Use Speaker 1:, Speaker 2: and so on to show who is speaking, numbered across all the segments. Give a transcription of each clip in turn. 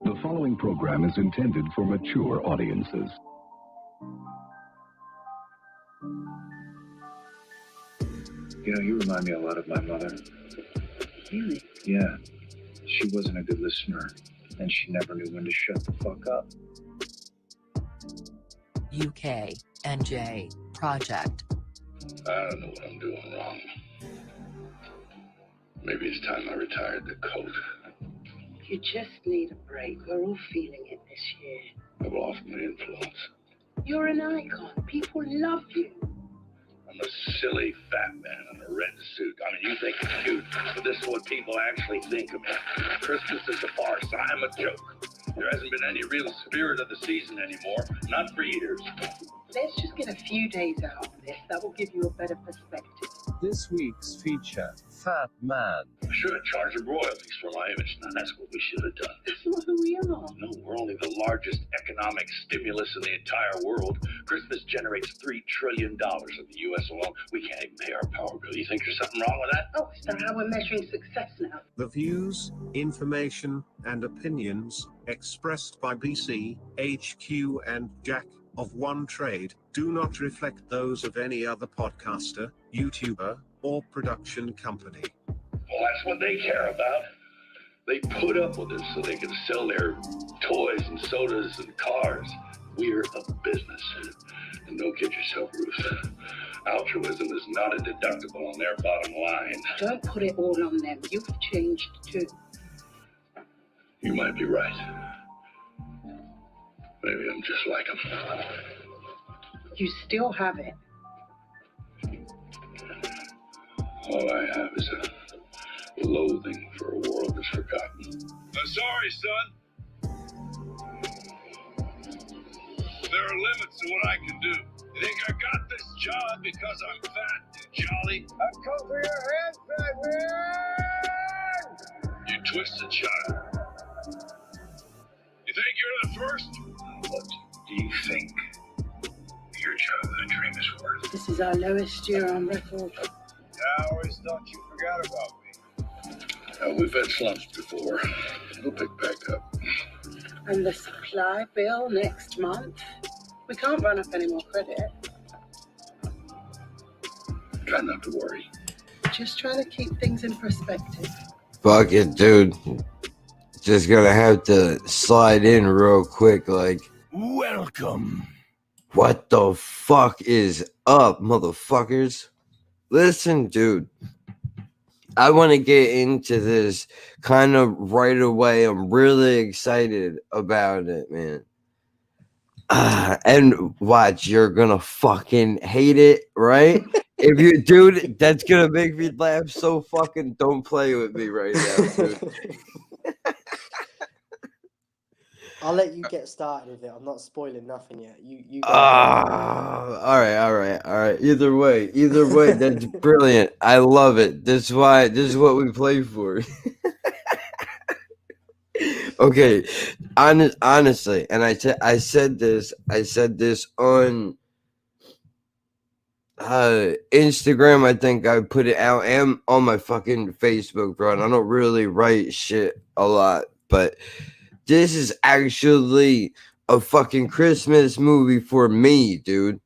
Speaker 1: The following program is intended for mature audiences.
Speaker 2: You know, you remind me a lot of my mother.
Speaker 3: Really?
Speaker 2: Yeah. She wasn't a good listener, and she never knew when to shut the fuck up.
Speaker 4: UK NJ Project.
Speaker 5: I don't know what I'm doing wrong. Maybe it's time I retired the coat.
Speaker 3: You just need a break. We're all feeling it this year.
Speaker 5: I've lost my influence.
Speaker 3: You're an icon. People love you.
Speaker 5: I'm a silly fat man in a red suit. I mean, you think it's cute, but this is what people actually think of me. Christmas is a farce. I'm a joke. There hasn't been any real spirit of the season anymore. Not for years.
Speaker 3: Let's just get a few days out of this. That will give you a better perspective.
Speaker 6: This week's feature, Fat Man.
Speaker 5: I should have charged royalties for my image. Now, that's what we should have done.
Speaker 3: That's not who we are.
Speaker 5: No, we're only the largest economic stimulus in the entire world. Christmas generates $3 trillion in the U.S. alone. We can't even pay our power bill. You think there's something wrong with that?
Speaker 3: Oh, is that how we're measuring success now?
Speaker 6: The views, information, and opinions expressed by BC, HQ, and Jack of One Trade do not reflect those of any other podcaster, YouTuber, or production company.
Speaker 5: Well, that's what they care about. They put up with us so they can sell their toys and sodas and cars. We're a business. And don't kid yourself, Ruth. Altruism is not a deductible on their bottom line.
Speaker 3: Don't put it all on them. You've changed too.
Speaker 5: You might be right. Maybe I'm just like them.
Speaker 3: You still have it.
Speaker 5: All I have is a loathing for a world that's forgotten. I'm sorry, son. There are limits to what I can do. You think I got this job because I'm fat and jolly?
Speaker 7: I've come for your head, fat man!
Speaker 5: You twisted child. You think you're the first? What do you think your childhood dream is worth?
Speaker 3: This is our lowest year on record.
Speaker 7: I always thought you forgot about me.
Speaker 5: We've had slumps before. We'll pick back up.
Speaker 3: And the supply bill next month? We can't run up any more credit.
Speaker 5: Try not to worry.
Speaker 3: Just trying to keep things in perspective.
Speaker 8: Fuck it, dude. Just gonna have to slide in real quick, like,
Speaker 9: welcome.
Speaker 8: What the fuck is up, motherfuckers? Listen, dude. I want to get into this kind of right away. I'm really excited about it, man. And watch, you're gonna fucking hate it, right? If you, dude, that's gonna make me laugh so fucking. Don't play with me right now, dude.
Speaker 10: I'll let you get started with it. I'm not spoiling nothing yet. You.
Speaker 8: All right. Either way, that's brilliant. I love it. This is what we play for. Okay, honestly, and I said this on Instagram. I think I put it out and on my fucking Facebook, bro. And I don't really write shit a lot, but this is actually a fucking Christmas movie for me, dude.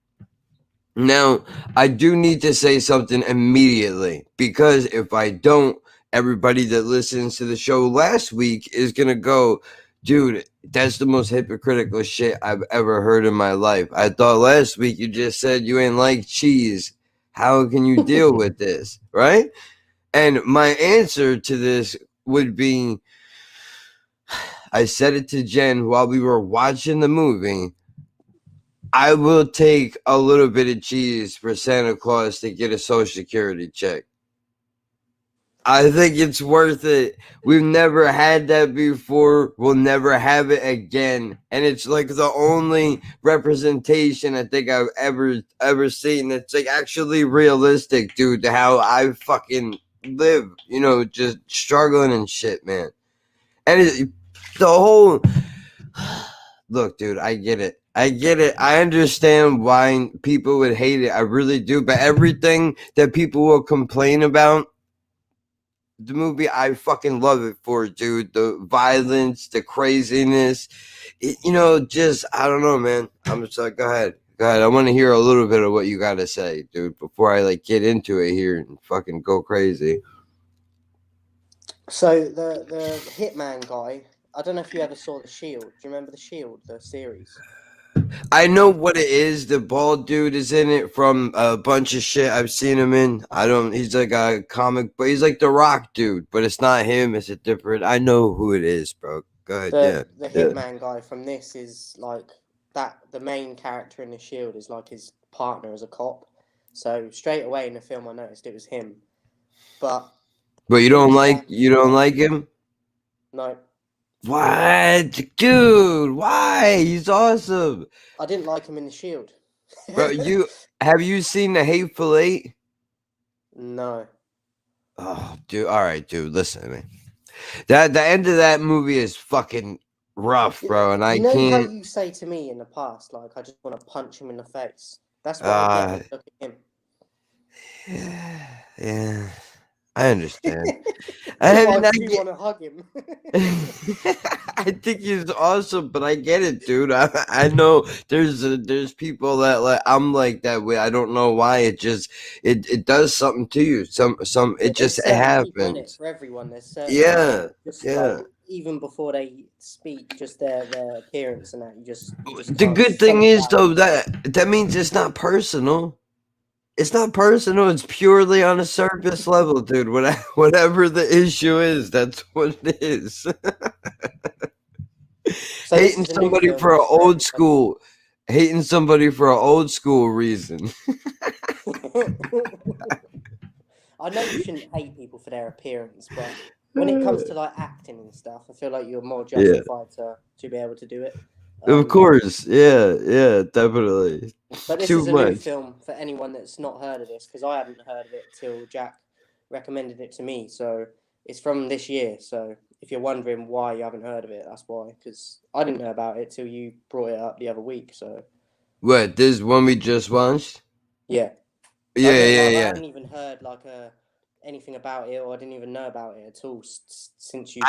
Speaker 8: Now, I do need to say something immediately, because if I don't, everybody that listens to the show last week is going to go, dude, that's the most hypocritical shit I've ever heard in my life. I thought last week you just said you ain't like cheese. How can you deal with this, right? And my answer to this would be, I said it to Jen while we were watching the movie, I will take a little bit of cheese for Santa Claus to get a Social Security check. I think it's worth it. We've never had that before. We'll never have it again. And it's like the only representation I think I've ever seen that's like actually realistic, dude, to how I fucking live, you know, just struggling and shit, man. And the whole look, dude, I get it. I understand why people would hate it. I really do. But everything that people will complain about, the movie I fucking love it for, dude. The violence, the craziness, just I don't know, man. I'm just like, go ahead. I want to hear a little bit of what you got to say, dude, before I like get into it here and fucking go crazy.
Speaker 10: So the Hitman guy, I don't know if you ever saw The Shield. Do you remember The Shield, the series?
Speaker 8: I know what it is. The bald dude is in it from a bunch of shit I've seen him in. He's like a comic, but he's like the Rock dude, but it's not him. It's a different. I know who it is, bro. Go ahead.
Speaker 10: The Hitman guy from this is like that. The main character in The Shield is like his partner as a cop. So straight away in the film, I noticed it was him. But
Speaker 8: you don't like him?
Speaker 10: No.
Speaker 8: What, dude? Why? He's awesome.
Speaker 10: I didn't like him in The Shield.
Speaker 8: Bro, have you seen The Hateful Eight?
Speaker 10: No.
Speaker 8: Oh, dude. All right, dude. Listen to me. The end of that movie is fucking rough, bro, and I can't.
Speaker 10: You know how you say to me in the past, like, I just want to punch him in the face. That's why I get look at him.
Speaker 8: Yeah. I understand.
Speaker 10: I want to hug him.
Speaker 8: I think he's awesome, but I get it, dude. I know there's people that like I'm like that way. I don't know why. It just it does something to you. It happens
Speaker 10: for everyone. There's certain
Speaker 8: like,
Speaker 10: even before they speak, just their appearance and that. You just
Speaker 8: the good thing is though that means it's not personal. It's not personal. It's purely on a surface level, dude. Whatever the issue is, that's what it is.
Speaker 10: So
Speaker 8: hating somebody for an old school reason.
Speaker 10: I know you shouldn't hate people for their appearance, but when it comes to like acting and stuff, I feel like you're more justified to be able to do it.
Speaker 8: Of course, yeah, definitely.
Speaker 10: But this is a new film for anyone that's not heard of this, because I hadn't heard of it till Jack recommended it to me. So it's from this year. So if you're wondering why you haven't heard of it, that's why. Because I didn't know about it till you brought it up the other week. So
Speaker 8: what, this one we just watched?
Speaker 10: Yeah.
Speaker 8: Yeah.
Speaker 10: I hadn't even heard like anything about it, or I didn't even know about it at all since you.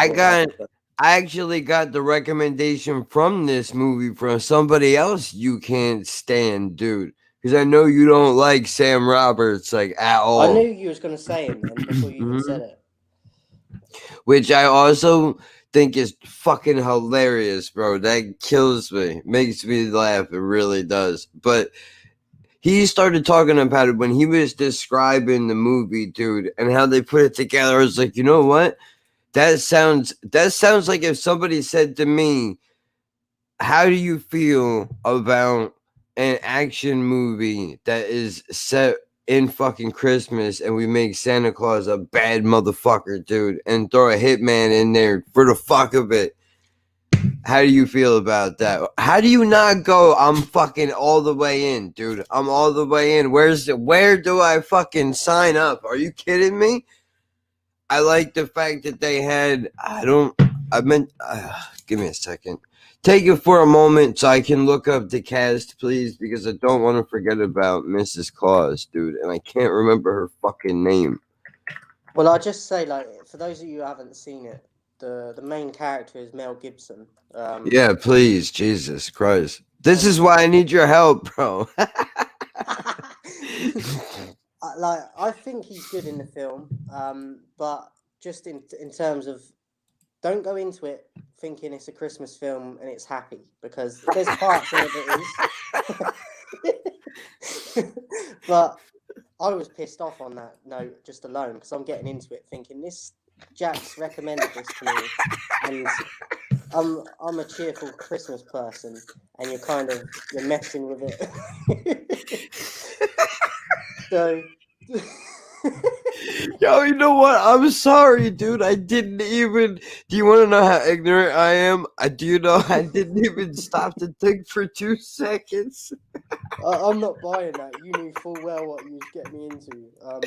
Speaker 8: I actually got the recommendation from this movie from somebody else you can't stand, dude. Because I know you don't like Sam Roberts, like, at all.
Speaker 10: I knew you was going to say him then before you even said it.
Speaker 8: Which I also think is fucking hilarious, bro. That kills me. Makes me laugh. It really does. But he started talking about it when he was describing the movie, dude, and how they put it together. I was like, you know what? That sounds like if somebody said to me, how do you feel about an action movie that is set in fucking Christmas and we make Santa Claus a bad motherfucker, dude, and throw a hitman in there for the fuck of it? How do you feel about that? How do you not go, I'm fucking all the way in, dude? I'm all the way in. Where do I fucking sign up? Are you kidding me? I like the fact that they had, give me a second. Take it for a moment so I can look up the cast, please, because I don't want to forget about Mrs. Claus, dude, and I can't remember her fucking name.
Speaker 10: Well, I'll just say, like, for those of you who haven't seen it, the main character is Mel Gibson.
Speaker 8: Yeah, please, Jesus Christ. This is why I need your help, bro.
Speaker 10: I think he's good in the film, but just in terms of, don't go into it thinking it's a Christmas film and it's happy, because there's parts of it that is. But I was pissed off on that note just alone, because I'm getting into it thinking Jack's recommended this to me, and I'm a cheerful Christmas person, and you're messing with it. So,
Speaker 8: yo, you know what? I'm sorry, dude. I didn't even. Do you want to know how ignorant I am? Do you know I didn't even stop to think for 2 seconds?
Speaker 10: I'm not buying that. You knew full well what you was getting me into. I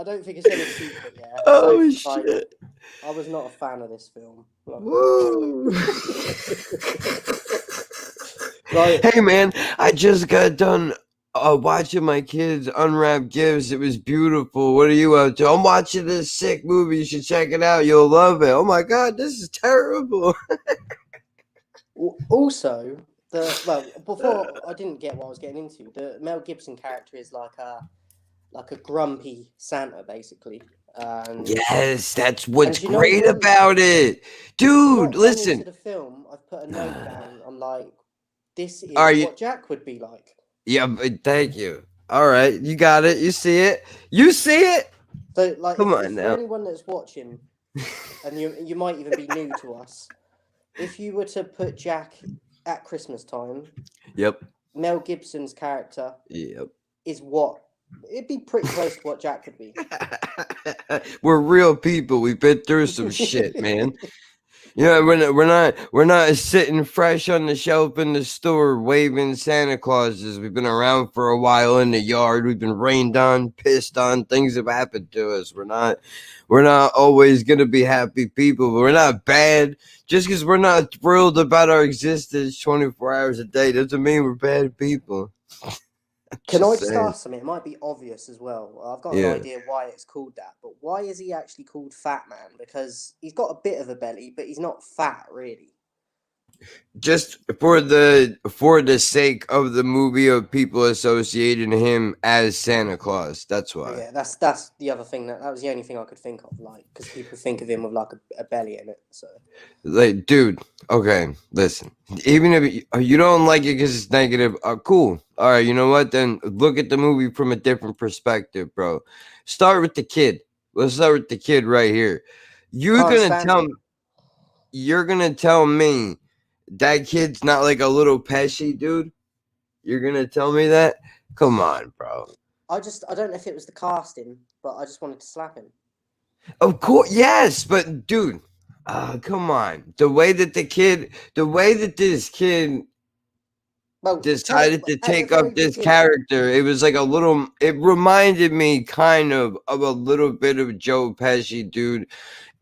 Speaker 10: don't think it's any secret. Yeah.
Speaker 8: Oh shit!
Speaker 10: I was not a fan of this film.
Speaker 8: Hey man, I just got done watching my kids unwrap gifts. It was beautiful. What are you up to? I'm watching this sick movie. You should check it out. You'll love it. Oh my god, this is terrible.
Speaker 10: Also, before I didn't get what I was getting into. The Mel Gibson character is like a grumpy Santa, basically.
Speaker 8: Yes, that's what's
Speaker 10: and you know
Speaker 8: great
Speaker 10: what?
Speaker 8: about it, dude.
Speaker 10: Right
Speaker 8: Listen,
Speaker 10: into the film, I've put a note down. I'm like, this is
Speaker 8: Are you-
Speaker 10: what Jack would be like.
Speaker 8: yeah, but thank you. All right, you got it. You see it. You see it.
Speaker 10: So, like,
Speaker 8: Come on
Speaker 10: if
Speaker 8: now.
Speaker 10: for anyone that's watching, and you might even be new to us, if you were to put Jack at Christmas time,
Speaker 8: Yep.
Speaker 10: Mel Gibson's character
Speaker 8: Yep.
Speaker 10: is what it'd be pretty close to what Jack would be.
Speaker 8: We're real people. We've been through some shit, man. You know, we're not sitting fresh on the shelf in the store waving Santa Clauses. We've been around for a while in the yard. We've been rained on, pissed on. Things have happened to us. We're not always gonna be happy people. But we're not bad. Just because we're not thrilled about our existence 24 hours a day doesn't mean we're bad people.
Speaker 10: Can I
Speaker 8: Just
Speaker 10: just
Speaker 8: saying.
Speaker 10: ask something? It might be obvious as well. I've got
Speaker 8: Yeah.
Speaker 10: an idea why it's called that, but why is he actually called Fat Man? Because he's got a bit of a belly, but he's not fat really.
Speaker 8: Just for the sake of the movie of people associating him as Santa Claus. That's why.
Speaker 10: Yeah, that's the other thing that was the only thing I could think of, like, because people think of him with like a belly in it. So
Speaker 8: Like, dude, okay, listen. Even if you don't like it because it's negative, cool. All right, you know what? Then look at the movie from a different perspective, bro. Start with the kid. Let's start with the kid right here. You're gonna tell me that kid's not like a little Pesci, dude? You're gonna tell me that? Come on, bro.
Speaker 10: I don't know if it was the casting, but I just wanted to slap him.
Speaker 8: Of course, yes, but dude, come on. The way that this kid
Speaker 10: Well,
Speaker 8: decided to
Speaker 10: at the
Speaker 8: take
Speaker 10: very
Speaker 8: up this
Speaker 10: beginning-
Speaker 8: character, it was like it reminded me kind of a little bit of Joe Pesci, dude,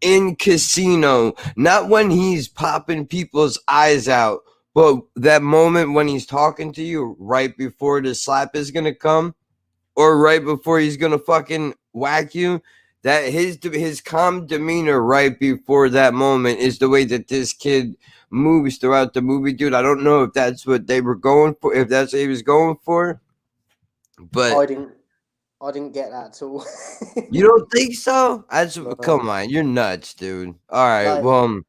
Speaker 8: in Casino. Not when he's popping people's eyes out, but that moment when he's talking to you right before the slap is gonna come, or right before he's gonna fucking whack you. That his calm demeanor right before that moment is the way that this kid moves throughout the movie, dude. I don't know if that's what they were going for, if that's what he was going for, but
Speaker 10: I didn't get that at all.
Speaker 8: you don't think so?
Speaker 10: No.
Speaker 8: Come on, you're nuts, dude. All right,
Speaker 10: Like,
Speaker 8: well,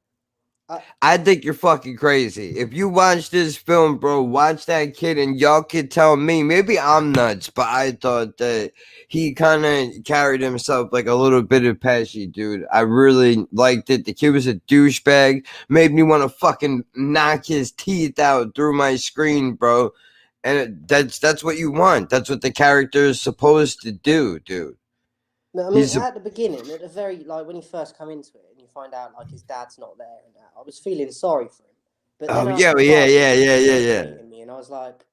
Speaker 8: I think you're fucking crazy. If you watch this film, bro, watch that kid, and y'all could tell me. Maybe I'm nuts, but I thought that he kind of carried himself like a little bit of Pesci, dude. I really liked it. The kid was a douchebag. Made me want to fucking knock his teeth out through my screen, bro. And that's what you want. That's what the character is supposed to do, dude.
Speaker 10: No, I mean,
Speaker 8: He's a-
Speaker 10: at the beginning, at the very, like, when you first come into it and you find out, like, his dad's not there and that, I was feeling sorry for him. But then
Speaker 8: Oh,
Speaker 10: after
Speaker 8: yeah,
Speaker 10: a while,
Speaker 8: yeah.
Speaker 10: he was hating me, and I was like,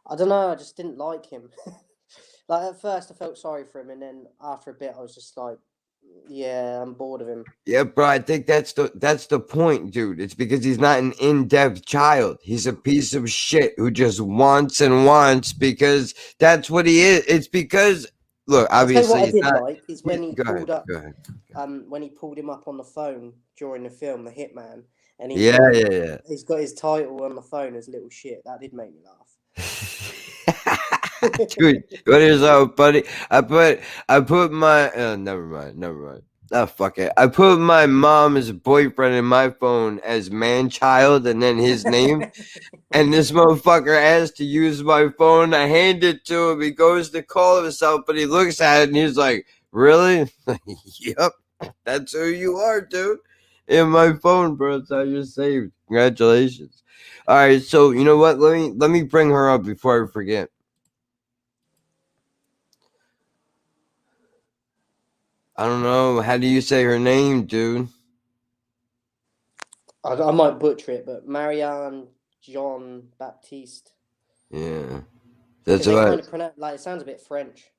Speaker 10: I don't know, I just didn't like him. Like, at first, I felt sorry for him, and then after a bit, I was just like, yeah, I'm bored of him.
Speaker 8: Yeah, bro, I think that's the point, dude. It's because he's not an in-depth child. He's a piece of shit who just wants and wants because that's what he is. It's because, look,
Speaker 10: I'll tell you
Speaker 8: obviously,
Speaker 10: what I
Speaker 8: it's
Speaker 10: did
Speaker 8: not.
Speaker 10: like is when he
Speaker 8: Go
Speaker 10: pulled
Speaker 8: ahead,
Speaker 10: up,
Speaker 8: go ahead.
Speaker 10: when he pulled him up on the phone during the film, The Hitman, and
Speaker 8: Yeah.
Speaker 10: he's got his title on the phone as little shit. That did make me laugh.
Speaker 8: Dude, what is up, buddy? I put my never mind. Oh, fuck it. I put my mom's boyfriend in my phone as man-child and then his name. And this motherfucker asked to use my phone. I hand it to him. He goes to call himself, but he looks at it and he's like, really? Yep. That's who you are, dude. In my phone, bro. It's how you're saved. Congratulations. All right, so you know what? Let me bring her up before I forget. I don't know. How do you say her name, dude?
Speaker 10: I might butcher it, but Marianne Jean Baptiste.
Speaker 8: Yeah. That's
Speaker 10: They
Speaker 8: what
Speaker 10: kind of pronounce, like, it sounds a bit French.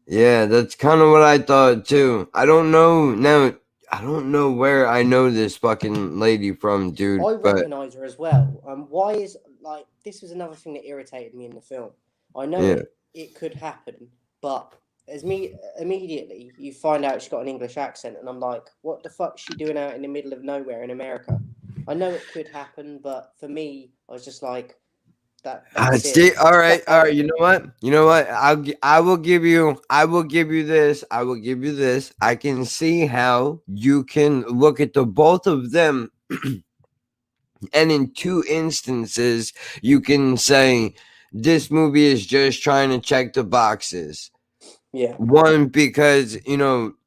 Speaker 8: Yeah, that's kind of what I thought too. I don't know now. I don't know where I know this fucking lady from, dude.
Speaker 10: I
Speaker 8: But
Speaker 10: recognise her as well. Why is like this was another thing that irritated me in the film. I know
Speaker 8: Yeah.
Speaker 10: it could happen, but immediately you find out she's got an English accent, and I'm like, what the fuck's she doing out in the middle of nowhere in America? I know it could happen, but for me, I was just like, that's
Speaker 8: See,
Speaker 10: it.
Speaker 8: all right. You know what? I will give you this. I can see how you can look at the both of them, and in two instances, you can say this movie is just trying to check the boxes.
Speaker 10: Yeah.
Speaker 8: One, because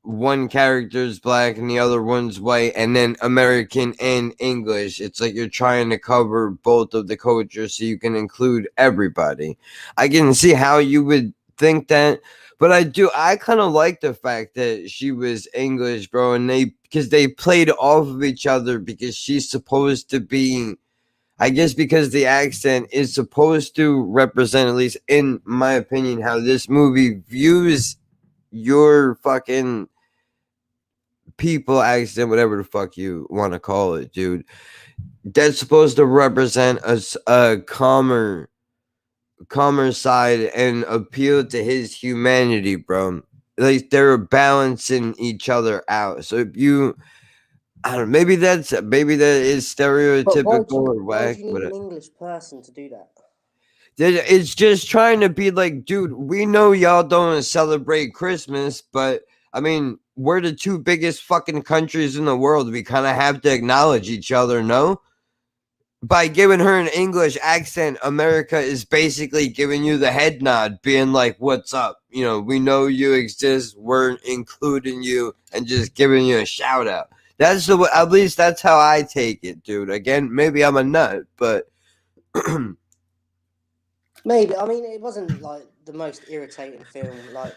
Speaker 8: one character is black and the other one's white, and then American and English. It's like you're trying to cover both of the cultures so you can include everybody. I can see how you would think that, but I kind of like the fact that she was English, bro, and because they played off of each other, because she's supposed to be, I guess, because the accent is supposed to represent, at least in my opinion, how this movie views your fucking people accent, whatever the fuck you want to call it, dude. That's supposed to represent a calmer side and appeal to his humanity, bro. Like they're balancing each other out. So if you, I don't know, maybe that is stereotypical or whack.
Speaker 10: Why do you need an English person to do that?
Speaker 8: It's just trying to be like, dude, we know y'all don't celebrate Christmas, but I mean, we're the two biggest fucking countries in the world. We kind of have to acknowledge each other, no? By giving her an English accent, America is basically giving you the head nod, being like, what's up? We know you exist, we're including you, and just giving you a shout out. That's at least that's how I take it, dude. Again, maybe I'm a nut, but
Speaker 10: maybe. I mean, it wasn't like the most irritating film. Like,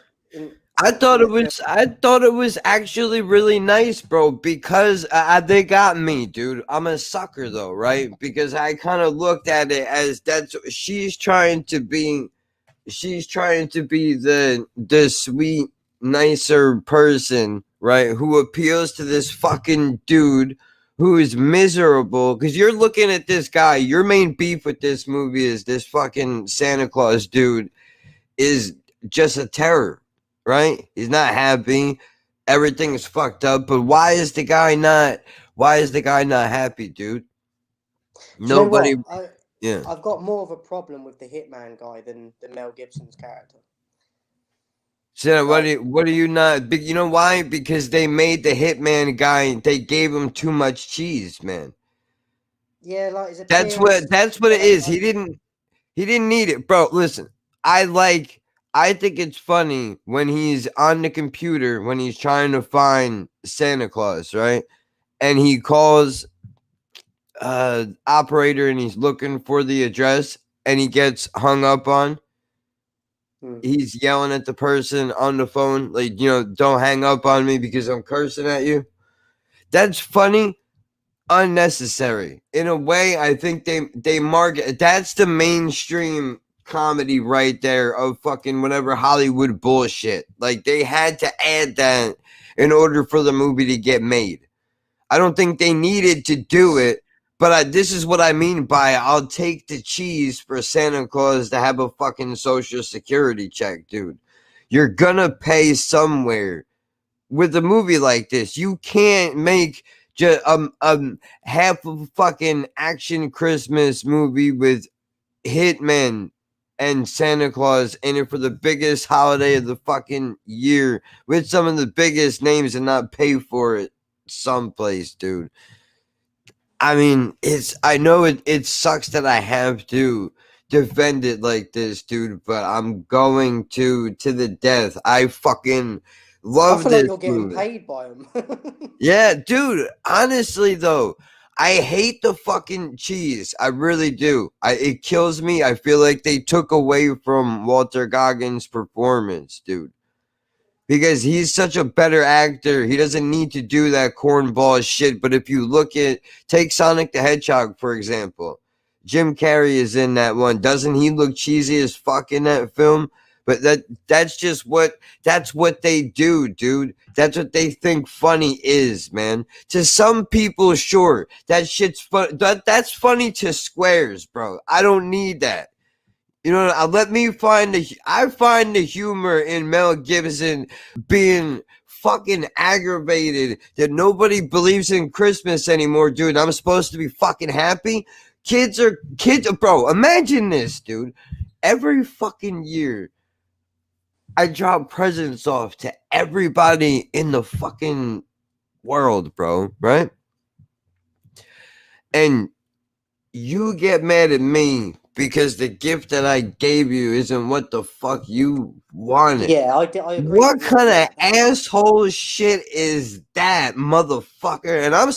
Speaker 8: I thought it was actually really nice, bro, because they got me, dude. I'm a sucker though, right? Because I kind of looked at it as she's trying to be the sweet, nicer person, right? Who appeals to this fucking dude who is miserable. Because you're looking at this guy, your main beef with this movie is this fucking Santa Claus dude is just a terror. Right? He's not happy. Everything is fucked up. But why is the guy not happy, dude? Nobody. Yeah.
Speaker 10: I've got more of a problem with the hitman guy than Mel Gibson's character.
Speaker 8: So what do you not? You know why? Because they made the hitman guy. They gave him too much cheese, man.
Speaker 10: Yeah, like
Speaker 8: that's what it is. He didn't need it, bro. Listen, I think it's funny when he's on the computer, when he's trying to find Santa Claus, right? And he calls operator and he's looking for the address and he gets hung up on. He's yelling at the person on the phone, like, don't hang up on me because I'm cursing at you. That's funny, unnecessary. In a way, I think they market, that's the mainstream comedy right there of fucking whatever Hollywood bullshit. Like they had to add that in order for the movie to get made. I don't think they needed to do it, but this is what I mean by I'll take the cheese for Santa Claus to have a fucking social security check, dude. You're gonna pay somewhere. With a movie like this, you can't make just half of a fucking action Christmas movie with hitmen and Santa Claus in it for the biggest holiday of the fucking year with some of the biggest names and not pay for it someplace, dude. I mean, I know it sucks that I have to defend it like this, dude, but I'm going to the death. I fucking love this
Speaker 10: like you're getting
Speaker 8: movie.
Speaker 10: paid by him.
Speaker 8: Yeah, dude, honestly though, I hate the fucking cheese. I really do. It kills me. I feel like they took away from Walter Goggins' performance, dude. Because he's such a better actor. He doesn't need to do that cornball shit. But if you take Sonic the Hedgehog, for example. Jim Carrey is in that one. Doesn't he look cheesy as fuck in that film? But that's what they do, dude. That's what they think funny is, man. To some people, sure, that shit's fun. That's funny to squares, bro. I don't need that. You know, let me I find the humor in Mel Gibson being fucking aggravated that nobody believes in Christmas anymore, dude. I'm supposed to be fucking happy. Kids, bro. Imagine this, dude. Every fucking year, I drop presents off to everybody in the fucking world, bro. Right? And you get mad at me because the gift that I gave you isn't what the fuck you wanted.
Speaker 10: Yeah, I agree.
Speaker 8: What kind of asshole shit is that, motherfucker? And I'm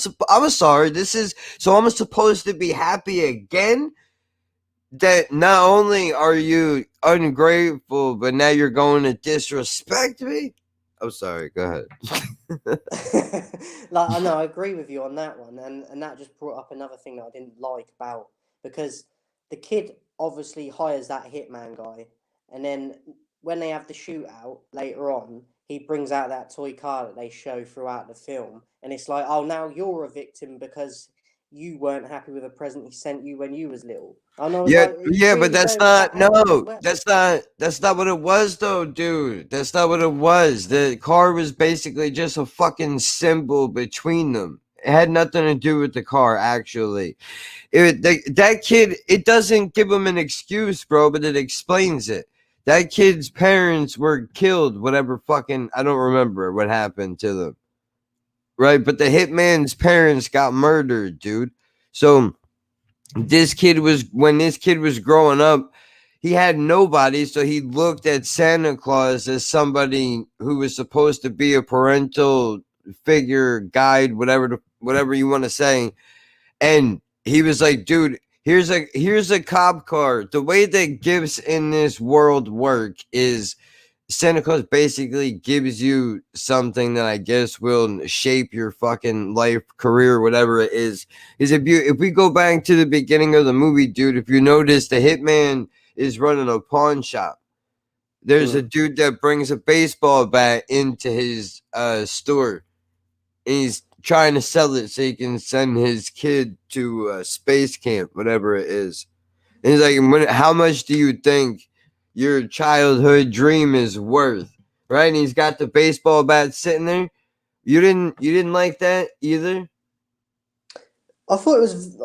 Speaker 8: sorry. I'm supposed to be happy again? That not only are you ungrateful, but now you're going to disrespect me? I'm sorry. Go ahead.
Speaker 10: Like, I know, I agree with you on that one, and that just brought up another thing that I didn't like about, because the kid obviously hires that hitman guy, and then when they have the shootout later on, he brings out that toy car that they show throughout the film, and it's like, oh, now you're a victim because you weren't happy with a present he sent you when you was little. I know.
Speaker 8: Yeah,
Speaker 10: like,
Speaker 8: yeah, but that's not
Speaker 10: well.
Speaker 8: that's not what it was though, dude. That's not what it was. The car was basically just a fucking symbol between them. It had nothing to do with the car, actually. That kid, it doesn't give him an excuse, bro, but it explains it. That kid's parents were killed, whatever fucking, I don't remember what happened to them. Right? But the hitman's parents got murdered, dude. So when this kid was growing up, he had nobody, so he looked at Santa Claus as somebody who was supposed to be a parental figure, guide, whatever you want to say. And he was like, dude, here's a cop car. The way that gifts in this world work is Santa Claus basically gives you something that I guess will shape your fucking life, career, whatever it is. If we go back to the beginning of the movie, dude, if you notice, the hitman is running a pawn shop. There's a dude that brings a baseball bat into his store, and he's trying to sell it so he can send his kid to space camp, whatever it is. And he's like, how much do you think your childhood dream is worth? Right? And he's got the baseball bat sitting there. You didn't like that either?
Speaker 10: I thought it was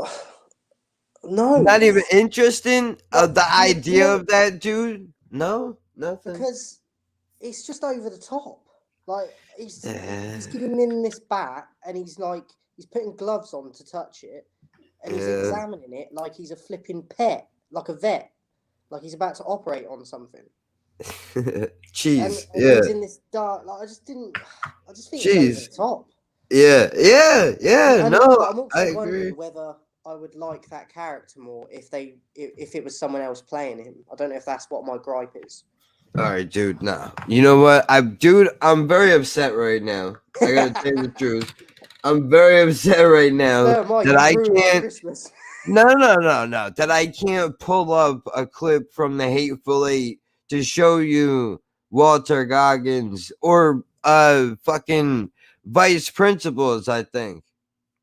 Speaker 10: no,
Speaker 8: not even interesting of the idea of that, dude. No, nothing.
Speaker 10: Because it's just over the top. Like he's giving him this bat, and he's putting gloves on to touch it, and he's examining it like he's a flipping pet, like a vet. Like he's about to operate on something.
Speaker 8: Jeez,
Speaker 10: and he's in this dark. Like I just think it's over the top.
Speaker 8: Yeah.
Speaker 10: And
Speaker 8: no,
Speaker 10: I'm also
Speaker 8: I
Speaker 10: wondering
Speaker 8: agree.
Speaker 10: whether I would like that character more if it was someone else playing him. I don't know if that's what my gripe is.
Speaker 8: All right, dude. Nah, you know what? I'm very upset right now. I gotta tell you the truth. I'm very upset right now that I can't. No. That I can't pull up a clip from the Hateful Eight to show you Walter Goggins or fucking vice principals, I think.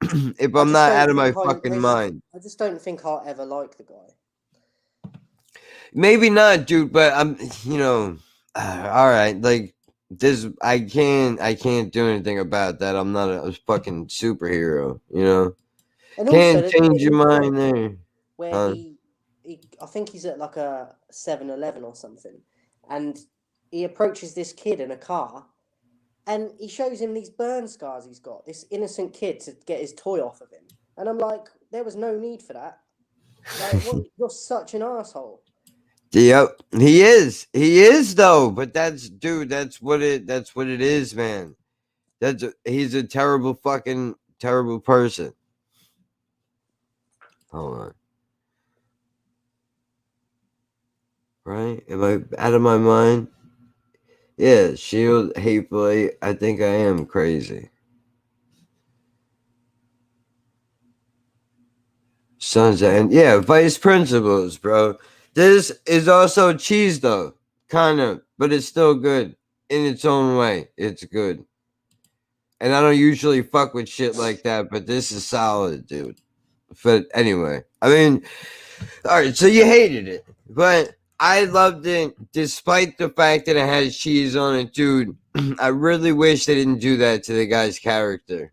Speaker 8: If I'm not out of my fucking mind.
Speaker 10: I just don't think I'll ever like the guy.
Speaker 8: Maybe not, dude, but I'm all right, like this I can't do anything about that. I'm not a fucking superhero, you know. And can't also, change your mind there.
Speaker 10: Where I think he's at like a 7-Eleven or something, and he approaches this kid in a car, and he shows him these burn scars he's got. This innocent kid to get his toy off of him, and I'm like, there was no need for that. Like, you're such an asshole.
Speaker 8: Yep, he is though. But that's what it is, man. He's a terrible person. Hold on. Right? Am I out of my mind? Yeah, Shield, Hateful Eight. I think I am crazy. Sons and vice principals, bro. This is also cheese though, kind of, but it's still good in its own way. It's good. And I don't usually fuck with shit like that, but this is solid, dude. But anyway, I mean, all right, so you hated it, but I loved it despite the fact that it has cheese on it, dude. I really wish they didn't do that to the guy's character.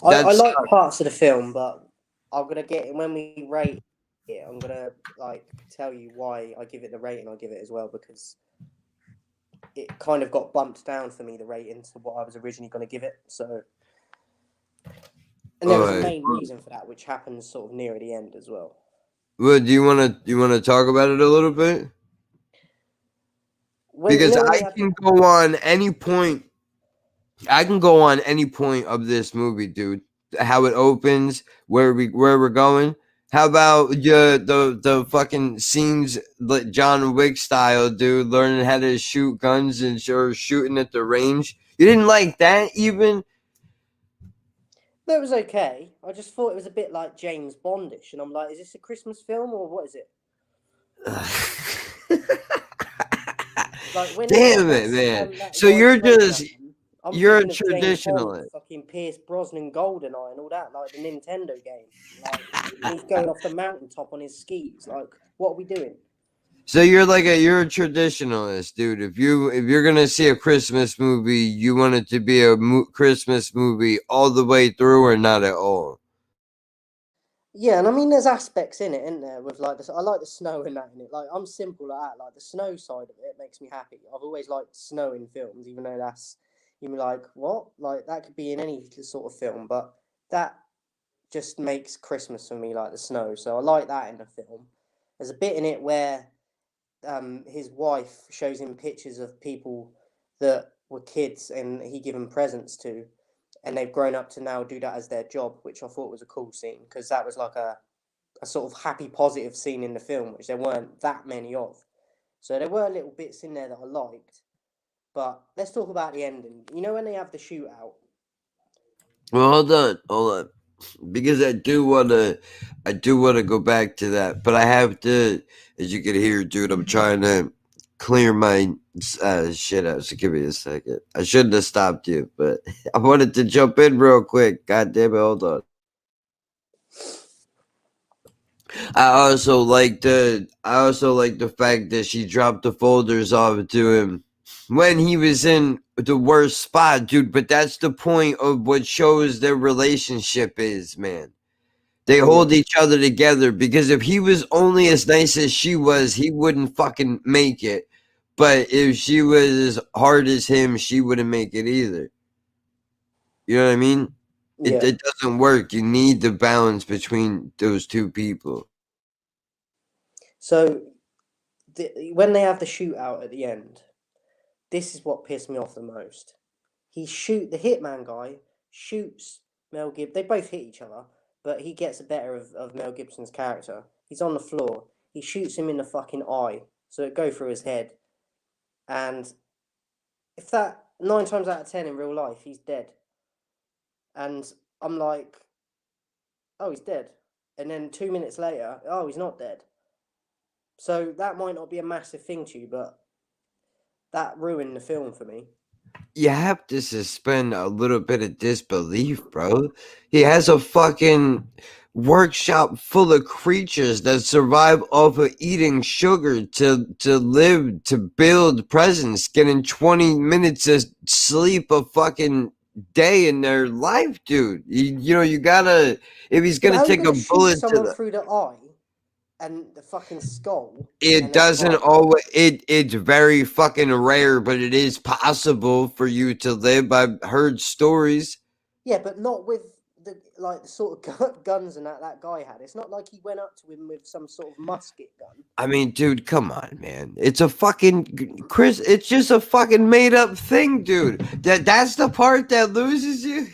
Speaker 10: I like parts of the film, but I'm gonna get when we rate it. I'm gonna like tell you why I give it the rating I give it as well, because it kind of got bumped down for me, the rating, to what I was originally going to give it. So, and there was a main reason for that, which happens sort of near the end as well.
Speaker 8: Well, do you want to talk about it a little bit? Because I can go on any point. I can go on any point of this movie, dude. How it opens, where we're going. How about the fucking scenes, like John Wick style, dude, learning how to shoot guns and shooting at the range? You didn't like that even?
Speaker 10: That was okay. I just thought it was a bit like James Bondish, and I'm like, is this a Christmas film or what is it? Like,
Speaker 8: damn it, man! So you're just you're a traditionalist.
Speaker 10: Fucking Pierce Brosnan GoldenEye and all that, like the Nintendo game. Like, he's going off the mountaintop on his skis. Like, what are we doing?
Speaker 8: So you're a traditionalist, dude. If you're gonna see a Christmas movie, you want it to be a Christmas movie all the way through, or not at all?
Speaker 10: Yeah, and I mean, there's aspects in it, isn't there? With like I like the snow and that in it. Like, I'm simple like that. Like the snow side of it makes me happy. I've always liked snow in films, even though that's you're like, what? Like, that could be in any sort of film, but that just makes Christmas for me, like the snow. So I like that in the film. There's a bit in it where his wife shows him pictures of people that were kids and he gave them presents to, and they've grown up to now do that as their job, which I thought was a cool scene, because that was like a sort of happy, positive scene in the film, which there weren't that many of. So there were little bits in there that I liked. But let's talk about the ending. You know when they have the shootout?
Speaker 8: Well, hold on, because I do wanna go back to that, but I have to, as you can hear, dude. I'm trying to clear my shit out. So give me a second. I shouldn't have stopped you, but I wanted to jump in real quick. God damn it! Hold on. I also like the fact that she dropped the folders off to him when he was in the worst spot, dude. But that's the point of what shows their relationship is, man. They hold each other together, because if he was only as nice as she was, he wouldn't fucking make it. But if she was as hard as him, she wouldn't make it either. You know what I mean? Yeah. It doesn't work. You need the balance between those two people.
Speaker 10: So when they have the shootout at the end, this is what pissed me off the most. The hitman guy shoots Mel Gibson. They both hit each other, but he gets the better of Mel Gibson's character. He's on the floor. He shoots him in the fucking eye, so it go through his head. And if that 9 times out of 10 in real life, he's dead. And I'm like, oh, he's dead. And then 2 minutes later, oh, he's not dead. So that might not be a massive thing to you, but that ruined the film for me.
Speaker 8: You have to suspend a little bit of disbelief, bro. He has a fucking workshop full of creatures that survive off of eating sugar to live, to build presents, getting 20 minutes of sleep a fucking day in their life, dude. You gotta, if he's gonna take a bullet to
Speaker 10: through the eye and the fucking skull.
Speaker 8: It doesn't always. It's very fucking rare, but it is possible for you to live. I've heard stories.
Speaker 10: Yeah, but not with the sort of guns and that guy had. It's not like he went up to him with some sort of musket gun.
Speaker 8: I mean, dude, come on, man. It's a fucking Chris. It's just a fucking made up thing, dude. That's the part that loses you.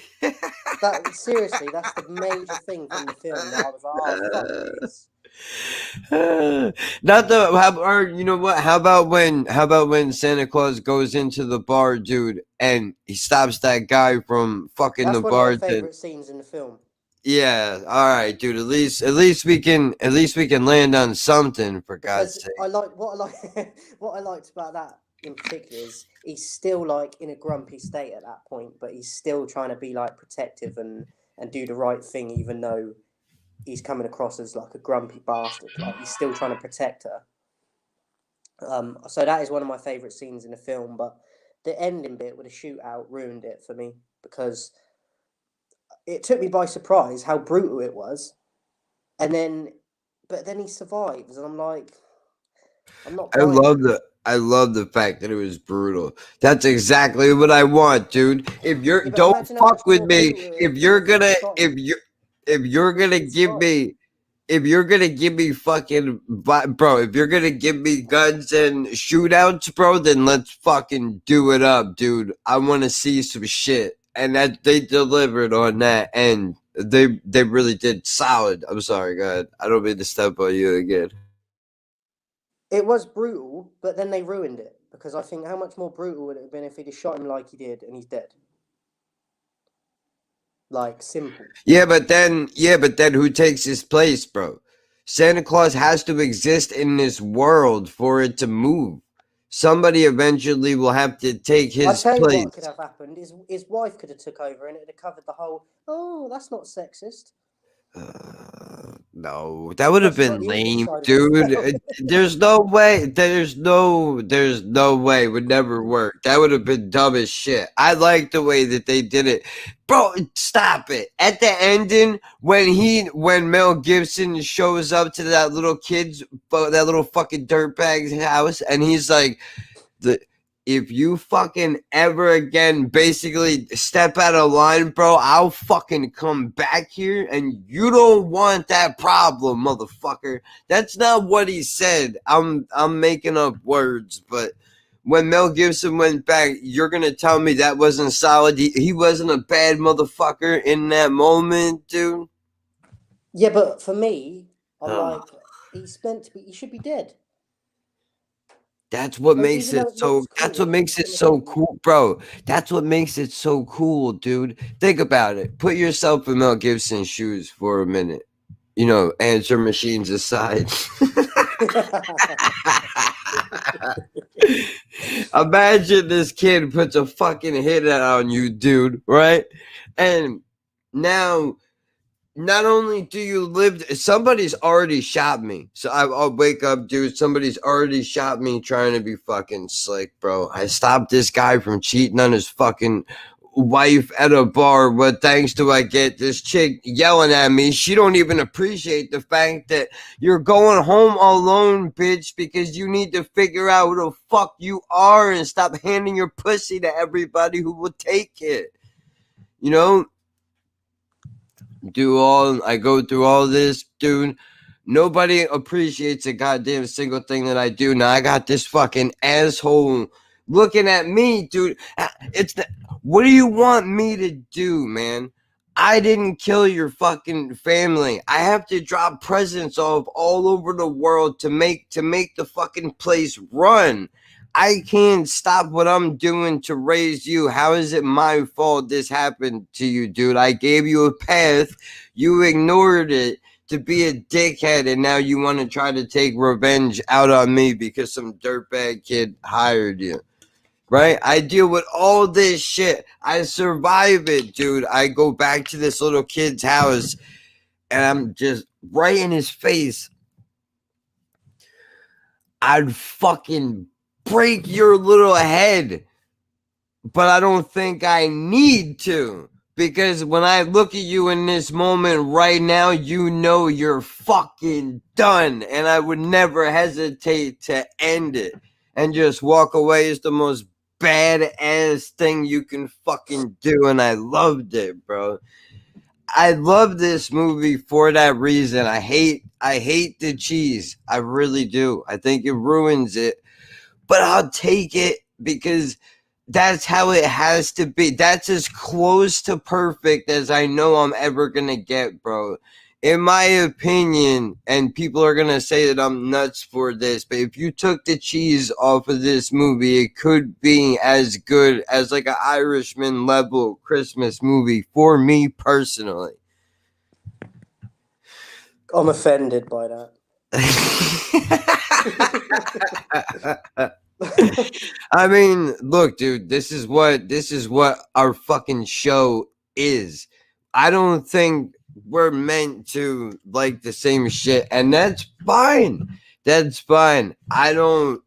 Speaker 10: Seriously, that's the major thing from the film. That I was like, oh, fuck this.
Speaker 8: You know what? How about when Santa Claus goes into the bar, dude, and he stops that guy from fucking the bar?
Speaker 10: That's one of my favorite scenes in the film.
Speaker 8: Yeah, all right, dude. At least we can land on something, for God's
Speaker 10: Because
Speaker 8: sake.
Speaker 10: I like what I liked about that in particular is he's still like in a grumpy state at that point, but he's still trying to be like protective and do the right thing, even though he's coming across as like a grumpy bastard. Like he's still trying to protect her. So that is one of my favorite scenes in the film, but the ending bit with the shootout ruined it for me because it took me by surprise how brutal it was, but then he survives, and I'm like, I'm not.
Speaker 8: I love the fact that it was brutal. That's exactly what I want, dude. If you're
Speaker 10: Yeah,
Speaker 8: don't fuck with me, if you're gonna give me fucking bro, if you're gonna give me guns and shootouts, bro, then let's fucking do it up, dude. I want to see some shit, and that they delivered on that end. They really did solid. I'm sorry, God. I don't mean to step on you again.
Speaker 10: It was brutal, but then they ruined it because I think how much more brutal would it have been if he'd have shot him like he did and he's dead? Like simple.
Speaker 8: Yeah, but then who takes his place, bro? Santa Claus has to exist in this world for it to move. Somebody eventually will have to take his
Speaker 10: I'll tell you
Speaker 8: place.
Speaker 10: what could have happened. His wife could have took over and it would have covered the whole, oh, that's not sexist.
Speaker 8: No, that would have
Speaker 10: That's
Speaker 8: been
Speaker 10: not the Indian
Speaker 8: lame,
Speaker 10: side of it.
Speaker 8: dude. There's no way. There's no way. It would never work. That would have been dumb as shit. I like the way that they did it, bro. Stop it. At the ending, when Mel Gibson shows up to that little fucking dirtbag's house, and he's like, if you fucking ever again basically step out of line, bro, I'll fucking come back here, and you don't want that problem, motherfucker. That's not what he said. I'm making up words, but when Mel Gibson went back, you're gonna tell me that wasn't solid? He wasn't a bad motherfucker in that moment, dude?
Speaker 10: Yeah, but for me, I'm like, he should be dead.
Speaker 8: That's what
Speaker 10: Like,
Speaker 8: makes
Speaker 10: even though
Speaker 8: it
Speaker 10: it
Speaker 8: so.
Speaker 10: looks
Speaker 8: That's
Speaker 10: cool,
Speaker 8: what makes it
Speaker 10: it's
Speaker 8: so
Speaker 10: gonna be-
Speaker 8: cool, bro. That's what makes it so cool, dude. Think about it. Put yourself in Mel Gibson's shoes for a minute. You know, answer machines aside. Imagine this kid puts a fucking hit out on you, dude, right? And now, not only do you live, somebody's already shot me. So I'll wake up, dude. Somebody's already shot me trying to be fucking slick, bro. I stopped this guy from cheating on his fucking wife at a bar. What thanks do I get? This chick yelling at me. She don't even appreciate the fact that you're going home alone, bitch, because you need to figure out who the fuck you are and stop handing your pussy to everybody who will take it. You know? I go through all this, dude. Nobody appreciates a goddamn single thing that I do. Now I got this fucking asshole looking at me, dude. What do you want me to do, man? I didn't kill your fucking family. I have to drop presents off all over the world to make the fucking place run. I can't stop what I'm doing to raise you. How is it my fault this happened to you, dude? I gave you a path. You ignored it to be a dickhead, and now you want to try to take revenge out on me because some dirtbag kid hired you. Right? I deal with all this shit. I survive it, dude. I go back to this little kid's house, and I'm just right in his face. I'd fucking break your little head, but I don't think I need to, because when I look at you in this moment right now, you know you're fucking done, and I would never hesitate to end it and just walk away. Is the most badass thing you can fucking do, and I loved it, bro. I love this movie for that reason. I hate the cheese. I really do. I think it ruins it. But I'll take it because that's how it has to be. That's as close to perfect as I know I'm ever going to get, bro. In my opinion, and people are going to say that I'm nuts for this, but if you took the cheese off of this movie, it could be as good as like an Irishman level Christmas movie for me personally.
Speaker 10: I'm offended by that.
Speaker 8: I mean, look, dude, this is what our fucking show is. I don't think we're meant to like the same shit, and that's fine. That's fine. I don't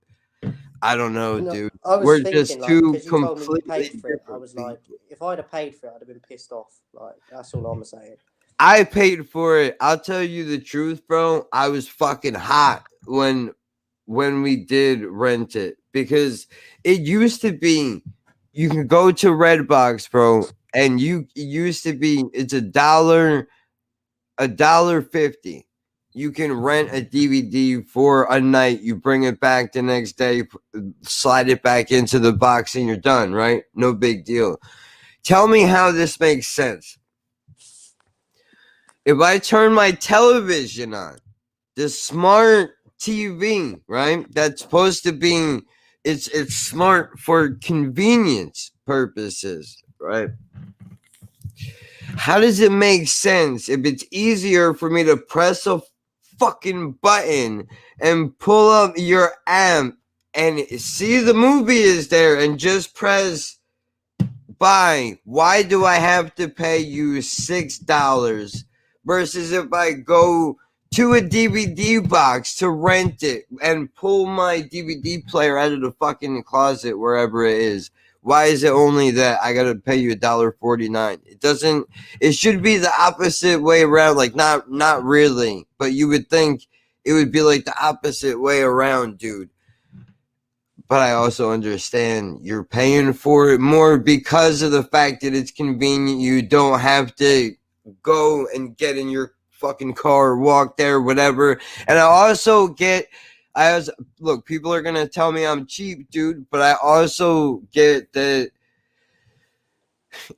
Speaker 8: know, dude.
Speaker 10: I was
Speaker 8: We're
Speaker 10: thinking,
Speaker 8: just
Speaker 10: like,
Speaker 8: two
Speaker 10: because you told me you
Speaker 8: completely
Speaker 10: paid for it, I
Speaker 8: different
Speaker 10: was like,
Speaker 8: people.
Speaker 10: if I'd have paid for it, I'd have been pissed off. Like, that's all I'm saying.
Speaker 8: I paid for it. I'll tell you the truth, bro. I was fucking hot when we did rent it, because it used to be you can go to Redbox, bro, and it used to be it's $1.50. You can rent a DVD for a night. You bring it back the next day, slide it back into the box, and you're done, right? No big deal. Tell me how this makes sense. If I turn my television on, the smart TV, right? That's supposed to be it's smart for convenience purposes, right? How does it make sense if it's easier for me to press a fucking button and pull up your app and see the movie is there and just press buy? Why do I have to pay you $6 versus if I go to a DVD box to rent it and pull my DVD player out of the fucking closet wherever it is? Why is it only that I gotta pay you $1.49? It doesn't. It should be the opposite way around. Like not really, but you would think it would be like the opposite way around, dude. But I also understand you're paying for it more because of the fact that it's convenient. You don't have to go and get in your fucking car, walk there, whatever. And I also get. Look, people are gonna tell me I'm cheap, dude, but I also get that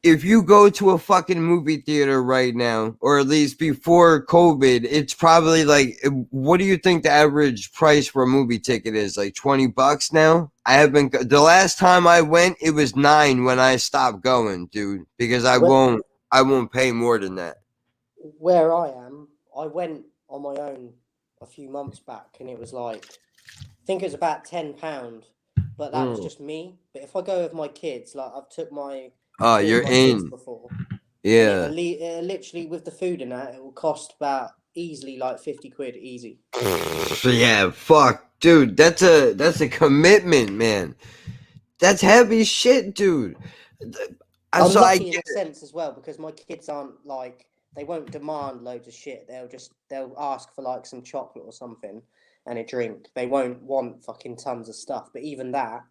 Speaker 8: if you go to a fucking movie theater right now, or at least before COVID, it's probably like, what do you think the average price for a movie ticket is? Like $20 now? The last time I went, it was $9 when I stopped going, dude, because I won't pay more than that.
Speaker 10: Where I am, I went on my own a few months back, and it was like, I think it was about £10, but that was just me. But if I go with my kids, like I've took my
Speaker 8: you're
Speaker 10: kids
Speaker 8: in
Speaker 10: before,
Speaker 8: yeah.
Speaker 10: Literally with the food and that, it will cost about easily like 50 quid easy.
Speaker 8: Yeah, fuck, dude, that's a commitment, man. That's heavy shit, dude.
Speaker 10: I'm lucky in a sense as well, because my kids aren't like, they won't demand loads of shit. They'll ask for like some chocolate or something and a drink. They won't want fucking tons of stuff. But even that,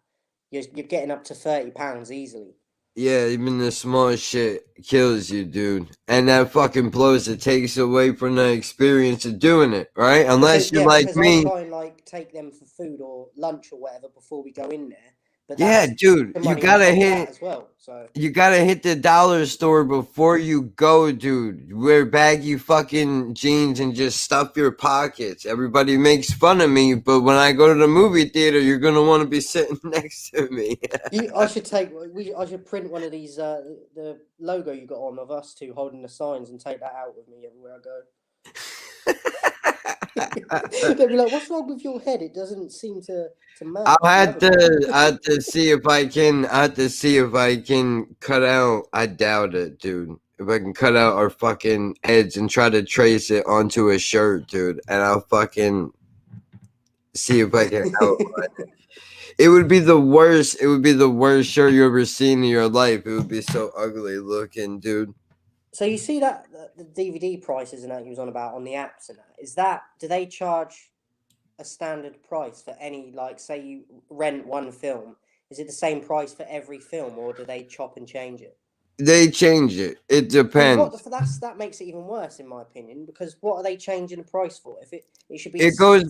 Speaker 10: you're getting up to £30 easily.
Speaker 8: Yeah, even the small shit kills you, dude. And that fucking blows. It takes away from the experience of doing it, right? Unless you're like me.
Speaker 10: I try and like take them for food or lunch or whatever before we go in there. But
Speaker 8: yeah, dude, you gotta hit
Speaker 10: as well. So
Speaker 8: you gotta hit the dollar store before you go, dude. Wear baggy fucking jeans and just stuff your pockets. Everybody makes fun of me, but when I go to the movie theater, you're gonna want to be sitting next to me.
Speaker 10: I should print one of these the logo you got on of us two holding the signs and take that out with me everywhere I go. They'll be like, "What's wrong with your head? It doesn't seem to match."
Speaker 8: I have to see if I can cut out. I doubt it, dude. If I can cut out our fucking heads and try to trace it onto a shirt, dude, and I'll fucking see if I can outline it. It would be the worst. It would be the worst shirt you ever seen in your life. It would be so ugly looking, dude.
Speaker 10: So you see that the DVD prices and that he was on about on the apps and that, do they charge a standard price for any, like, say you rent one film, is it the same price for every film, or do they chop and change it?
Speaker 8: They change it. It depends.
Speaker 10: That makes it even worse, in my opinion, because what are they changing the price for? If it should be,
Speaker 8: it goes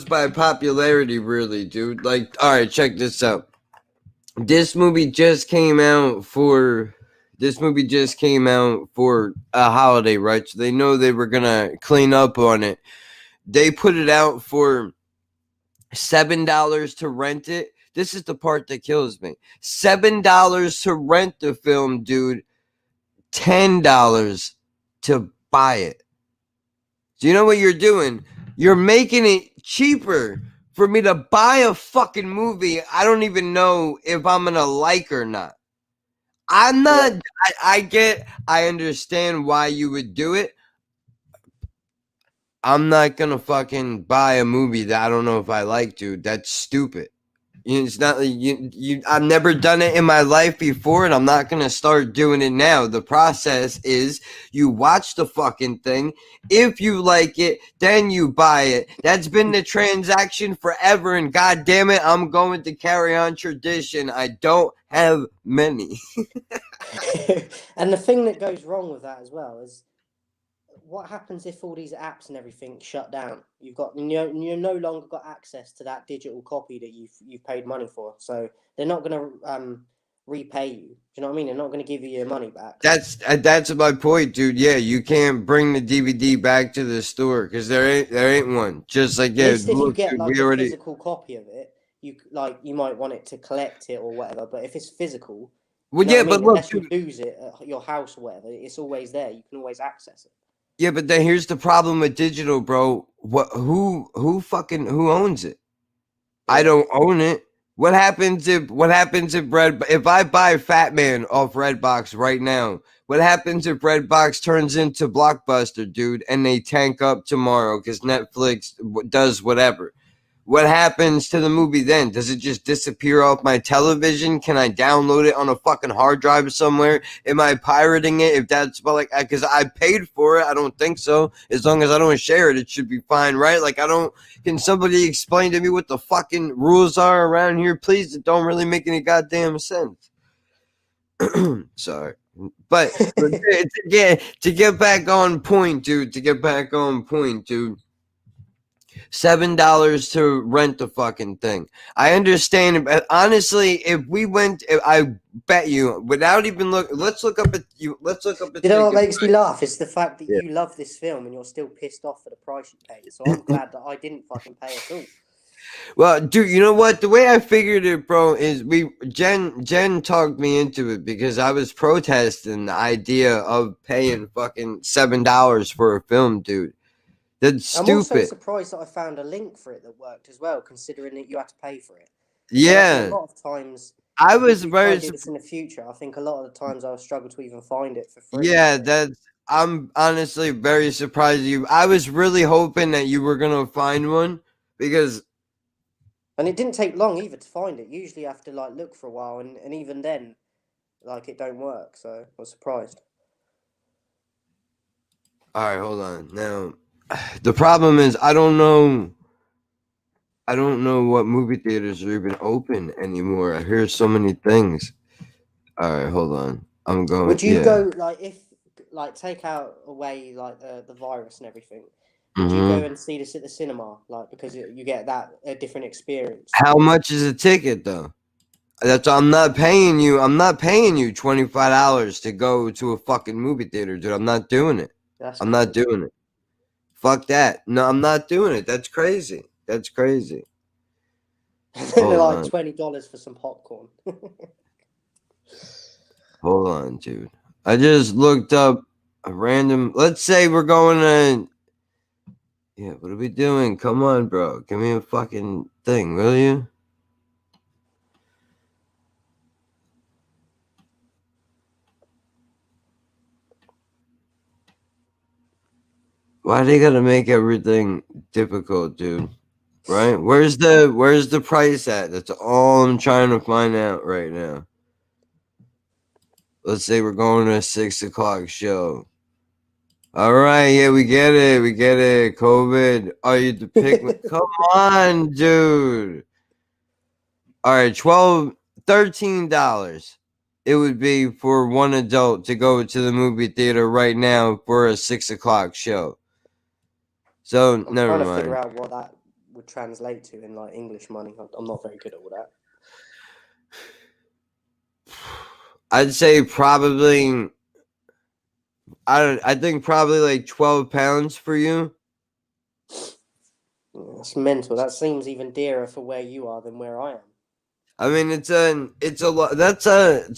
Speaker 8: by popularity, really, dude. Like, all right, check this out. This movie just came out for a holiday, right? So they know they were gonna clean up on it. They put it out for $7 to rent it. This is the part that kills me. $7 to rent the film, dude. $10 to buy it. Do you know what you're doing? You're making it cheaper for me to buy a fucking movie I don't even know if I'm gonna like or not. I'm not. I understand why you would do it. I'm not gonna fucking buy a movie that I don't know if I like, dude. That's stupid. It's not like you. I've never done it in my life before, and I'm not gonna start doing it now. The process is you watch the fucking thing. If you like it, then you buy it. That's been the transaction forever, and god damn it, I'm going to carry on tradition. I don't have many.
Speaker 10: And the thing that goes wrong with that as well is what happens if all these apps and everything shut down? You've no longer got access to that digital copy that you've paid money for. So they're not going to repay you. Do you know what I mean? They're not going to give you your money back.
Speaker 8: That's my point, dude. Yeah, you can't bring the DVD back to the store because there ain't one. Just like
Speaker 10: At least if you get like a physical copy of it, you might want it to collect it or whatever. But if it's physical,
Speaker 8: well, yeah, but look,
Speaker 10: unless you lose it at your house or whatever, it's always there. You can always access it.
Speaker 8: Yeah, but then here's the problem with digital, bro. Who owns it? I don't own it. What happens if if I buy Fat Man off Redbox right now? What happens if Redbox turns into Blockbuster, dude, and they tank up tomorrow because Netflix does whatever? What happens to the movie then? Does it just disappear off my television? Can I download it on a fucking hard drive somewhere? Am I pirating it? If that's because I paid for it, I don't think so. As long as I don't share it, it should be fine, right? Can somebody explain to me what the fucking rules are around here, please? It don't really make any goddamn sense. Sorry. But to get back on point, dude, $7 to rent the fucking thing. I understand, but honestly, if I bet you, without even let's look up at. You know
Speaker 10: what makes me laugh? It's the fact that you love this film and you're still pissed off for the price you paid. So I'm glad that I didn't fucking pay at all.
Speaker 8: Well, dude, you know what? The way I figured it, bro, is Jen talked me into it because I was protesting the idea of paying fucking $7 for a film, dude. That's stupid.
Speaker 10: I'm also surprised that I found a link for it that worked as well, considering that you had to pay for it.
Speaker 8: Yeah.
Speaker 10: So a lot of times,
Speaker 8: I was very
Speaker 10: in the future. I think a lot of the times I would struggle to even find it for free.
Speaker 8: Yeah, I'm honestly very surprised you. I was really hoping that you were gonna find one because.
Speaker 10: And it didn't take long either to find it. Usually you have to look for a while, and even then, it don't work. So I was surprised.
Speaker 8: All right, hold on. Now, the problem is I don't know what movie theaters are even open anymore. I hear so many things. All right, hold on. I'm going.
Speaker 10: Would you go if take out away the virus and everything? Would you go and see this at the cinema, because you get a different experience?
Speaker 8: How much is a ticket though? I'm not paying you $25 to go to a fucking movie theater, dude. I'm not doing it. Not doing it. Fuck that. No, I'm not doing it. That's crazy. They're
Speaker 10: like $20 for some popcorn.
Speaker 8: Hold on, dude. I just looked up a random. Let's say we're going to. Yeah, what are we doing? Come on, bro. Give me a fucking thing, will you? Why they gotta make everything difficult, dude? Right? Where's the price at? That's all I'm trying to find out right now. Let's say we're going to a 6 o'clock show. All right, yeah, we get it. COVID. Are you the pick? Come on, dude. All right, $13. It would be for one adult to go to the movie theater right now for a 6 o'clock show. So
Speaker 10: I'm
Speaker 8: never
Speaker 10: trying to
Speaker 8: mind.
Speaker 10: figure out what that would translate to in English money. I'm not very good at all that.
Speaker 8: I'd say probably. I think probably £12 for you.
Speaker 10: That's mental. That seems even dearer for where you are than where I am.
Speaker 8: I mean, it's a lot. It's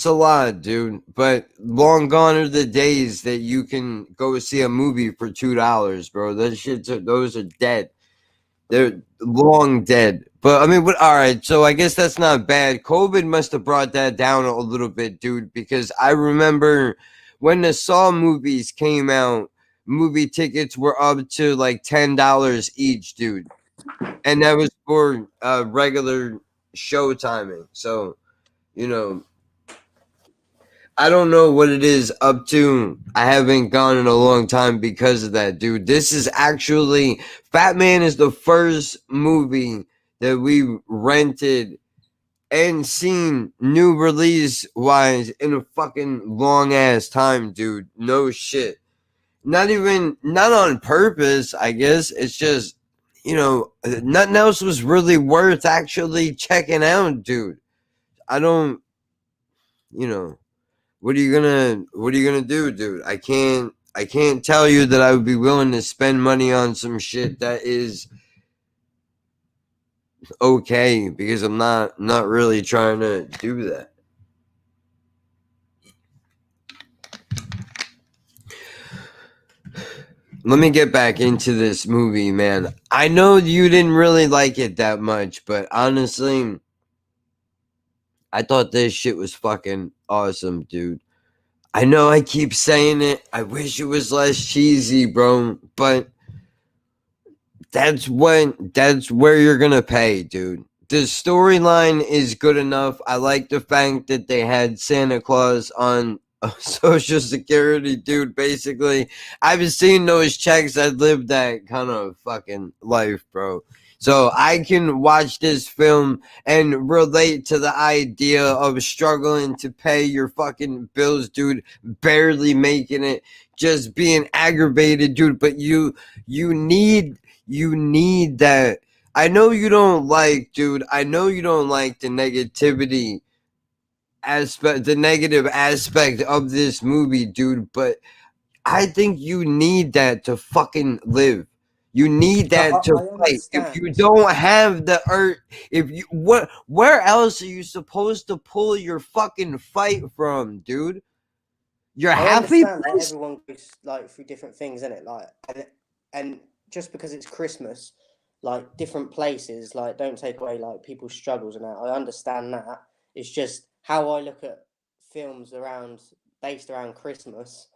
Speaker 8: a lot, dude. But long gone are the days that you can go see a movie for $2, bro. Those are dead. They're long dead. But I mean, all right. So I guess that's not bad. COVID must have brought that down a little bit, dude. Because I remember when the Saw movies came out, movie tickets were up to like $10 each, dude, and that was for regular show timing. So, you know, I don't know what it is up to. I haven't gone in a long time because of that, dude. This is actually Fat Man is the first movie that we rented and seen new release wise in a fucking long ass time, dude. No shit. Not on purpose, I guess. It's just, nothing else was really worth actually checking out, dude. I don't, what are you gonna do, dude? I can't tell you that I would be willing to spend money on some shit that is okay, because I'm not really trying to do that. Let me get back into this movie, man. I know you didn't really like it that much, but honestly, I thought this shit was fucking awesome, dude. I know I keep saying it. I wish it was less cheesy, bro, but that's where you're gonna pay, dude. The storyline is good enough. I like the fact that they had Santa Claus on Social Security, dude. Basically, I've seen those checks. I lived that kind of fucking life, bro. So I can watch this film and relate to the idea of struggling to pay your fucking bills, dude. Barely making it, just being aggravated, dude. But you need that. I know you don't like, dude. I know you don't like the negativity aspect, the negative aspect of this movie, dude, but I think you need that to fucking live. You need that to fight. If you don't have the where else are you supposed to pull your fucking fight from, dude? You're happy.
Speaker 10: I understand that everyone goes like through different things, innit? Like, and just because it's Christmas, like different places, like don't take away like people's struggles and that. I understand that. It's just how I look at films based around Christmas,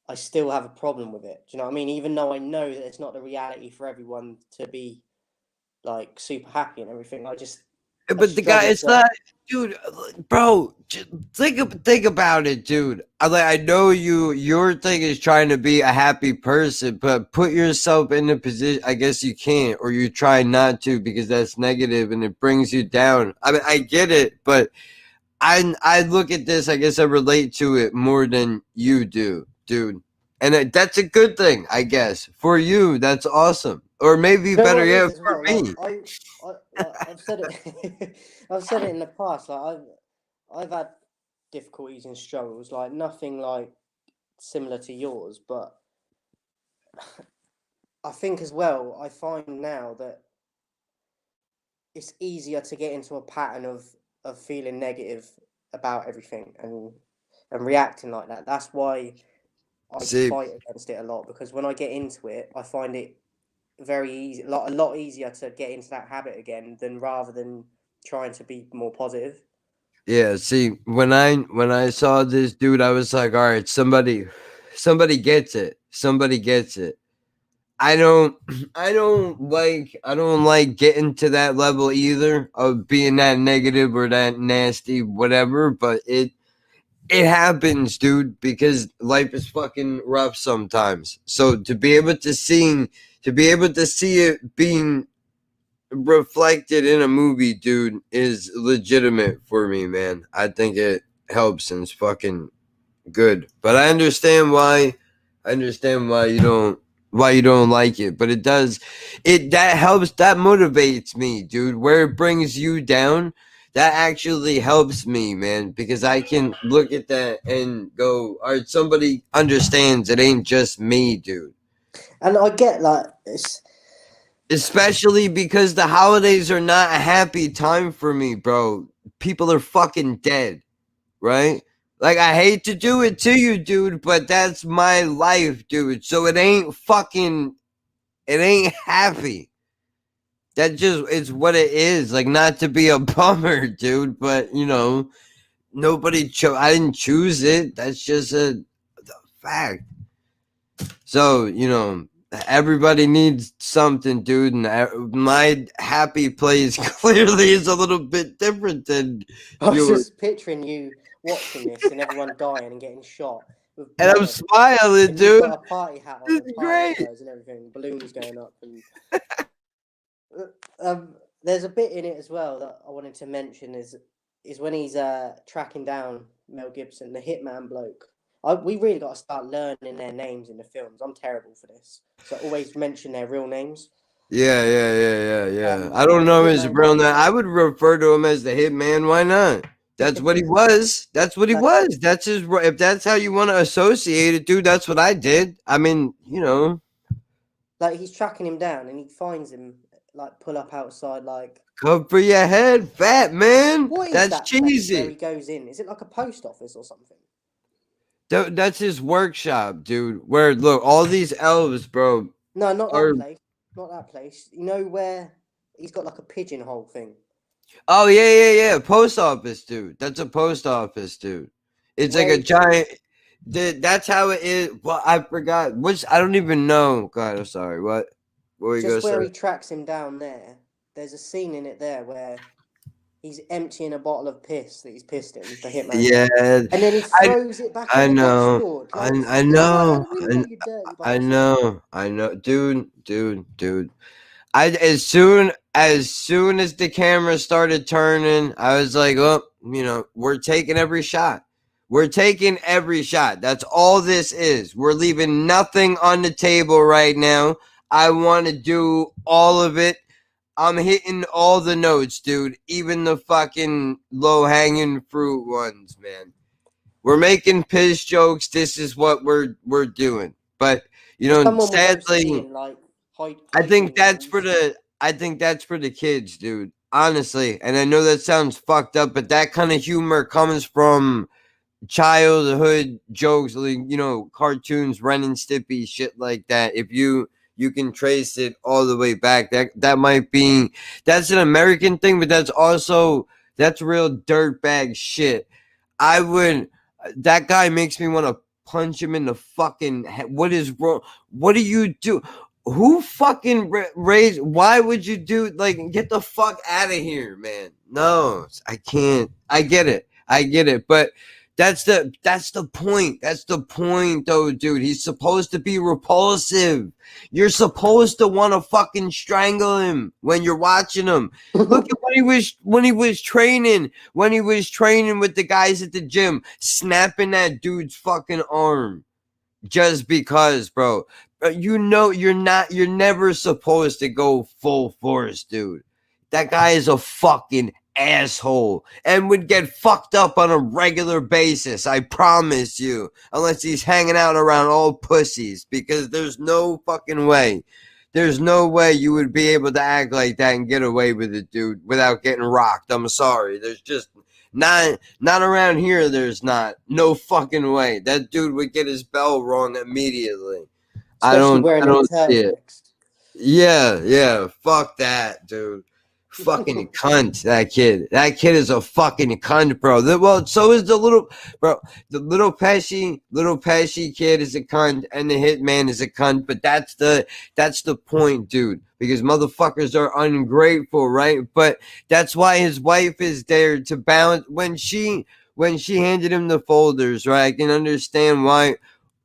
Speaker 10: I still have a problem with it. Do you know what I mean? Even though I know that it's not the reality for everyone to be like super happy and everything,
Speaker 8: But the guy, it's not, dude, bro. Think about it, dude. I know your thing is trying to be a happy person, but put yourself in a position. I guess you can't, or you try not to, because that's negative and it brings you down. I mean, I get it, but I look at this. I guess I relate to it more than you do, dude. And that's a good thing, I guess, for you. That's awesome. Or maybe better yet, for me.
Speaker 10: I've said it. I've said it in the past. Like I've had difficulties and struggles. Like nothing like similar to yours, but I think as well. I find now that it's easier to get into a pattern of feeling negative about everything and reacting like that. That's why I fight against it a lot, because when I get into it, I find it very easy, a lot easier to get into that habit again rather than trying to be more positive.
Speaker 8: Yeah, see, when I saw this dude, I was like, all right, somebody gets it. Somebody gets it. I don't like getting to that level either of being that negative or that nasty, whatever, but it happens, dude, because life is fucking rough sometimes. So to be able to see it being reflected in a movie, dude, is legitimate for me, man. I think it helps and it's fucking good. But I understand why you don't like it, but that helps, that motivates me, dude. Where it brings you down, that actually helps me, man, because I can look at that and go, all right, somebody understands it ain't just me, dude.
Speaker 10: And I get
Speaker 8: especially because the holidays are not a happy time for me, bro. people are fucking dead, right? Like, I hate to do it to you, dude, but that's my life, dude. So it ain't happy. That just, it's what it is. Like, not to be a bummer, dude, but, you know, I didn't choose it. That's just a fact. So, you know, everybody needs something, dude, and my happy place clearly is a little bit different than
Speaker 10: I was
Speaker 8: yours.
Speaker 10: just picturing you watching this and everyone dying and getting shot.
Speaker 8: And I'm
Speaker 10: blood,
Speaker 8: smiling,
Speaker 10: and
Speaker 8: dude.
Speaker 10: you've got a party hat on,
Speaker 8: This
Speaker 10: and
Speaker 8: is
Speaker 10: party
Speaker 8: great.
Speaker 10: clothes and everything, balloons going up. And there's a bit in it as well that I wanted to mention is when he's tracking down Mel Gibson, the hitman bloke. We really got to start learning their names in the films. I'm terrible for this, so always mention their real names.
Speaker 8: Yeah. I don't know his real name. I would refer to him as the Hitman. Why not? That's what he was. That's what he was. That's his. If that's how you want to associate it, dude, that's what I did. I mean, you know,
Speaker 10: like he's tracking him down and he finds him, like pull up outside, like
Speaker 8: cover your head, fat man.
Speaker 10: what is
Speaker 8: That's
Speaker 10: that place
Speaker 8: cheesy.
Speaker 10: where he goes in? Is it like a post office or something?
Speaker 8: That's his workshop, dude. Where look, all these elves, bro.
Speaker 10: No, not that place. Not that place. You know where he's got like a pigeonhole thing.
Speaker 8: Oh yeah. Post office, dude. That's a post office, dude. It's like a giant. That's how it is. Well, I forgot. I don't even know. God, I'm sorry. What were you
Speaker 10: Just
Speaker 8: gonna
Speaker 10: where
Speaker 8: say?
Speaker 10: he tracks him down there. There's a scene in it there where he's emptying a bottle of piss that he's pissed in, the hitman.
Speaker 8: Yeah.
Speaker 10: And then he throws it back in the dashboard. Like,
Speaker 8: I know.
Speaker 10: I
Speaker 8: know. Dude. As soon as the camera started turning, I was like, oh, you know, we're taking every shot. We're taking every shot. That's all this is. We're leaving nothing on the table right now. I want to do all of it. I'm hitting all the notes, dude. Even the fucking low-hanging fruit ones, man. We're making piss jokes. This is what we're doing. But, you know, sadly, I think that's for the kids, dude. Honestly. And I know that sounds fucked up, but that kind of humor comes from childhood jokes, like, you know, cartoons, Ren and Stimpy, shit like that. If you can trace it all the way back, that might be, that's an American thing, but that's real dirtbag shit. That guy makes me want to punch him in the fucking head. What is wrong? What do you do? Who fucking raised? Why would you do, like, get the fuck out of here, man? No, I can't. I get it, but that's the point. That's the point, though, dude. He's supposed to be repulsive. You're supposed to want to fucking strangle him when you're watching him. Look at when he was training with the guys at the gym, snapping that dude's fucking arm just because, bro. You know, you're never supposed to go full force, dude. That guy is a fucking asshole and would get fucked up on a regular basis, I promise you, unless he's hanging out around all pussies, because there's no fucking way you would be able to act like that and get away with it, dude, without getting rocked. I'm sorry. There's just not around here. There's no fucking way. That dude would get his bell rung immediately. I don't see it. Yeah, fuck that, dude. Fucking cunt, that kid. That kid is a fucking cunt, bro. Well, so is the little Pesci kid is a cunt, and the hitman is a cunt. But that's the point, dude. Because motherfuckers are ungrateful, right? But that's why his wife is there to balance. When she handed him the folders, right? I can understand why.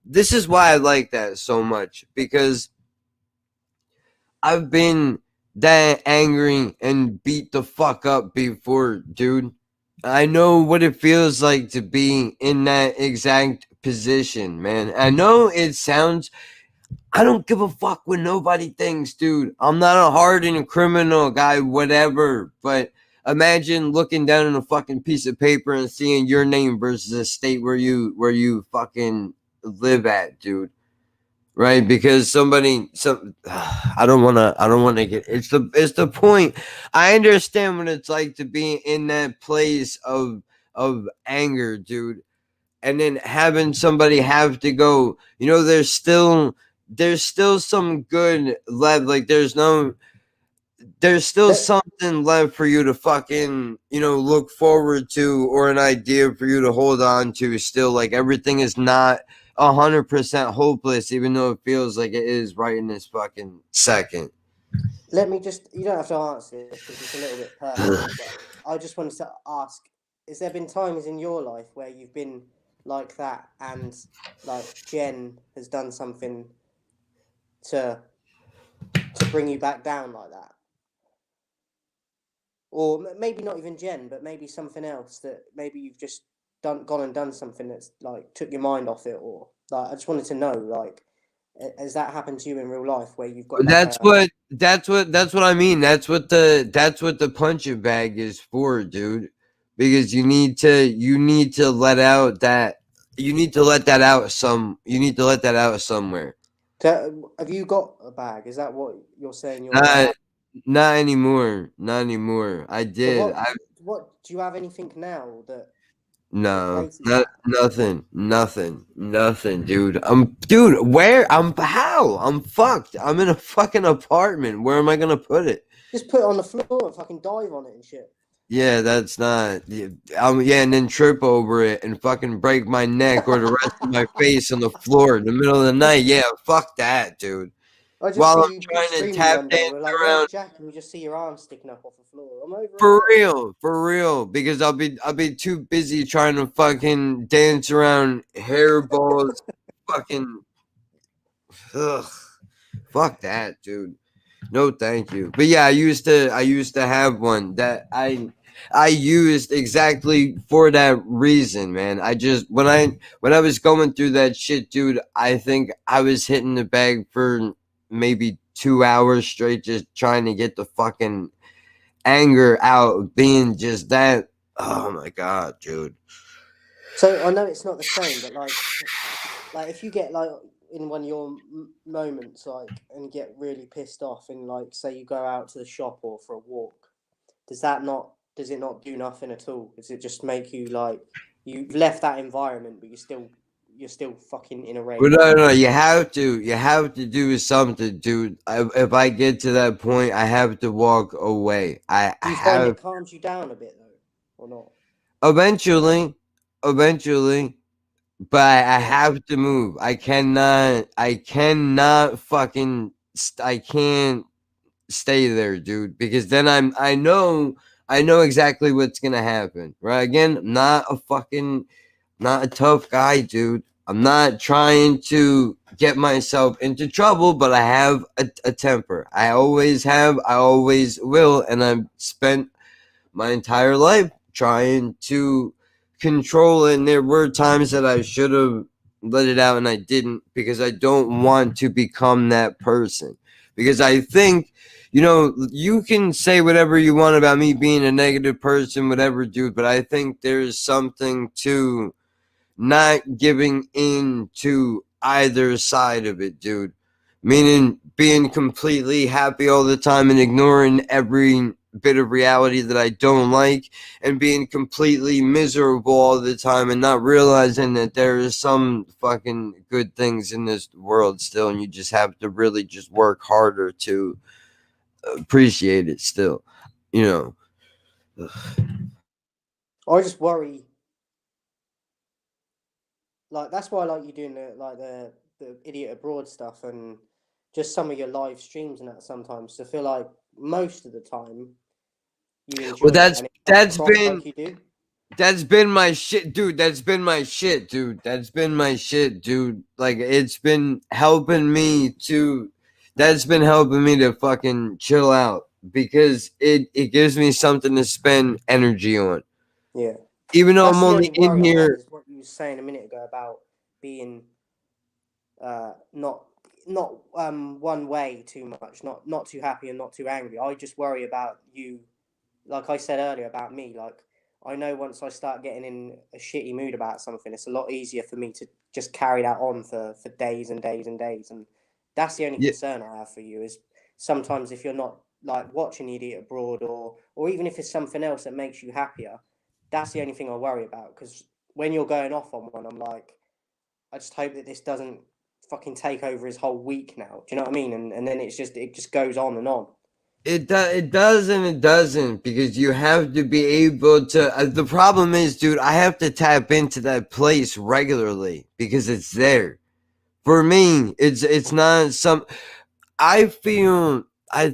Speaker 8: This is why I like that so much, because I've been that angry and beat the fuck up before, dude. I know what it feels like to be in that exact position, man. I know it sounds, I don't give a fuck what nobody thinks, dude. I'm not a hardened criminal guy, whatever, but imagine looking down on a fucking piece of paper and seeing your name versus a state where you fucking live at, dude. right? Because I don't want to get, it's the point. I understand what it's like to be in that place of anger, dude, and then having somebody have to go, there's still some good left. Like there's still something left for you to fucking, look forward to, or an idea for you to hold on to still. Like everything is not 100% hopeless, even though it feels like it is right in this fucking second.
Speaker 10: Let me just, you don't have to answer this because it's a little bit personal, but I just wanted to ask, has there been times in your life where you've been like that and like Jen has done something to bring you back down like that? Or maybe not even Jen, but maybe something else that maybe you've just gone and done something that's like took your mind off it, or like I just wanted to know, like, has that happened to you in real life where you've got?
Speaker 8: That's what I mean. That's what the punching bag is for, dude. Because you need to let out that you need to let that out somewhere.
Speaker 10: Have you got a bag? Is that what you're saying?
Speaker 8: Not anymore. Not anymore. I did.
Speaker 10: What do you have anything now that?
Speaker 8: No, nothing, dude. I'm fucked. I'm in a fucking apartment. Where am I gonna put it?
Speaker 10: Just put it on the floor and fucking dive on it and shit.
Speaker 8: Yeah, that's not. And then trip over it and fucking break my neck or the rest of my face on the floor in the middle of the night. Yeah, fuck that, dude. While I'm trying to tap dance around,
Speaker 10: Jack, and we just see your arm sticking up off the floor. I'm over
Speaker 8: for real, because I'll be too busy trying to fucking dance around hairballs, fucking, fuck that, dude. No, thank you. But yeah, I used to have one that I used exactly for that reason, man. I just when I was going through that shit, dude, I think I was hitting the bag for maybe 2 hours straight, just trying to get the fucking anger out, being just that. Oh my god, dude.
Speaker 10: So I know it's not the same, but like if you get like in one of your moments, like, and get really pissed off, and like say you go out to the shop or for a walk, does it not do nothing at all? Does it just make you like you've left that environment, but you're still fucking in a rage?
Speaker 8: Well, no, you have to do something, dude. If I get to that point, I have to walk away.
Speaker 10: Do you find it calms you down a bit though, or not?
Speaker 8: Eventually, but I have to move. I can't stay there, dude, because then I know exactly what's gonna happen. Right? Again, not a tough guy, dude. I'm not trying to get myself into trouble, but I have a temper. I always have, I always will, and I've spent my entire life trying to control it. And there were times that I should have let it out and I didn't, because I don't want to become that person. Because I think, you can say whatever you want about me being a negative person, whatever, dude, but I think there's something to not giving in to either side of it, dude. Meaning being completely happy all the time and ignoring every bit of reality that I don't like, and being completely miserable all the time and not realizing that there is some fucking good things in this world still, and you just have to really just work harder to appreciate it still,
Speaker 10: I just worry. Like, that's why I like you doing the Idiot Abroad stuff and just some of your live streams and that sometimes. So I feel like most of the time you enjoy
Speaker 8: well, that's been my shit, dude. Like, it's been helping me to fucking chill out, because it gives me something to spend energy on.
Speaker 10: Yeah.
Speaker 8: Even though I'm only in here.
Speaker 10: Is what you were saying a minute ago about being not one way too much, not too happy and not too angry. I just worry about you, like I said earlier about me. Like, I know once I start getting in a shitty mood about something, it's a lot easier for me to just carry that on for days and days and days. And that's the only
Speaker 8: Yeah.
Speaker 10: concern I have for you is sometimes if you're not like watching Idiot Abroad or even if it's something else that makes you happier, that's the only thing I worry about. Because when you're going off on one, I'm like, I just hope that this doesn't fucking take over his whole week now. Do you know what I mean? And then it just goes on and on.
Speaker 8: It does and it doesn't, because you have to be able to. The problem is, dude, I have to tap into that place regularly because it's there. For me, it's not some. I think, I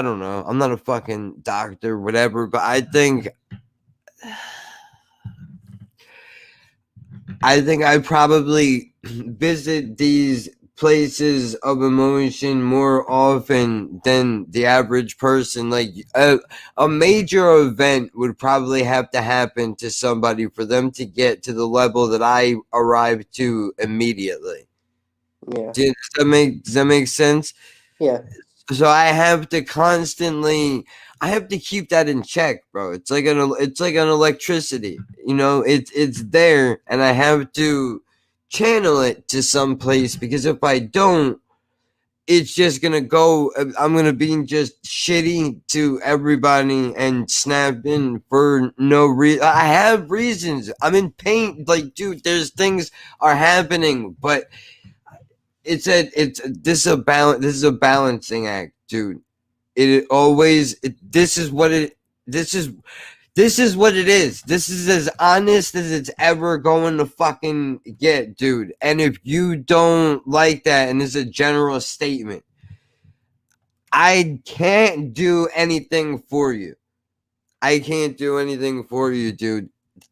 Speaker 8: don't know. I'm not a fucking doctor, whatever, but I think I probably visit these places of emotion more often than the average person. Like a major event would probably have to happen to somebody for them to get to the level that I arrived to immediately.
Speaker 10: Yeah.
Speaker 8: Does that make sense?
Speaker 10: Yeah.
Speaker 8: So I have to keep that in check, bro. It's like an electricity, you know. It's there, and I have to channel it to some place, because if I don't, it's just gonna go. I'm gonna be just shitty to everybody and snapping for no reason. I have reasons. I'm in pain. Like, dude, there's things are happening, but this is a balancing act, dude. This is what it is. This is as honest as it's ever going to fucking get, dude. And if you don't like that, and it's a general statement, I can't do anything for you. Dude.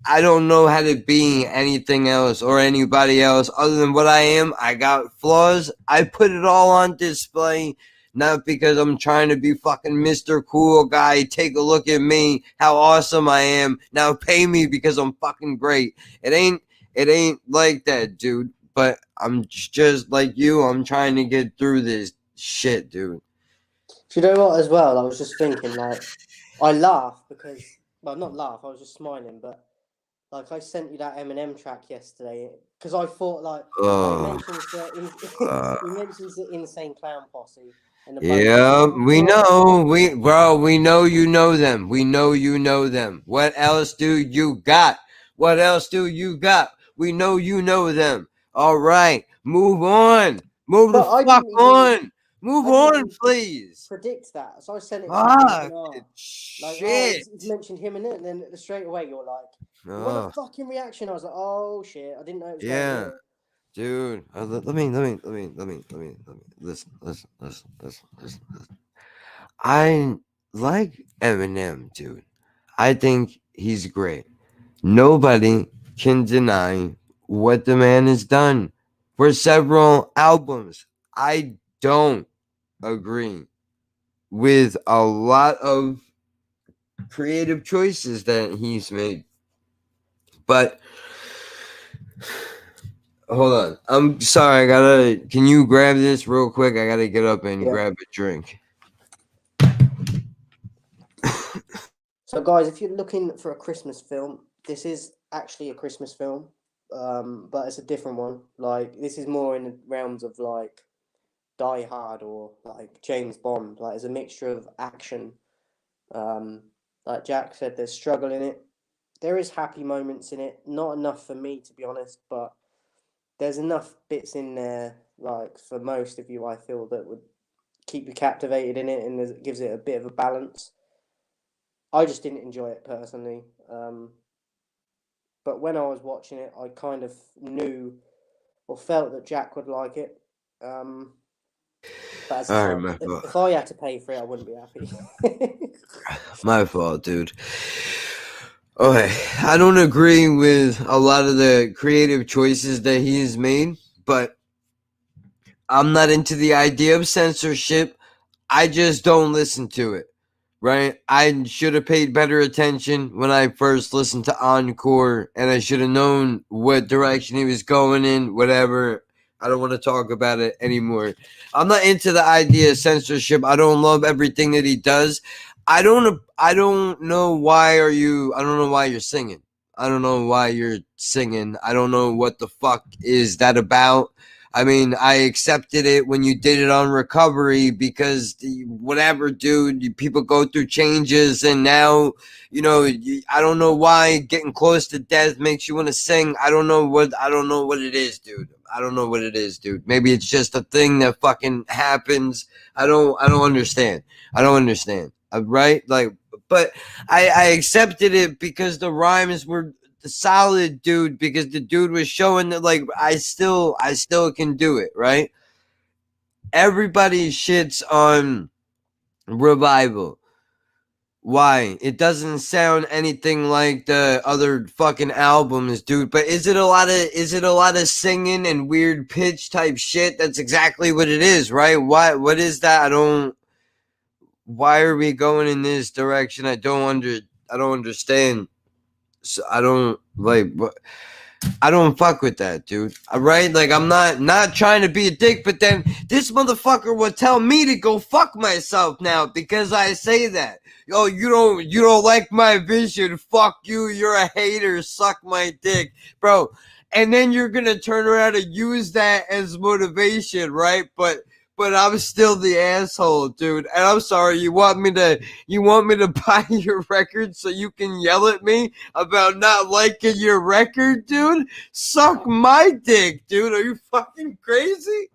Speaker 8: I don't know how to be anything else or anybody else other than what I am. I got flaws. I put it all on display, not because I'm trying to be fucking Mr. Cool Guy. Take a look at me, how awesome I am. Now pay me because I'm fucking great. It ain't like that, dude. But I'm just like you. I'm trying to get through this shit, dude.
Speaker 10: Do you know what, as well? I was just thinking, like, I laugh because, well, not laugh, I was just smiling, but like, I sent you that Eminem track yesterday because I thought, like, he mentions the Insane Clown Posse. And the
Speaker 8: Yeah, we know. We know you know them. We know you know them. What else do you got? We know you know them. All right, move on. Move the fuck on. Move on, please.
Speaker 10: Predict that. So I sent it to
Speaker 8: Fuck.
Speaker 10: Shit. He's mentioned him in it, and then straight away you're like, what a fucking reaction. I was like, oh shit, I didn't know it was going on.
Speaker 8: Dude, let me listen. I like Eminem, dude. I think he's great. Nobody can deny what the man has done for several albums. I don't agree with a lot of creative choices that he's made, but hold on. I'm sorry. Can you grab this real quick? I gotta get up and grab a drink.
Speaker 10: So, guys, if you're looking for a Christmas film, this is actually a Christmas film, but it's a different one. Like, this is more in the realms of like Die Hard or like James Bond. Like, it's a mixture of action. Like Jack said, there's struggle in it. There is happy moments in it. Not enough for me, to be honest, but there's enough bits in there, like for most of you, I feel, that would keep you captivated in it, and it gives it a bit of a balance. I just didn't enjoy it personally, but when I was watching it, I kind of knew or felt that Jack would like it. But as if I had to pay for it, I wouldn't be happy.
Speaker 8: My fault, dude. Okay, I don't agree with a lot of the creative choices that he's made, but I'm not into the idea of censorship. I just don't listen to it, right? I should have paid better attention when I first listened to Encore, and I should have known what direction he was going in, whatever. I don't want to talk about it anymore. I'm not into the idea of censorship. I don't love everything that he does. I don't know why you're singing. I don't know why you're singing. I don't know what the fuck is that about. I mean, I accepted it when you did it on Recovery because whatever, dude, people go through changes, and now, you know, I don't know why getting close to death makes you want to sing. I don't know what it is, dude. I don't know what it is, dude. Maybe it's just a thing that fucking happens. I don't understand. I don't understand. Right? Like, but I accepted it because the rhymes were solid, dude, because the dude was showing that, like, I still can do it, right? Everybody shits on Revival. Why? It doesn't sound anything like the other fucking albums, dude. But is it a lot of singing and weird pitch type shit? That's exactly what it is, right? What is that? Why are we going in this direction? I don't understand. So I don't fuck with that, dude. All right? Like, I'm not trying to be a dick, but then this motherfucker will tell me to go fuck myself now because I say that. Yo, you don't like my vision. Fuck you. You're a hater. Suck my dick, bro. And then you're gonna turn around and use that as motivation, right? But I'm still the asshole, dude. And I'm sorry. You want me to buy your record so you can yell at me about not liking your record, dude? Suck my dick, dude. Are you fucking crazy?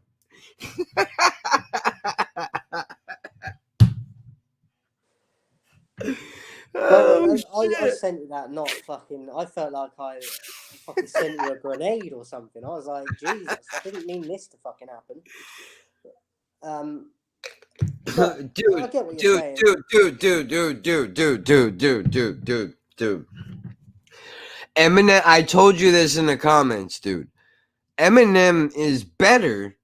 Speaker 10: I sent you that, not fucking. I felt like I fucking sent you a grenade or something. I was like, Jesus, I didn't mean this to fucking happen.
Speaker 8: Dude. Eminem, I told you this in the comments, dude. Eminem is better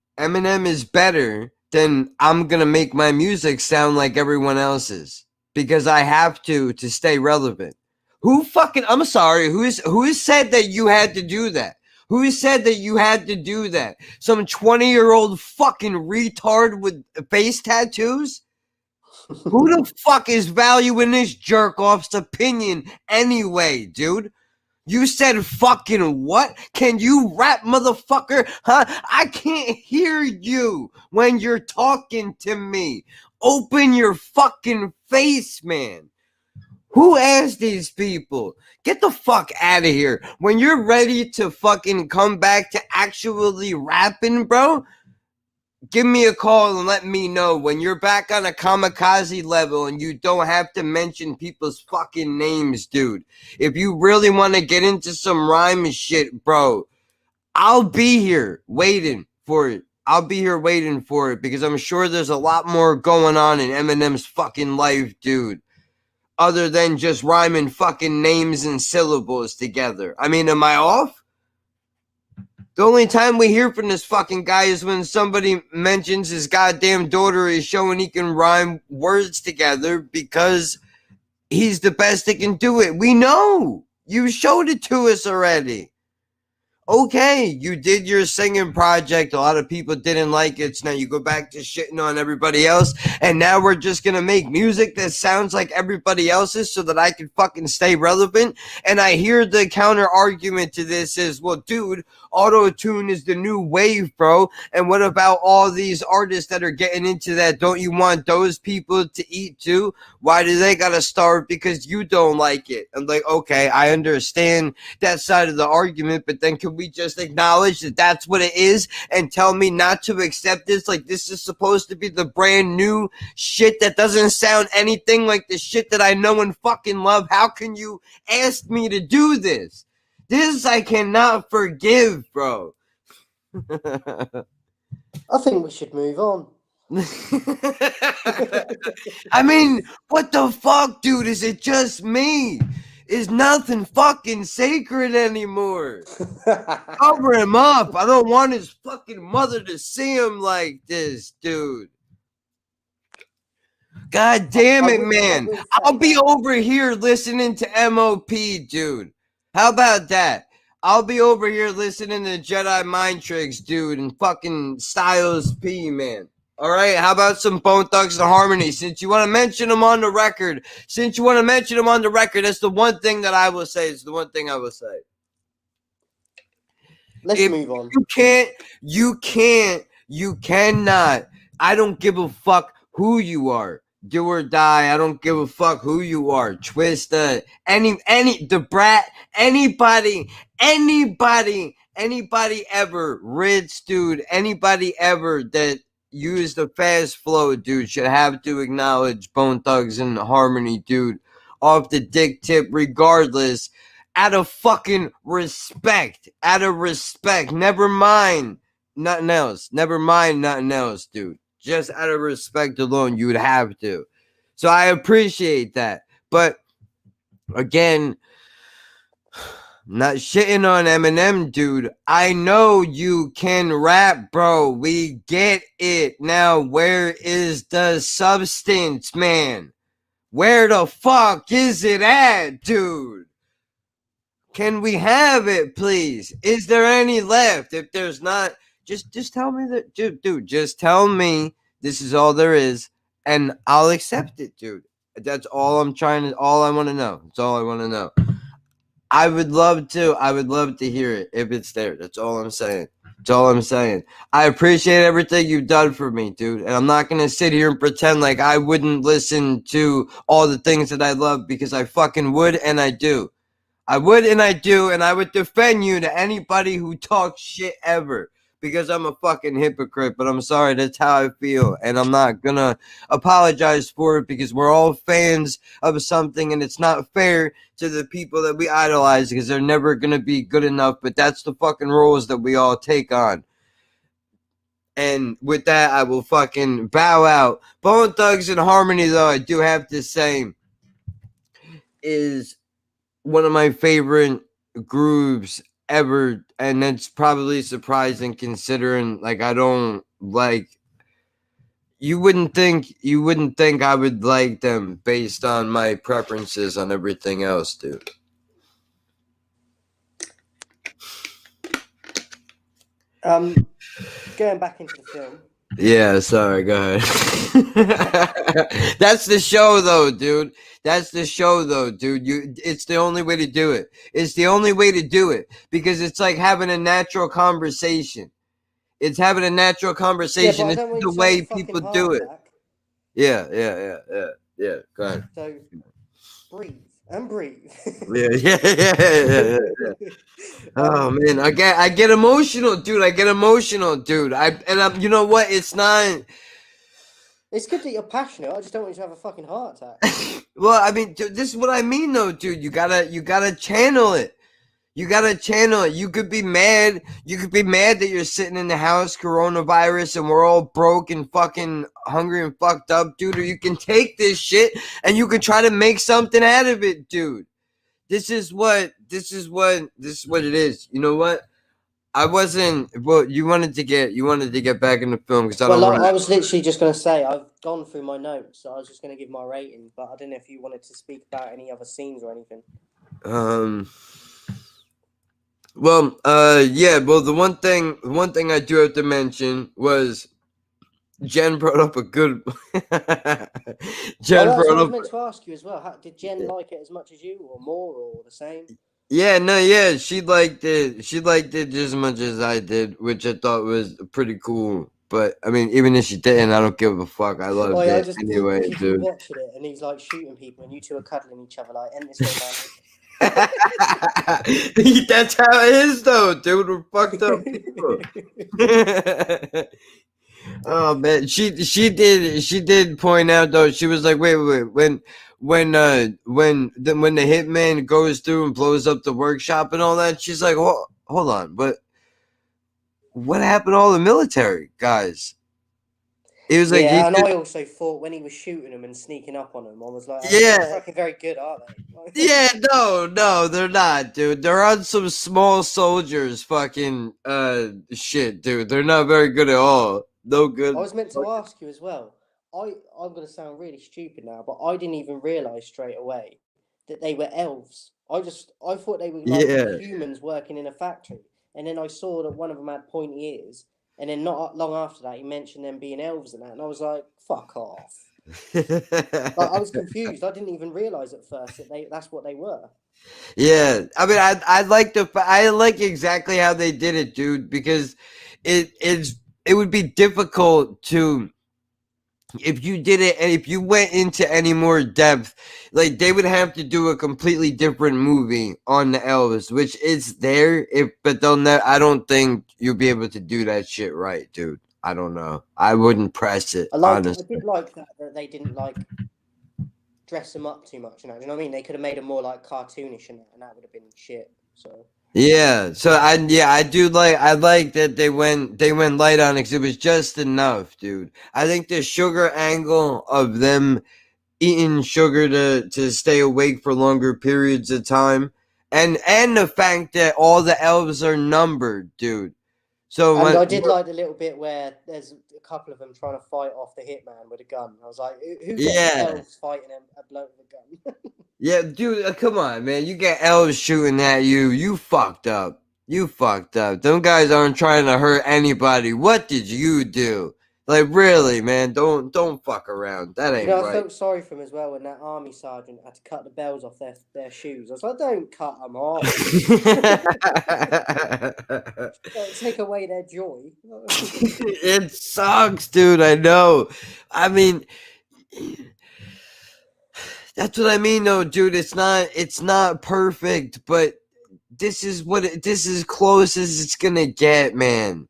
Speaker 8: than I'm gonna make my music sound like everyone else's because I have to stay relevant. I'm sorry, who said that you had to do that? Who said that you had to do that? Some 20-year-old fucking retard with face tattoos? Who the fuck is valuing this jerk off's opinion anyway, dude? You said fucking what? Can you rap, motherfucker? Huh? I can't hear you when you're talking to me. Open your fucking face, man. Who asked these people? Get the fuck out of here. When you're ready to fucking come back to actually rapping, bro, give me a call and let me know when you're back on a kamikaze level and you don't have to mention people's fucking names, dude. If you really want to get into some rhyme shit, bro, I'll be here waiting for it. Because I'm sure there's a lot more going on in Eminem's fucking life, dude. Other than just rhyming fucking names and syllables together. I mean, am I off? The only time we hear from this fucking guy is when somebody mentions his goddamn daughter is showing he can rhyme words together because he's the best that can do it. We know. You showed it to us already. Okay, you did your singing project. A lot of people didn't like it. So now you go back to shitting on everybody else. And now we're just going to make music that sounds like everybody else's so that I can fucking stay relevant. And I hear the counter argument to this is, well, dude, auto-tune is the new wave, bro. And what about all these artists that are getting into that? Don't you want those people to eat too? Why do they got to starve because you don't like it? I'm like, okay, I understand that side of the argument, but then can we just acknowledge that that's what it is and tell me not to accept this? Like, this is supposed to be the brand new shit that doesn't sound anything like the shit that I know and fucking love. How can you ask me to do this? This I cannot forgive, bro.
Speaker 10: I think we should move on.
Speaker 8: I mean, what the fuck, dude? Is it just me? Is nothing fucking sacred anymore? Cover him up. I don't want his fucking mother to see him like this, dude. God damn it, man. I'll be over here listening to MOP, dude. How about that? I'll be over here listening to Jedi Mind Tricks, dude, and fucking Styles P, man. All right, how about some Bone Thugs and Harmony? Since you want to mention them on the record, that's the one thing that I will say. It's the one thing I will say.
Speaker 10: Let's move on.
Speaker 8: You cannot. I don't give a fuck who you are. Do or die. I don't give a fuck who you are. Twista, the Brat, anybody ever, Ritz, dude, anybody ever that used the fast flow, dude, should have to acknowledge Bone Thugs and Harmony, dude, off the dick tip, regardless, out of fucking respect, never mind nothing else, dude. Just out of respect alone, you would have to. So I appreciate that. But again, not shitting on Eminem, dude. I know you can rap, bro. We get it. Now, where is the substance, man? Where the fuck is it at, dude? Can we have it, please? Is there any left? If there's not, just tell me that, dude, just tell me this is all there is, and I'll accept it, dude. That's all I want to know. That's all I want to know. I would love to hear it if it's there. That's all I'm saying. I appreciate everything you've done for me, dude. And I'm not going to sit here and pretend like I wouldn't listen to all the things that I love, because I fucking would, and I do. I would, and I do, and I would defend you to anybody who talks shit ever, because I'm a fucking hypocrite. But I'm sorry, that's how I feel, and I'm not gonna apologize for it, because we're all fans of something, and it's not fair to the people that we idolize, because they're never gonna be good enough. But that's the fucking rules that we all take on. And with that, I will fucking bow out. Bone Thugs and Harmony, though, I do have to say, is one of my favorite grooves ever, and that's probably surprising, considering like I don't like. You wouldn't think I would like them based on my preferences on everything else, dude.
Speaker 10: Going back into the film.
Speaker 8: Yeah, sorry, go ahead. That's the show, though, dude. It's the only way to do it. Because it's like having a natural conversation. It's having a natural conversation.
Speaker 10: Yeah,
Speaker 8: it's the way people do it. Yeah. Go ahead.
Speaker 10: So, breathe.
Speaker 8: Yeah. Oh man, I get emotional, dude. You know what? It's not.
Speaker 10: It's good that you're passionate. I just don't want you to have a fucking heart attack.
Speaker 8: Well, I mean, dude, this is what I mean, though, dude. You gotta channel it. You could be mad. You could be mad that you're sitting in the house, coronavirus, and we're all broke and fucking hungry and fucked up, dude. Or you can take this shit and you can try to make something out of it, dude. This is what it is. You know what? You wanted to get back in the film, because
Speaker 10: I was literally just going to say, I've gone through my notes, so I was just going to give my rating, but I don't know if you wanted to speak about any other scenes or anything.
Speaker 8: The one thing I do have to mention was Jen brought up a good.
Speaker 10: I was meant to ask you as well. Did Jen like it as much as you, or more, or the same?
Speaker 8: Yeah, she liked it. She liked it just as much as I did, which I thought was pretty cool. But I mean, even if she didn't, I don't give a fuck. I loved it anyway, dude.
Speaker 10: Watching it, and he's like shooting people, and you two are cuddling each other like, "End this way, man."
Speaker 8: That's how it is, though, dude. We're fucked up people. Oh man, she did point out, though. She was like, wait, when the hitman goes through and blows up the workshop and all that, she's like, hold on, but what happened to all the military guys? It was like,
Speaker 10: yeah, and I also thought when he was shooting them and sneaking up on them, I was like,
Speaker 8: yeah,
Speaker 10: they're fucking very good, are they?
Speaker 8: Yeah, no, they're not, dude. They're on some small soldiers fucking shit, dude. They're not very good at all. No good.
Speaker 10: I was meant to ask you as well. I'm going to sound really stupid now, but I didn't even realise straight away that they were elves. I thought they were like humans working in a factory. And then I saw that one of them had pointy ears. And then not long after that, he mentioned them being elves and that, and I was like, "Fuck off!" I was confused. I didn't even realize at first that that's what they were.
Speaker 8: Yeah, I mean, I like I like exactly how they did it, dude, because it would be difficult to, if you did it and if you went into any more depth, like they would have to do a completely different movie on the elves, which is there, but they'll never. I don't think you'll be able to do that shit right, dude. I don't know. I wouldn't press it, honestly.
Speaker 10: I did like that they didn't like dress them up too much. You know what I mean? They could have made them more like cartoonish and that would have been shit. So.
Speaker 8: Yeah, so I like that they went light on it 'cause it was just enough, dude. I think the sugar angle of them eating sugar to stay awake for longer periods of time, and the fact that all the elves are numbered, dude. So
Speaker 10: and I did like the little bit where there's a couple of them trying to fight off the hitman with a gun. I was like, who gets elves fighting a bloke with a gun?
Speaker 8: Yeah, dude, come on, man. You get elves shooting at you. You fucked up. You fucked up. Them guys aren't trying to hurt anybody. What did you do? Like, really, man, don't fuck around. That ain't right.
Speaker 10: I felt sorry for him as well when that army sergeant had to cut the bells off their shoes. I was like, don't cut them off. Take away their joy.
Speaker 8: It sucks, dude. I know. I mean, that's what I mean, though, dude. It's not perfect, but this is close as it's gonna get, man.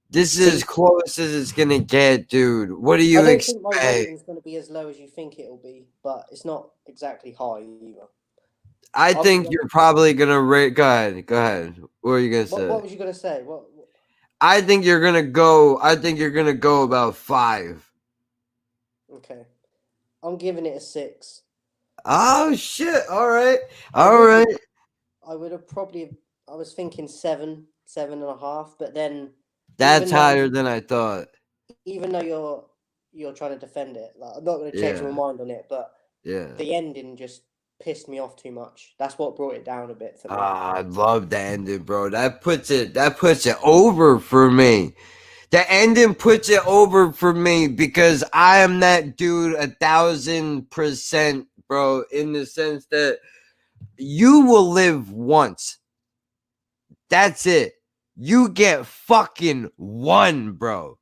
Speaker 8: This is as close as it's gonna get, dude. What do you expect?
Speaker 10: I don't think my rating's gonna be as low as you think it'll be, but it's not exactly high either.
Speaker 8: I think you're probably gonna rate. Go ahead. What are you gonna say?
Speaker 10: What was you gonna say? What?
Speaker 8: I think you're gonna go. I think you're gonna go about 5.
Speaker 10: Okay, I'm giving it a 6.
Speaker 8: Oh shit! All right. I
Speaker 10: would have probably. I was thinking 7.5, but then.
Speaker 8: That's higher than I thought.
Speaker 10: Even though you're trying to defend it, like I'm not going to change my mind on it, but the ending just pissed me off too much. That's what brought it down a bit for me.
Speaker 8: I love the ending, bro. That puts it over for me. The ending puts it over for me because I am that dude 1,000%, bro. In the sense that you will live once. That's it. You get fucking one, bro.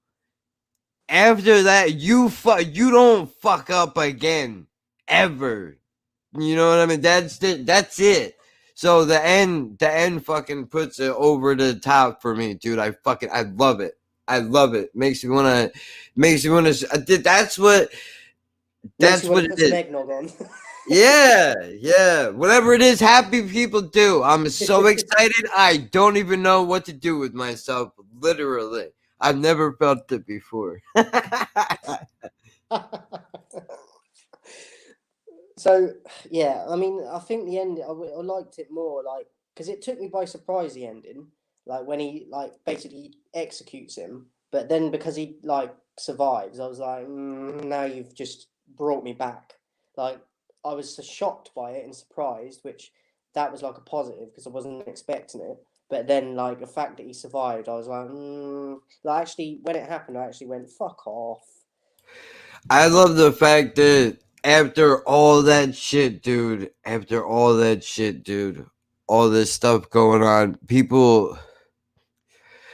Speaker 8: After that, you don't fuck up again, ever. You know what I mean? That's it. So the end fucking puts it over the top for me, dude. I love it. I love it. Makes me wanna. That's what it is.
Speaker 10: Eggnog on.
Speaker 8: Yeah. Whatever it is, happy people do. I'm so excited. I don't even know what to do with myself. Literally, I've never felt it before.
Speaker 10: So yeah, I mean, I think the end. I liked it more, like, because it took me by surprise. The ending, like when he basically executes him, but then because he survives, I was like, now you've just brought me back. Like, I was shocked by it and surprised, which that was like a positive because I wasn't expecting it. But then, the fact that he survived, I was like, actually, when it happened, I actually went, fuck off.
Speaker 8: I love the fact that after all that shit, dude, all this stuff going on,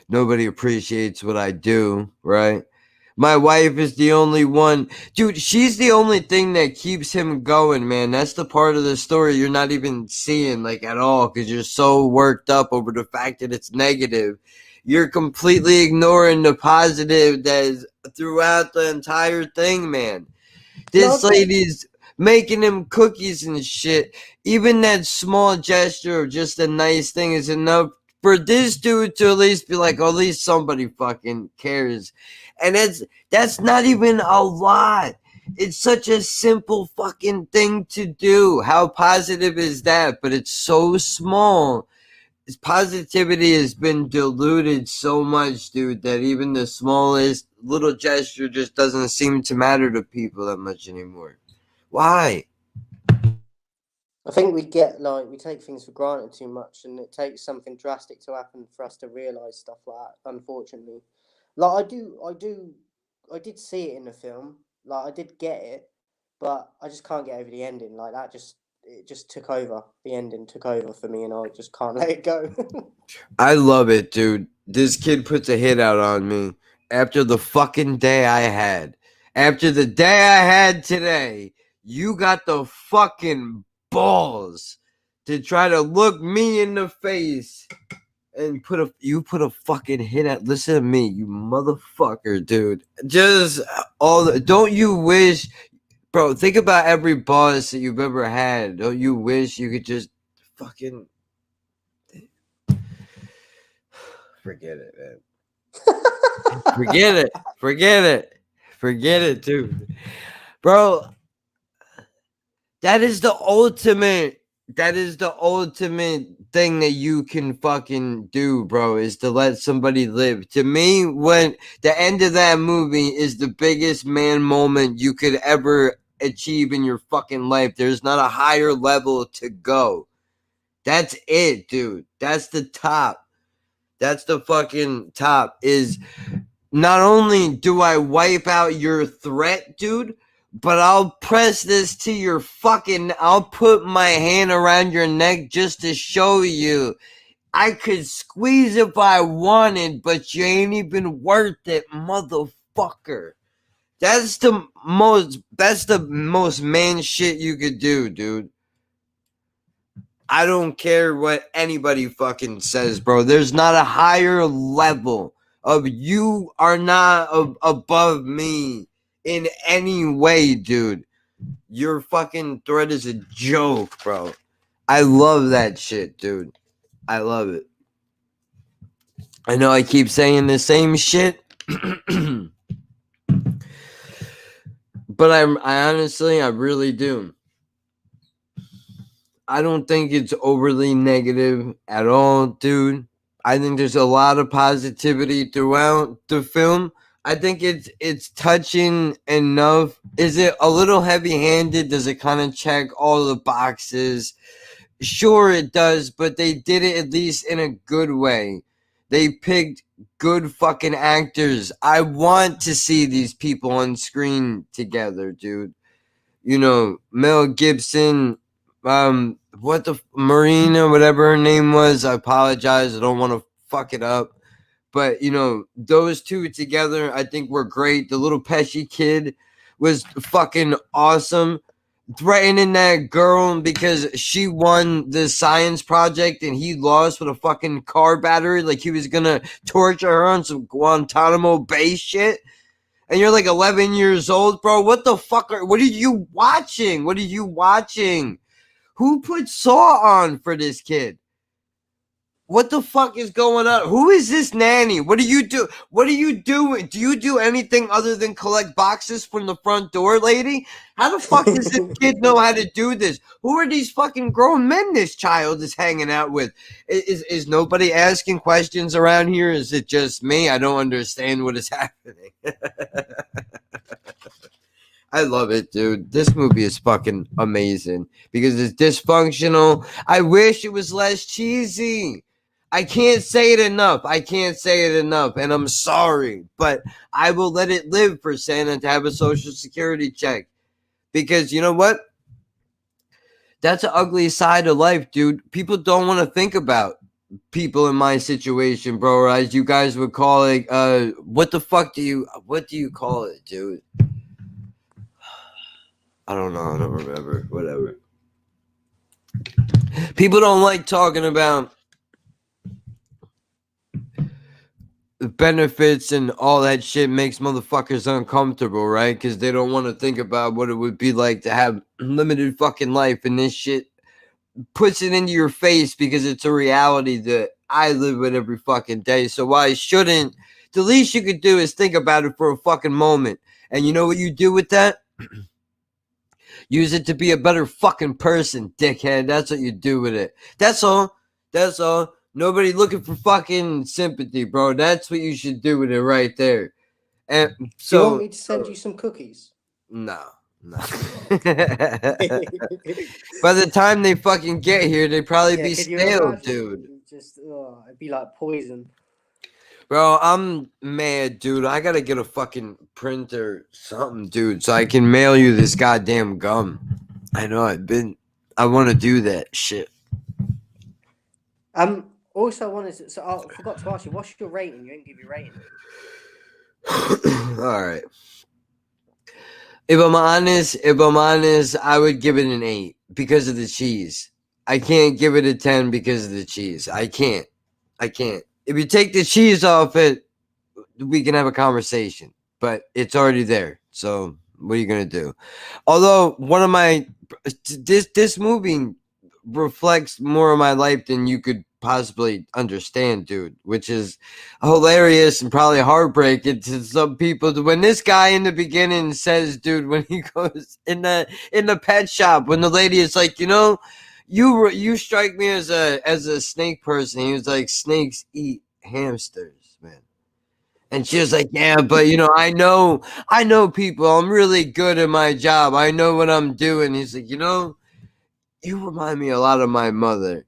Speaker 8: nobody appreciates what I do, right? My wife is the only one. Dude, she's the only thing that keeps him going, man. That's the part of the story you're not even seeing, at all, because you're so worked up over the fact that it's negative. You're completely ignoring the positive that is throughout the entire thing, man. This lady's making him cookies and shit. Even that small gesture of just a nice thing is enough for this dude to at least be like, oh, at least somebody fucking cares. And that's not even a lot. It's such a simple fucking thing to do. How positive is that? But it's so small. His positivity has been diluted so much, dude, that even the smallest little gesture just doesn't seem to matter to people that much anymore. Why?
Speaker 10: I think we take things for granted too much, and it takes something drastic to happen for us to realize stuff like that, unfortunately. Like I did see it in the film. Like I did get it, but I just can't get over the ending. Like it just took over. The ending took over for me, and I just can't let it go.
Speaker 8: I love it, dude. This kid puts a hit out on me after the fucking day I had. After the day I had today, you got the fucking balls to try to look me in the face and put a fucking hit at. Listen to me, you motherfucker, dude. Just don't you wish, bro? Think about every boss that you've ever had. Don't you wish you could just fucking forget it, man? Forget it. Forget it. Forget it, dude. Bro, that is the ultimate thing that you can fucking do, bro, is to let somebody live. To me, when the end of that movie is the biggest man moment you could ever achieve in your fucking life. There's not a higher level to go. That's it, dude. That's the top. That's the fucking top. Is not only do I wipe out your threat, dude, but I'll press this to your fucking, I'll put my hand around your neck just to show you I could squeeze if I wanted, but you ain't even worth it, motherfucker. That's the most man shit you could do, dude. I don't care what anybody fucking says, bro. There's not a higher level of you are not above me in any way, dude. Your fucking threat is a joke, bro. I love that shit, dude. I love it. I know I keep saying the same shit. But I honestly, I really do. I don't think it's overly negative at all, dude. I think there's a lot of positivity throughout the film. I think it's touching enough. Is it a little heavy-handed? Does it kind of check all the boxes? Sure it does, but they did it at least in a good way. They picked good fucking actors. I want to see these people on screen together, dude. You know, Mel Gibson, Marina, whatever her name was. I apologize. I don't want to fuck it up. But, you know, those two together, I think were great. The little Pesci kid was fucking awesome. Threatening that girl because she won the science project and he lost with a fucking car battery. Like he was going to torture her on some Guantanamo Bay shit. And you're like 11 years old, bro. What the fuck? What are you watching? What are you watching? Who put Saw on for this kid? What the fuck is going on? Who is this nanny? What do you do? What are you doing? Do you do anything other than collect boxes from the front door, lady? How the fuck does this kid know how to do this? Who are these fucking grown men this child is hanging out with? Is nobody asking questions around here? Is it just me? I don't understand what is happening. I love it, dude. This movie is fucking amazing because it's dysfunctional. I wish it was less cheesy. I can't say it enough. And I'm sorry, but I will let it live for Santa to have a social security check. Because you know what? That's an ugly side of life, dude. People don't want to think about people in my situation, bro. Or as you guys would call it, what do you call it, dude? I don't know. I don't remember. Whatever. People don't like talking about benefits and all that shit. Makes motherfuckers uncomfortable, right? Because they don't want to think about what it would be like to have limited fucking life, and this shit puts it into your face because it's a reality that I live with every fucking day. So why shouldn't the least you could do is think about it for a fucking moment? And you know what you do with that? Use it to be a better fucking person, dickhead. That's what you do with it. That's all. Nobody looking for fucking sympathy, bro. That's what you should do with it right there. And so,
Speaker 10: do you want me to send you some cookies?
Speaker 8: No. By the time they fucking get here, they'd probably be stale, dude.
Speaker 10: Just, it'd be like poison.
Speaker 8: Bro, I'm mad, dude. I gotta get a fucking printer, something, dude, so I can mail you this goddamn gum. I know I want to do that shit.
Speaker 10: Also wanted to, so I forgot to ask you, what's your rating? You didn't give your rating.
Speaker 8: All right. If I'm honest, I would give it an 8 because of the cheese. I can't give it a 10 because of the cheese. I can't. If you take the cheese off it, we can have a conversation. But it's already there. So what are you gonna do? Although one of my this movie reflects more of my life than you could possibly understand, dude, which is hilarious and probably heartbreaking to some people. When this guy in the beginning says, dude, when he goes in the pet shop, when the lady is like, you know, you strike me as a snake person. He was like, snakes eat hamsters, man. And she was like, yeah, but you know, I know people. I'm really good at my job. I know what I'm doing. He's like, you know, you remind me a lot of my mother.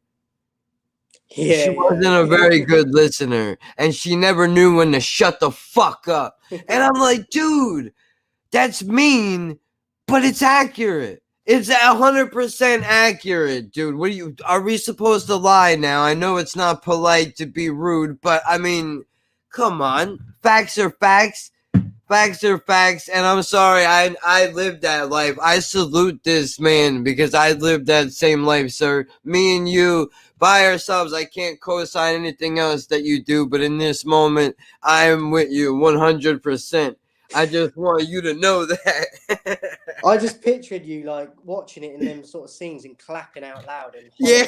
Speaker 10: Yeah,
Speaker 8: she wasn't a very good listener, and she never knew when to shut the fuck up. And I'm like, dude, that's mean, but it's accurate. It's 100% accurate, dude. Are we supposed to lie now? I know it's not polite to be rude, but I mean, come on. Facts are facts. Facts are facts, and I'm sorry, I lived that life. I salute this man because I lived that same life, sir. Me and you, by ourselves, I can't co-sign anything else that you do, but in this moment, I am with you 100%. I just want you to know that.
Speaker 10: I just pictured you like watching it in them sort of scenes and clapping out loud and
Speaker 8: Yeah.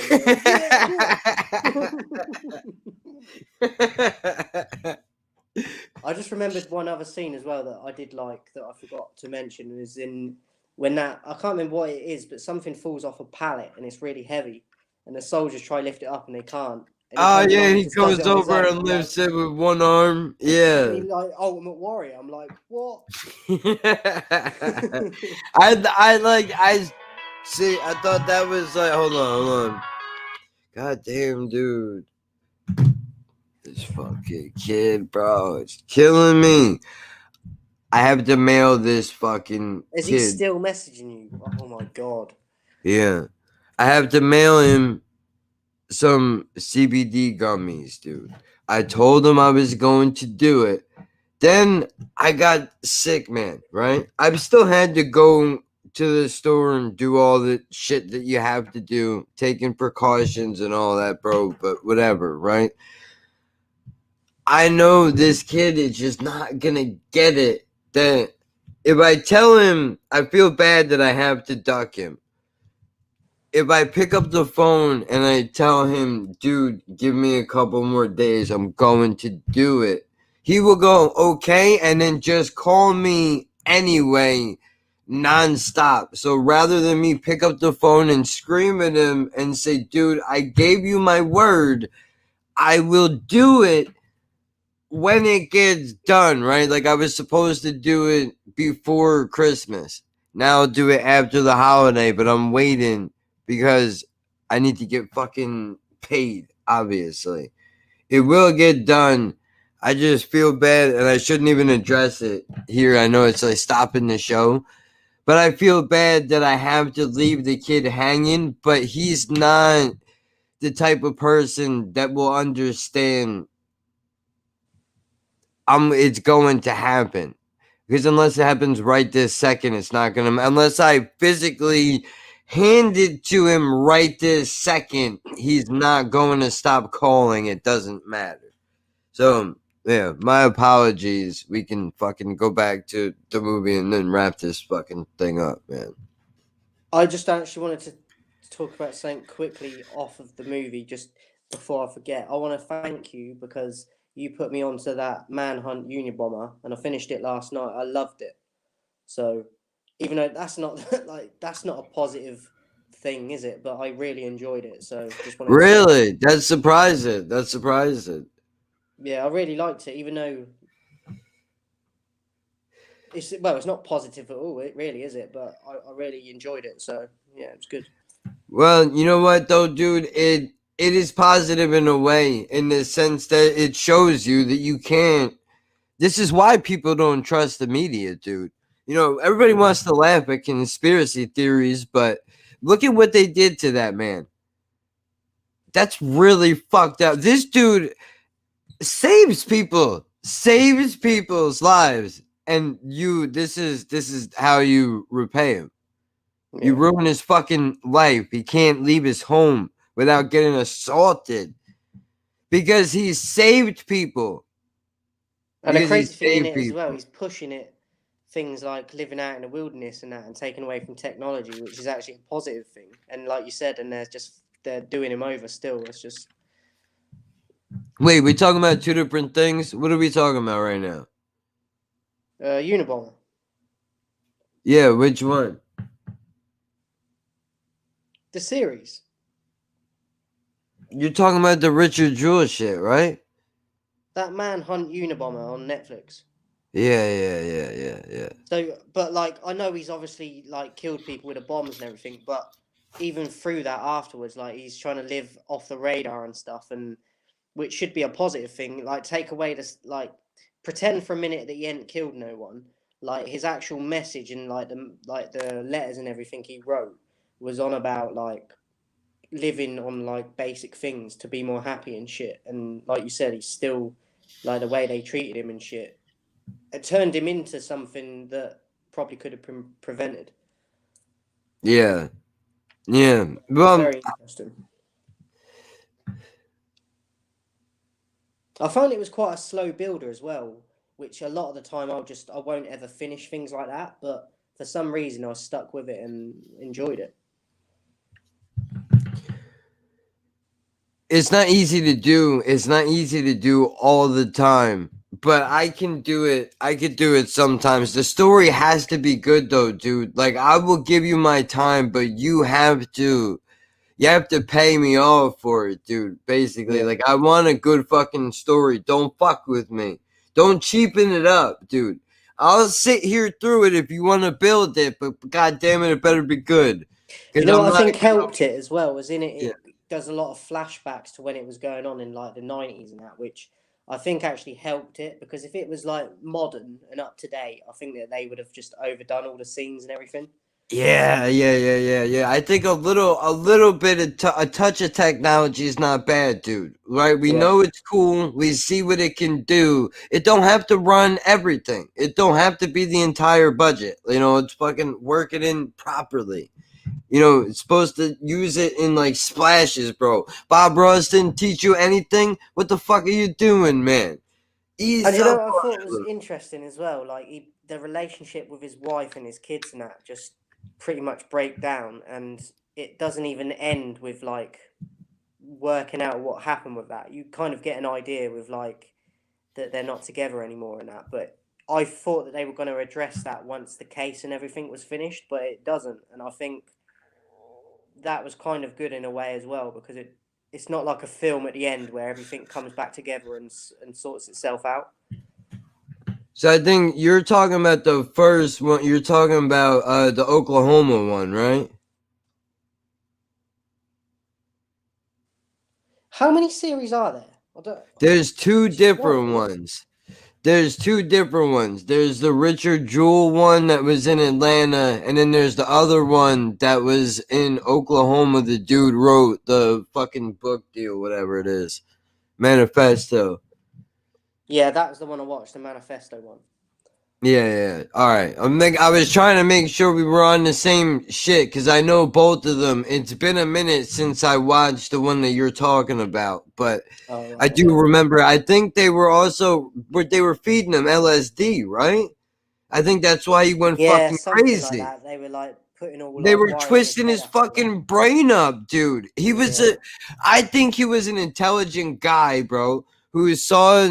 Speaker 10: I just remembered one other scene as well that I did like that I forgot to mention is in when that I can't remember what it is, but something falls off a pallet and it's really heavy, and the soldiers try to lift it up and they can't.
Speaker 8: Oh yeah, he goes over and lifts it with one arm. Yeah.
Speaker 10: He's like Ultimate Warrior. I'm like, what?
Speaker 8: I see. I thought that was like, hold on. God damn, dude. This fucking kid, bro, it's killing me. I have to mail this fucking
Speaker 10: Is
Speaker 8: kid.
Speaker 10: he still messaging you? Oh my god.
Speaker 8: Yeah. I have to mail him some CBD gummies, dude. I told him I was going to do it. Then I got sick, man, right? I still had to go to the store and do all the shit that you have to do, taking precautions and all that, bro, but whatever, right? I know this kid is just not gonna get it. That if I tell him, I feel bad that I have to duck him. If I pick up the phone and I tell him, dude, give me a couple more days, I'm going to do it, he will go, okay, and then just call me anyway, nonstop. So rather than me pick up the phone and scream at him and say, dude, I gave you my word, I will do it when it gets done, right? Like I was supposed to do it before Christmas. Now I'll do it after the holiday, but I'm waiting because I need to get fucking paid, obviously. It will get done. I just feel bad, and I shouldn't even address it here. I know it's like stopping the show, but I feel bad that I have to leave the kid hanging, but he's not the type of person that will understand it's going to happen, because unless it happens right this second, it's not gonna. Unless I physically hand it to him right this second, he's not going to stop calling. It doesn't matter. So yeah, my apologies. We can fucking go back to the movie and then wrap this fucking thing up, man.
Speaker 10: I just actually wanted to talk about something quickly off of the movie just before I forget. I want to thank you because you put me onto that Manhunt Unabomber, and I finished it last night. I loved it. So, even though that's not that's not a positive thing, is it? But I really enjoyed it. So, just wanted
Speaker 8: really, that's surprising. That's surprising.
Speaker 10: Yeah, I really liked it, even though it's not positive at all. It really is it, but I really enjoyed it. So, yeah, it was good.
Speaker 8: Well, you know what though, dude? it is positive in a way, in the sense that it shows you that you can't. This is why people don't trust the media, dude. You know, everybody wants to laugh at conspiracy theories, but look at what they did to that man. That's really fucked up. This dude saves people's lives, and this is how you repay him.
Speaker 10: Yeah.
Speaker 8: You ruin his fucking life. He can't leave his home without getting assaulted because he saved people.
Speaker 10: And the
Speaker 8: Because he
Speaker 10: crazy thing in
Speaker 8: saved
Speaker 10: it as
Speaker 8: people.
Speaker 10: well, he's pushing it, things like living out in the wilderness and that, and taking away from technology, which is actually a positive thing. And like you said, and they're doing him over still. It's just
Speaker 8: Wait, we talking about two different things? What are we talking about right now?
Speaker 10: Unabomber.
Speaker 8: Yeah, which one?
Speaker 10: The series.
Speaker 8: You're talking about the Richard Jewell shit, right?
Speaker 10: That Manhunt Unabomber on Netflix.
Speaker 8: Yeah.
Speaker 10: So, but like, I know he's obviously like killed people with the bombs and everything, but even through that afterwards, like he's trying to live off the radar and stuff, and which should be a positive thing. Like, take away this, like, pretend for a minute that he hadn't killed no one. Like his actual message and like the letters and everything he wrote was on about like living on like basic things to be more happy and shit. And like you said, he's still like the way they treated him and shit. It turned him into something that probably could have been prevented.
Speaker 8: Yeah. Well,
Speaker 10: Very interesting. I found it was quite a slow builder as well, which a lot of the time I won't ever finish things like that, but for some reason I stuck with it and enjoyed it.
Speaker 8: it's not easy to do. It's not easy to do all the time, but I can do it. I could do it sometimes. The story has to be good though, dude. Like, I will give you my time, but you have to pay me off for it, dude. Basically, like, I want a good fucking story. Don't fuck with me. Don't cheapen it up, dude. I'll sit here through it if you want to build it, but god damn it, it better be good.
Speaker 10: You know what I think helped it as well was in it. It does a lot of flashbacks to when it was going on in like the 90s and that, which I think actually helped it, because if it was like modern and up to date, I think that they would have just overdone all the scenes and everything.
Speaker 8: Yeah. I think a little bit of a touch of technology is not bad, dude. Right? We know it's cool. We see what it can do. It don't have to run everything. It don't have to be the entire budget. You know, it's fucking work it in properly. You know, it's supposed to use it in like splashes, bro. Bob Ross didn't teach you anything. What the fuck are you doing, man?
Speaker 10: And you know what I thought was interesting as well? Like the relationship with his wife and his kids and that just pretty much break down, and it doesn't even end with like working out what happened with that. You kind of get an idea with like that they're not together anymore and that, but I thought that they were going to address that once the case and everything was finished, but it doesn't. And I think that was kind of good in a way as well, because it's not like a film at the end where everything comes back together and sorts itself out.
Speaker 8: So I think you're talking about the first one. You're talking about the Oklahoma one, right?
Speaker 10: How many series are there?
Speaker 8: There's two different ones. There's two different ones. There's the Richard Jewell one that was in Atlanta, and then there's the other one that was in Oklahoma. The dude wrote the fucking book deal, whatever it is, Manifesto.
Speaker 10: Yeah, that was the one I watched, the Manifesto one.
Speaker 8: Yeah. All right. I was trying to make sure we were on the same shit, because I know both of them. It's been a minute since I watched the one that you're talking about, but I do remember. I think they were feeding him LSD, right? I think that's why he went fucking crazy.
Speaker 10: Like that. They were like putting all.
Speaker 8: They were twisting his fucking brain up, dude. He was I think he was an intelligent guy, bro. Who he saw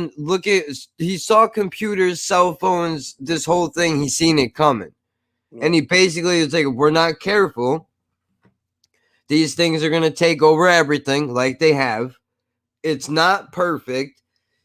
Speaker 8: computers, cell phones, this whole thing. He seen it coming, and he basically was like, "If we're not careful, these things are gonna take over everything, like they have. It's not perfect.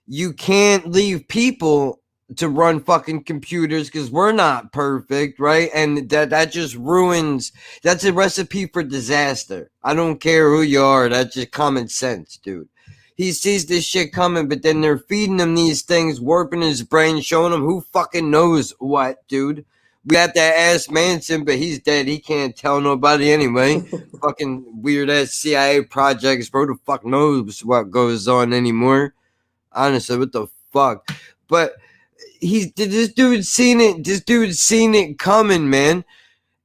Speaker 8: You can't leave people to run fucking computers because we're not perfect, right? And that just ruins. That's a recipe for disaster. I don't care who you are. That's just common sense, dude. He sees this shit coming, but then they're feeding him these things, warping his brain, showing him who fucking knows what, dude. We have to ask Manson, but he's dead. He can't tell nobody anyway. Fucking weird ass CIA projects, bro. Who the fuck knows what goes on anymore? Honestly, what the fuck? But this dude's seen it. This dude's seen it coming, man.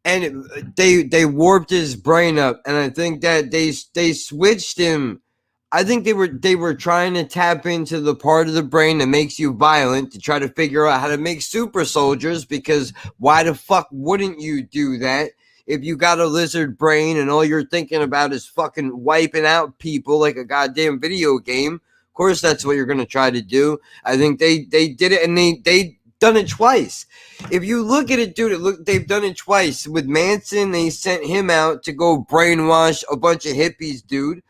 Speaker 8: And they warped his brain up, and I think that they switched him. I think they were trying to tap into the part of the brain that makes you violent to try to figure out how to make super soldiers, because why the fuck wouldn't you do that if you got a lizard brain and all you're thinking about is fucking wiping out people like a goddamn video game? Of course that's what you're going to try to do. I think they did it, and they done it twice. If you look at it, dude, they've done it twice. With Manson, they sent him out to go brainwash a bunch of hippies, dude.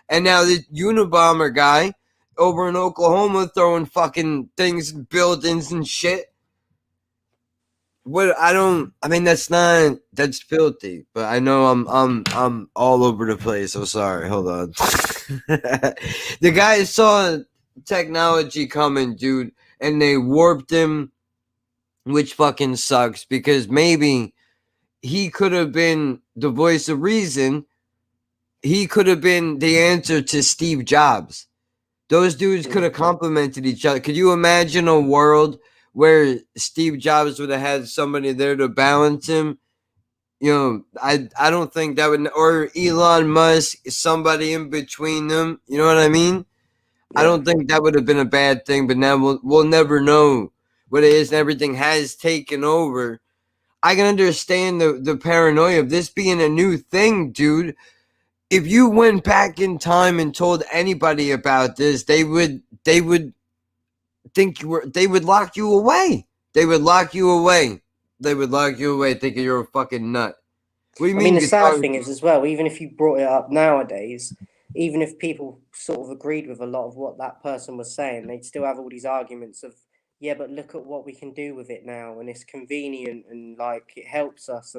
Speaker 8: And now this Unabomber guy over in Oklahoma throwing fucking things, buildings and shit. That's filthy. But I know I'm all over the place. So sorry. Hold on. The guy saw technology coming, dude, and they warped him, which fucking sucks, because maybe he could have been the voice of reason. He could have been the answer to Steve Jobs. Those dudes could have complemented each other. Could you imagine a world where Steve Jobs would have had somebody there to balance him? You know, I don't think that would, or Elon Musk, somebody in between them. You know what I mean? Yeah. I don't think that would have been a bad thing, but now we'll never know what it is, and everything has taken over. I can understand the paranoia of this being a new thing, dude. If you went back in time and told anybody about this, they would think they would lock you away. They would lock you away. They would lock you away thinking you're a fucking nut. What do you mean?
Speaker 10: The sad thing is as well, even if you brought it up nowadays, even if people sort of agreed with a lot of what that person was saying, they'd still have all these arguments of, yeah, but look at what we can do with it now, and it's convenient, and like it helps us,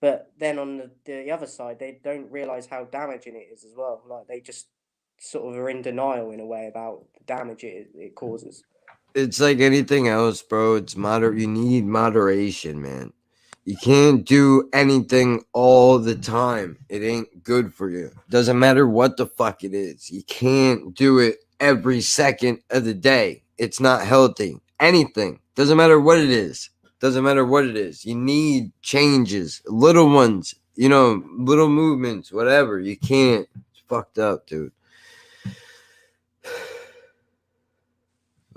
Speaker 10: but then on the other side, they don't realize how damaging it is as well. Like they just sort of are in denial in a way about the damage it causes.
Speaker 8: It's like anything else, bro. It's you need moderation, man. You can't do anything all the time. It ain't good for you. Doesn't matter what the fuck it is. You can't do it every second of the day. It's not healthy. Anything. Doesn't matter what it is. Doesn't matter what it is. You need changes. Little ones. You know, little movements. Whatever. You can't. It's fucked up, dude.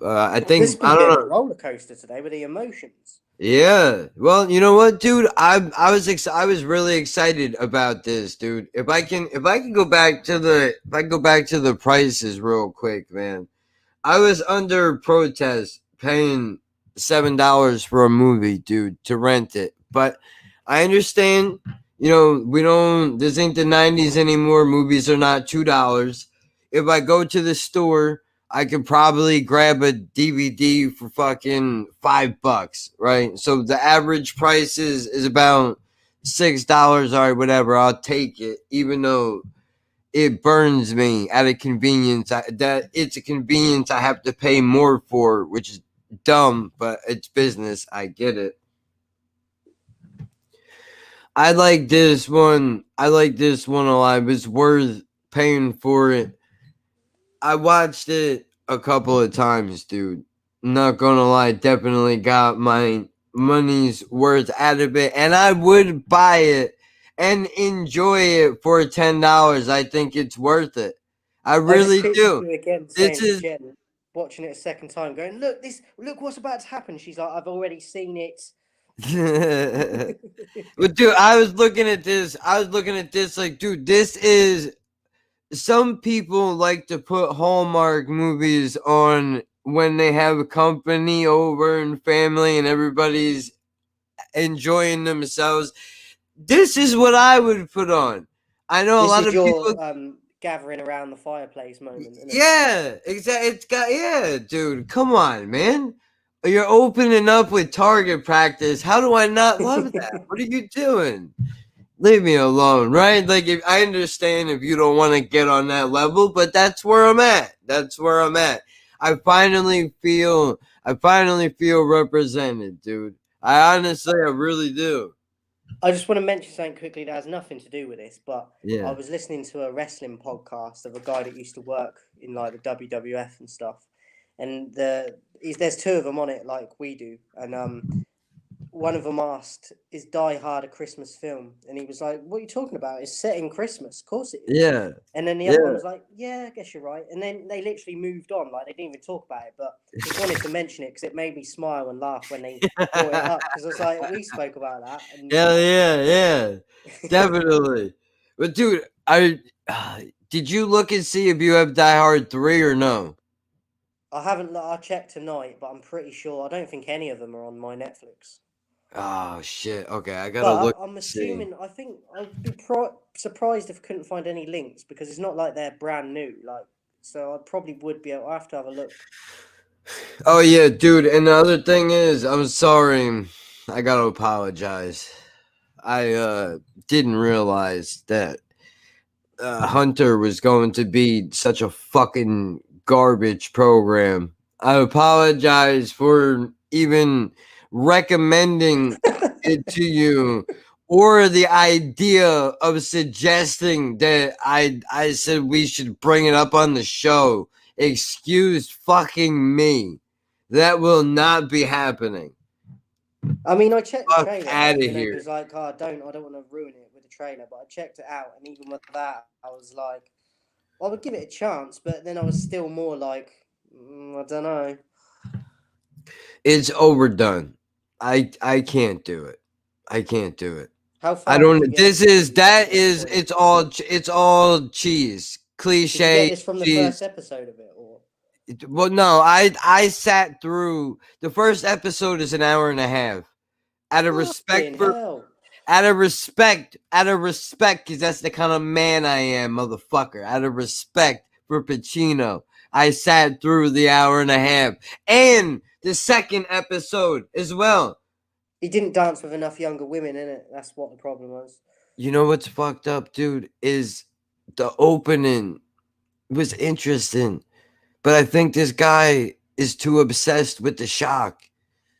Speaker 8: I think I don't know.
Speaker 10: Roller coaster today with the emotions.
Speaker 8: Yeah. Well, you know what, dude? I was really excited about this, dude. If I can go back to the prices real quick, man. I was under protest paying $7 for a movie, dude, to rent it. But I understand, you know, this ain't the 90s anymore. Movies are not $2. If I go to the store, I could probably grab a DVD for fucking $5, right? So the average price is about $6. All right, whatever. I'll take it, even though it burns me out of convenience. That it's a convenience I have to pay more for, which is dumb, but it's business. I get it. I like this one a lot. It's worth paying for it. I watched it a couple of times, dude. Not gonna lie, definitely got my money's worth out of it, and I would buy it and enjoy it for $10. I think it's worth it. I really do.
Speaker 10: Again, this is Jen, watching it a second time, going, look what's about to happen. She's like, I've already seen it.
Speaker 8: But dude, I was looking at this like, dude, this is. Some people like to put Hallmark movies on when they have company over and family and everybody's enjoying themselves. This is what I would put on. I know a lot of people
Speaker 10: gathering around the fireplace moment.
Speaker 8: Yeah, exactly. Dude, come on, man. You're opening up with target practice. How do I not love that? What are you doing? Leave me alone, right? Like, if I understand if you don't want to get on that level, but that's where I'm at. That's where I'm at. I finally feel represented, dude. I really do.
Speaker 10: I just want to mention something quickly that has nothing to do with this, but
Speaker 8: Yeah.
Speaker 10: I was listening to a wrestling podcast of a guy that used to work in like the WWF and stuff, and there's two of them on it like we do, and one of them asked, "Is Die Hard a Christmas film?" And he was like, "What are you talking about? It's set in Christmas, of course it is."
Speaker 8: Yeah.
Speaker 10: And then the other one was like, "Yeah, I guess you're right." And then they literally moved on, like they didn't even talk about it. But just wanted to mention it because it made me smile and laugh when they brought it up. Because I was like, we spoke about that. And
Speaker 8: Yeah. Definitely. But dude, did you look and see if you have Die Hard 3 or no?
Speaker 10: I haven't. I checked tonight, but I'm pretty sure I don't think any of them are on my Netflix.
Speaker 8: Oh shit. Okay, I gotta look.
Speaker 10: I'm assuming. I think I'd be surprised if I couldn't find any links because it's not like they're brand new. Like, so I probably would be able. I have to have a look.
Speaker 8: Oh yeah, dude. And the other thing is, I'm sorry. I gotta apologize. I didn't realize that Hunter was going to be such a fucking garbage program. I apologize for even recommending it to you, or the idea of suggesting that I said we should bring it up on the show. Excuse fucking me. That will not be happening.
Speaker 10: I mean, I checked the trailer.
Speaker 8: Out of
Speaker 10: and
Speaker 8: here.
Speaker 10: It was like, oh, I don't want to ruin it with the trailer, but I checked it out, and even with that, I was like, I would give it a chance, but then I was still more like, I don't know.
Speaker 8: It's overdone. I can't do it. I can't do it.
Speaker 10: How far
Speaker 8: I don't. It's all cheese, cliche.
Speaker 10: Did you get this from the
Speaker 8: cheese.
Speaker 10: first episode of it, or?
Speaker 8: Well, no, I sat through the first episode is an hour and a half. Out of respect, because that's the kind of man I am, motherfucker. Out of respect for Pacino, I sat through the hour and a half and the second episode as well.
Speaker 10: He didn't dance with enough younger women in it. That's what the problem was.
Speaker 8: You know what's fucked up, dude, is the opening was interesting, but I think this guy is too obsessed with the shock. I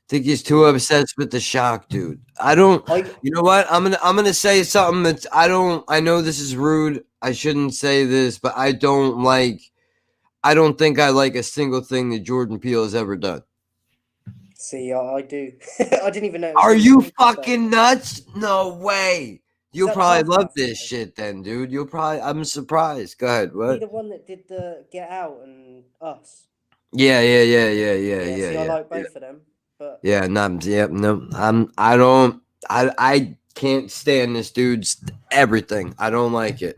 Speaker 8: think he's too obsessed with the shock, dude. You know what? I'm gonna say something that's I know this is rude. I shouldn't say this, but I don't think I like a single thing that Jordan Peele has ever done.
Speaker 10: See, I do. I didn't even know.
Speaker 8: Are you fucking nuts? No way. You'll probably love this
Speaker 10: though?
Speaker 8: shit then, dude. I'm surprised. Go ahead. What?
Speaker 10: He the one that did the Get Out and Us.
Speaker 8: Yeah.
Speaker 10: See, I like both of them. But
Speaker 8: yeah, I can't stand this dude's everything. I don't like it.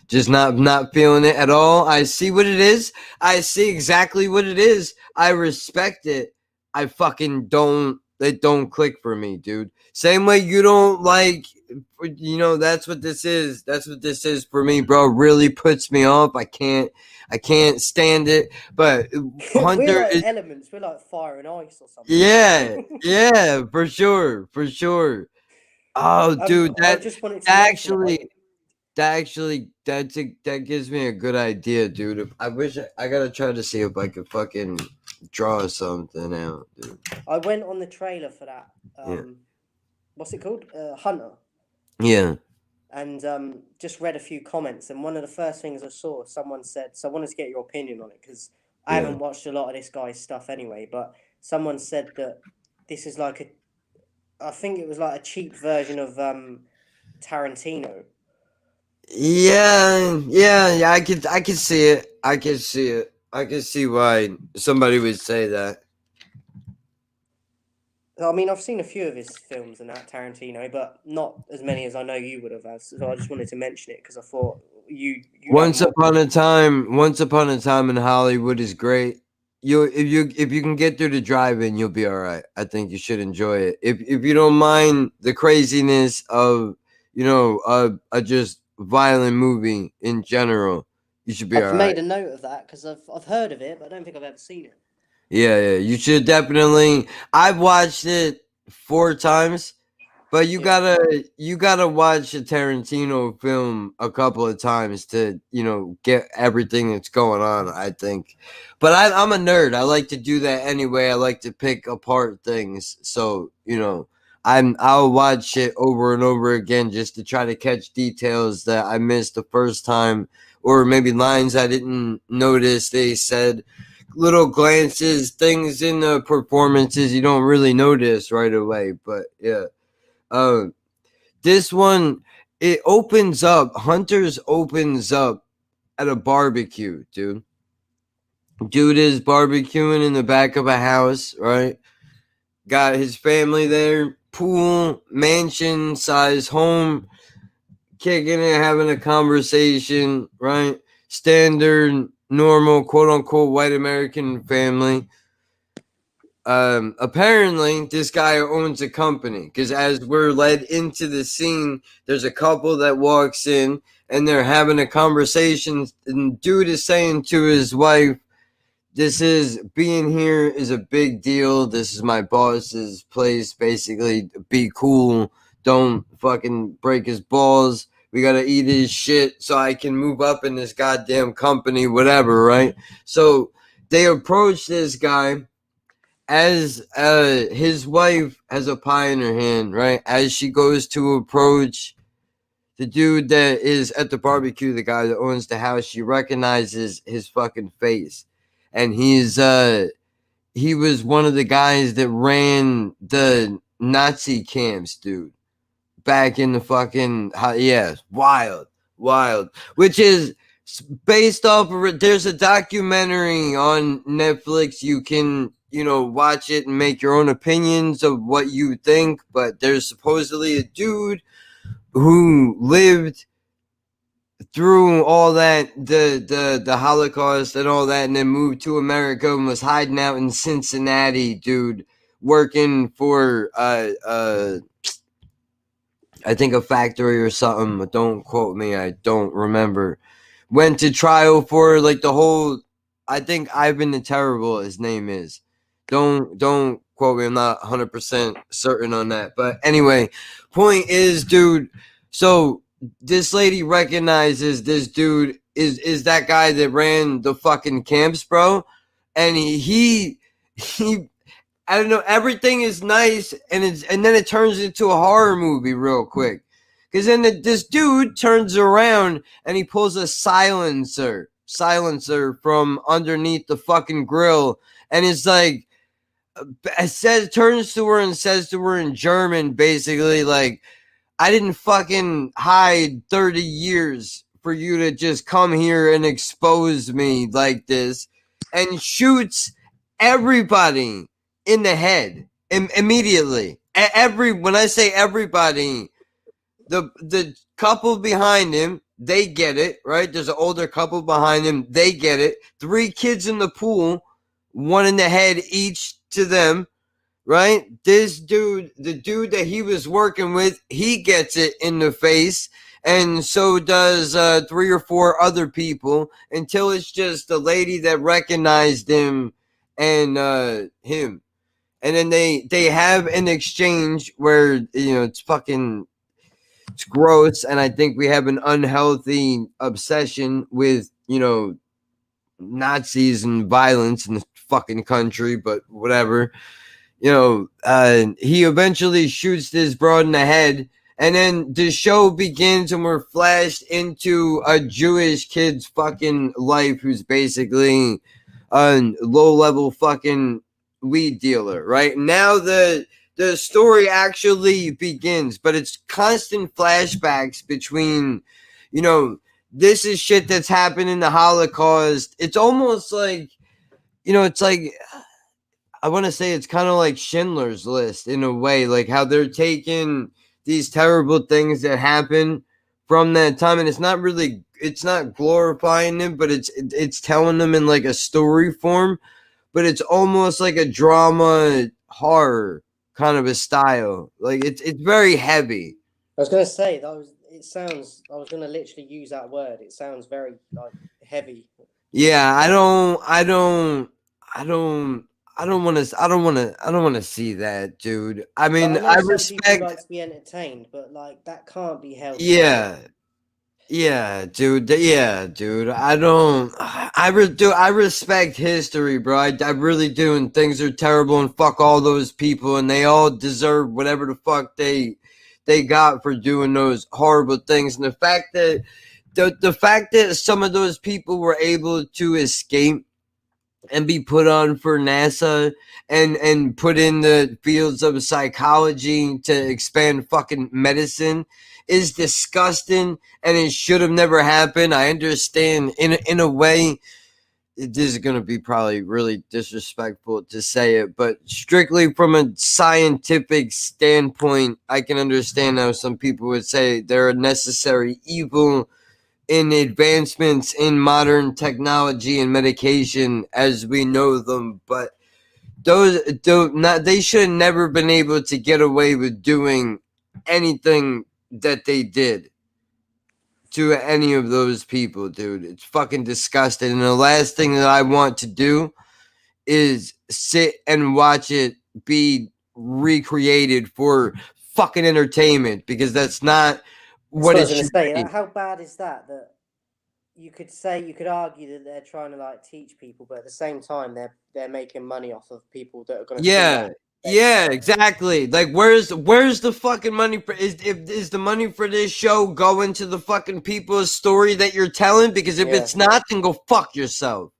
Speaker 8: Just not feeling it at all. I see what it is. I see exactly what it is. I respect it. I fucking don't. It don't click for me, dude. Same way you don't like. That's what this is. That's what this is for me, bro. Really puts me off. I can't stand it. But Hunter
Speaker 10: we're like elements. We're like fire and ice or something.
Speaker 8: Yeah, for sure. Oh, dude, that gives me a good idea, dude. I gotta try to see if I could fucking draw something out, dude.
Speaker 10: I went on the trailer for that. What's it called? Hunter.
Speaker 8: Yeah.
Speaker 10: And just read a few comments, and one of the first things I saw, someone said, so I wanted to get your opinion on it, because I haven't watched a lot of this guy's stuff anyway, but someone said that this is like I think it was like a cheap version of Tarantino.
Speaker 8: Yeah, I can see it. I can see why somebody would say that.
Speaker 10: I mean, I've seen a few of his films and that Tarantino, but not as many as I know you would have. So I just wanted to mention it because I thought you.
Speaker 8: Once upon a time in Hollywood is great. If you can get through the drive-in, you'll be all right. I think you should enjoy it. If you don't mind the craziness of a just violent movie in general, you should be all right.
Speaker 10: I've made a note of that because I've heard of it, but I don't think I've ever seen it.
Speaker 8: Yeah, you should definitely. I've watched it 4 times, but you gotta watch a Tarantino film a couple of times to get everything that's going on. I think, but I'm a nerd. I like to do that anyway. I like to pick apart things, so I'll watch it over and over again just to try to catch details that I missed the first time, or maybe lines I didn't notice they said, little glances, things in the performances you don't really notice right away. But yeah, uh, this one, it opens up. Hunters opens up at a barbecue, dude. Dude is barbecuing in the back of a house, right? Got his family there, pool, mansion size home, kicking it, having a conversation, right? Standard, normal, quote unquote, white American family. Apparently this guy owns a company, because as we're led into the scene, there's a couple that walks in and they're having a conversation, and dude is saying to his wife, being here is a big deal. This is my boss's place. Basically, be cool. Don't fucking break his balls. We gotta eat his shit so I can move up in this goddamn company, whatever, right? So they approach this guy as his wife has a pie in her hand, right? As she goes to approach the dude that is at the barbecue, the guy that owns the house, she recognizes his fucking face. And he was one of the guys that ran the Nazi camps, dude. Back in the fucking, wild. Which is based off of, there's a documentary on Netflix. You can watch it and make your own opinions of what you think, but there's supposedly a dude who lived through all that, the Holocaust and all that, and then moved to America and was hiding out in Cincinnati, dude, working for I think a factory or something, but don't quote me, I don't remember. Went to trial for like the whole, I think Ivan the Terrible his name is. Don't quote me, I'm not 100% certain on that. But anyway, point is, dude, so this lady recognizes this dude is that guy that ran the fucking camps, bro. And he I don't know, everything is nice, and then it turns into a horror movie real quick. Because then this dude turns around and he pulls a silencer from underneath the fucking grill, and it's like, turns to her and says to her in German, basically like, I didn't fucking hide 30 years for you to just come here and expose me like this, and shoots everybody in the head immediately. When I say everybody, the couple behind him, they get it, right? There's an older couple behind him, they get it. 3 kids in the pool, 1 in the head each to them, right? This dude, the dude that he was working with, he gets it in the face, and so does 3 or 4 other people, until it's just the lady that recognized him and him. And then they have an exchange where it's gross, and I think we have an unhealthy obsession with Nazis and violence in the fucking country, but whatever. He eventually shoots this broad in the head, and then the show begins, and we're flashed into a Jewish kid's fucking life who's basically a low-level fucking weed dealer. Right now, the story actually begins, but it's constant flashbacks between, this is shit that's happened in the Holocaust. It's almost like, it's like, I want to say it's kind of like Schindler's List in a way, like how they're taking these terrible things that happen from that time, and it's not glorifying them, but it's telling them in like a story form, but it's almost like a drama horror kind of a style. Like it's very heavy.
Speaker 10: I was gonna say I was gonna literally use that word. It sounds very like heavy.
Speaker 8: Yeah, I don't I don't want to see that, dude. I mean,
Speaker 10: But
Speaker 8: I
Speaker 10: I know some people
Speaker 8: respect.
Speaker 10: like to be entertained, but like that can't be held.
Speaker 8: Yeah, yeah, dude. Yeah, dude. I don't. I respect history, bro. I really do. And things are terrible. And fuck all those people. And they all deserve whatever the fuck they got for doing those horrible things. And the fact that the fact that some of those people were able to escape and be put on for NASA and put in the fields of psychology to expand fucking medicine is disgusting, and it should have never happened. I understand in a way this is going to be probably really disrespectful to say it, but strictly from a scientific standpoint, I can understand how some people would say they're a necessary evil in advancements in modern technology and medication as we know them, but they should have never been able to get away with doing anything that they did to any of those people, dude. It's fucking disgusting. And the last thing that I want to do is sit and watch it be recreated for fucking entertainment, because that's not what it should be.
Speaker 10: How bad is that? That you could argue that they're trying to like teach people, but at the same time they're making money off of people that are going to.
Speaker 8: Yeah, exactly. Like, where's the fucking money for? Is the money for this show going to the fucking people's story that you're telling? Because if it's not, then go fuck yourself.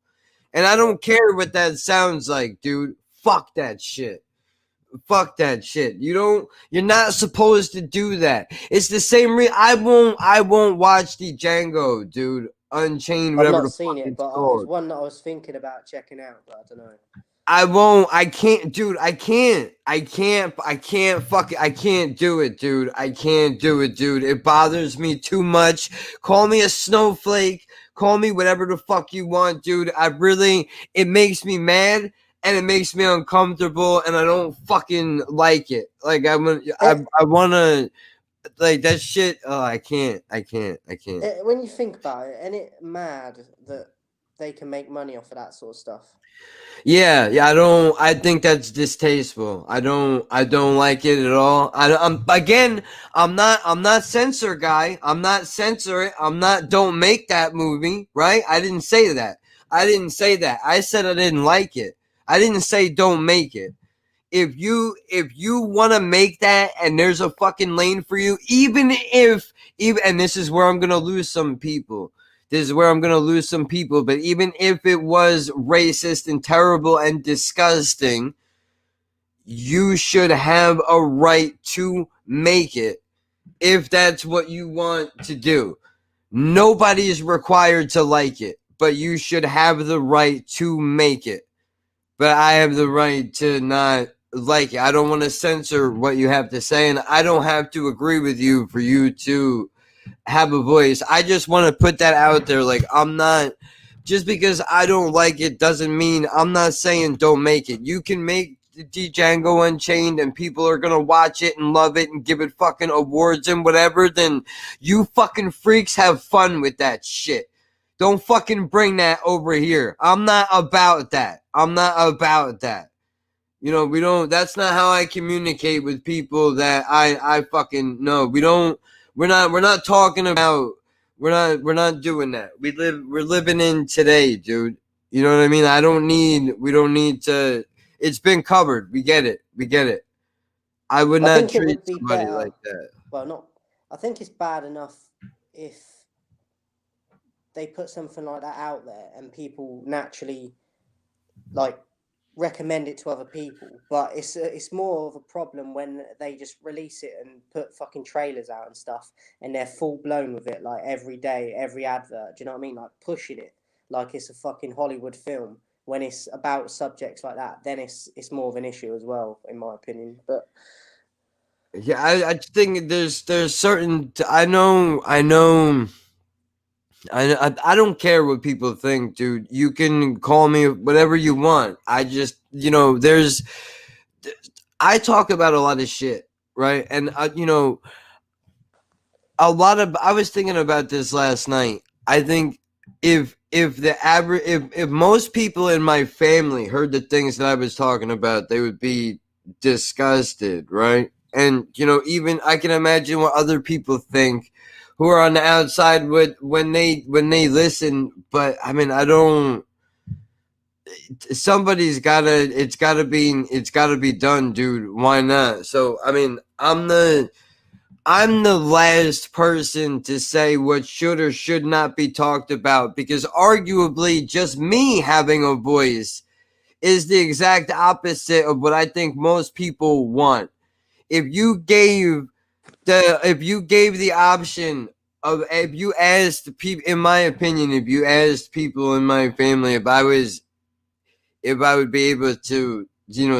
Speaker 8: And I don't care what that sounds like, dude. Fuck that shit. Fuck that shit. You're not supposed to do that. It's the same I won't watch the Django, dude. Unchained, whatever.
Speaker 10: I've not seen it, but it was one that I was thinking about checking out, but I don't know.
Speaker 8: I can't do it, dude. I can't do it, dude. It bothers me too much. Call me a snowflake. Call me whatever the fuck you want, dude. It makes me mad and it makes me uncomfortable and I don't fucking like it. Like, I want to, like, that shit. Oh, I can't.
Speaker 10: When you think about it, isn't it mad that they can make money off of that sort of stuff?
Speaker 8: Yeah, I think that's distasteful. I don't like it at all. I'm not censor guy. I'm not censor it. I'm not don't make that movie, right? I didn't say that. I said I didn't like it. I didn't say don't make it. If you want to make that and there's a fucking lane for you, even and this is where I'm going to lose some people. But even if it was racist and terrible and disgusting, you should have a right to make it if that's what you want to do. Nobody is required to like it, but you should have the right to make it. But I have the right to not like it. I don't want to censor what you have to say, and I don't have to agree with you for you to have a voice. I just want to put that out there. Like, I'm not, just because I don't like it doesn't mean I'm not saying don't make it. You can make Django Unchained and people are gonna watch it and love it and give it fucking awards and whatever, then you fucking freaks have fun with that shit. Don't fucking bring that over here. I'm not about that. You know, that's not how I communicate with people that I fucking know. We're not talking about, we're not doing that. We're living in today, dude. You know what I mean? We don't need to, it's been covered. We get it. I would not treat somebody like that.
Speaker 10: Well, I think it's bad enough if they put something like that out there and people naturally like recommend it to other people, but it's more of a problem when they just release it and put fucking trailers out and stuff and they're full blown with it, like every day, every advert. Do you know what I mean? Like pushing it like it's a fucking Hollywood film. When it's about subjects like that, then it's more of an issue as well, in my opinion. But
Speaker 8: yeah, I think there's certain, I don't care what people think, dude. You can call me whatever you want. I just, I talk about a lot of shit, right? And I was thinking about this last night. I think if most people in my family heard the things that I was talking about, they would be disgusted, right? And even I can imagine what other people think who are on the outside would when they listen. But I mean, I don't. Somebody's gotta. It's gotta be done, dude. Why not? So I mean, I'm the last person to say what should or should not be talked about, because arguably just me having a voice is the exact opposite of what I think most people want. If you gave the option of, if you asked people, in my opinion, if you asked people in my family if I would be able to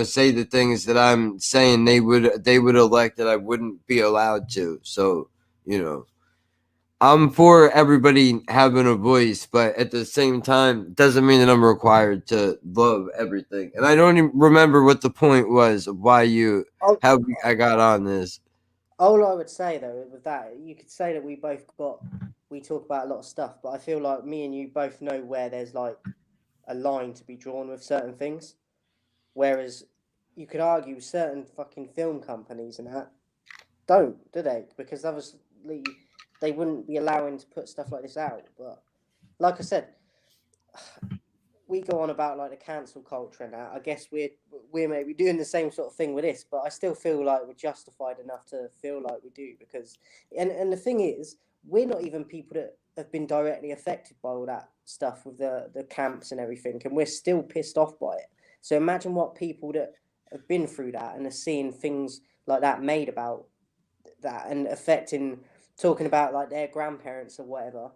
Speaker 8: say the things that I'm saying, they would elect that I wouldn't be allowed to. So I'm for everybody having a voice, but at the same time, doesn't mean that I'm required to love everything. And I don't even remember what the point was of why I got on this.
Speaker 10: All I would say though with that, you could say that we talk about a lot of stuff, but I feel like me and you both know where there's like a line to be drawn with certain things. Whereas you could argue certain fucking film companies and that do they? Because obviously they wouldn't be allowing to put stuff like this out. But like I said, we go on about like the cancel culture and that. I guess we're maybe doing the same sort of thing with this, but I still feel like we're justified enough to feel like we do, because and the thing is, we're not even people that have been directly affected by all that stuff with the camps and everything, and we're still pissed off by it. So imagine what people that have been through that and are seeing things like that made about that and talking about like their grandparents or whatever.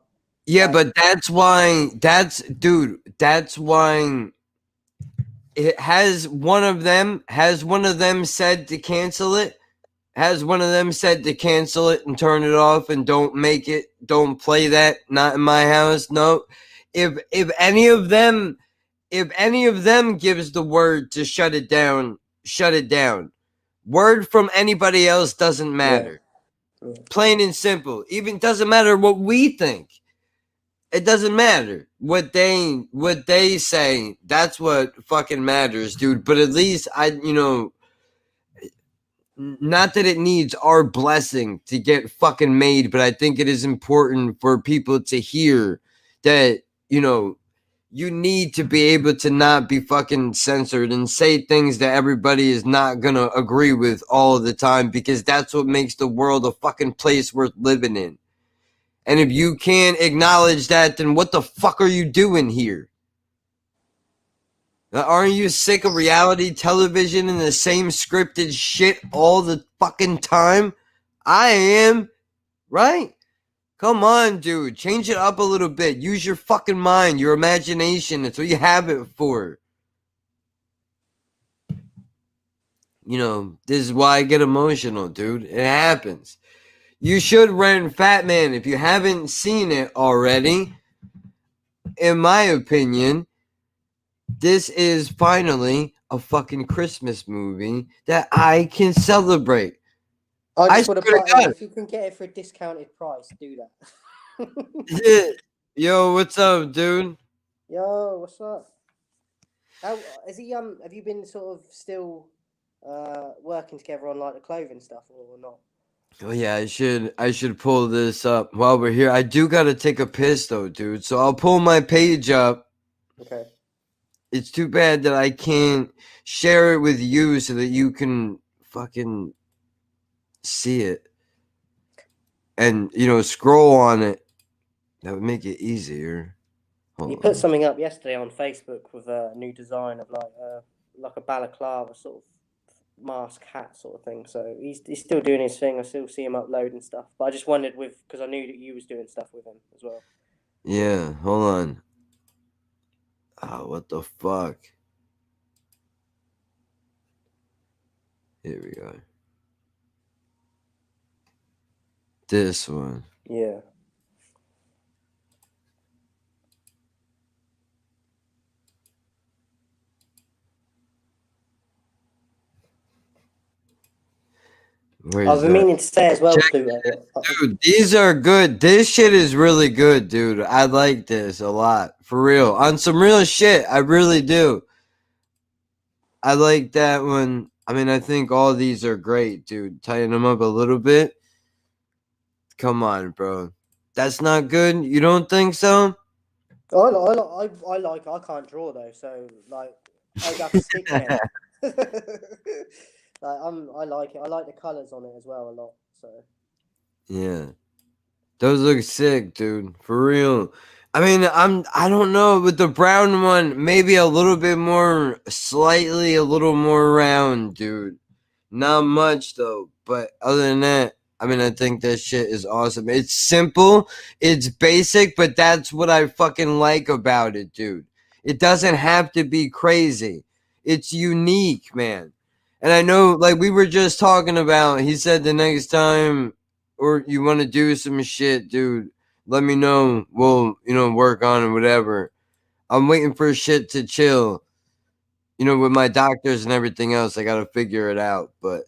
Speaker 8: Yeah, but that's why it has one of them said to cancel it. Has one of them said to cancel it and turn it off and don't play that, not in my house? No. If any of them gives the word to shut it down, shut it down. Word from anybody else doesn't matter.
Speaker 10: Yeah.
Speaker 8: Plain and simple. Even doesn't matter what we think. It doesn't matter what they say. That's what fucking matters, dude. But at least not that it needs our blessing to get fucking made, but I think it is important for people to hear that, you need to be able to not be fucking censored and say things that everybody is not gonna agree with all the time, because that's what makes the world a fucking place worth living in. And if you can't acknowledge that, then what the fuck are you doing here? Aren't you sick of reality television and the same scripted shit all the fucking time? I am, right? Come on, dude. Change it up a little bit. Use your fucking mind, your imagination. That's what you have it for. This is why I get emotional, dude. It happens. You should rent Fat Man if you haven't seen it already. In my opinion, this is finally a fucking Christmas movie that I can celebrate.
Speaker 10: I just want to if you can get it for a discounted price, do that.
Speaker 8: Yo, what's up, dude?
Speaker 10: Yo, what's up? How is he? Have you been sort of still working together on like the clothing stuff or not?
Speaker 8: Oh yeah, I should pull this up while we're here. I do gotta take a piss though, dude. So I'll pull my page up.
Speaker 10: Okay.
Speaker 8: It's too bad that I can't share it with you so that you can fucking see it and scroll on it. That would make it easier.
Speaker 10: You put something up yesterday on Facebook with a new design of like a balaclava sort of mask hat sort of thing. So he's still doing his thing. I still see him uploading stuff. But I just wondered because I knew that you was doing stuff with him as well.
Speaker 8: Yeah, hold on. Oh, what the fuck? Here we go. This one.
Speaker 10: Yeah.
Speaker 8: Where's
Speaker 10: I've been
Speaker 8: that?
Speaker 10: meaning to say as well,
Speaker 8: Check
Speaker 10: Pluto.
Speaker 8: Dude, these are good. This shit is really good, dude. I like this a lot. For real. On some real shit. I really do. I like that one. I mean, I think all these are great, dude. Tighten them up a little bit. Come on, bro. That's not good? You don't think so?
Speaker 10: I can't draw though, so like I got to stick pen. I like it. I like the colours on it as well a lot. So
Speaker 8: Yeah. Those look sick, dude. For real. I mean, I don't know, with the brown one, maybe a little bit more, slightly a little more round, dude. Not much though, but other than that, I mean, I think that shit is awesome. It's simple, it's basic, but that's what I fucking like about it, dude. It doesn't have to be crazy. It's unique, man. And I know, like we were just talking about, he said the next time or you want to do some shit, dude, let me know. We'll, work on it, whatever. I'm waiting for shit to chill. With my doctors and everything else, I got to figure it out. But,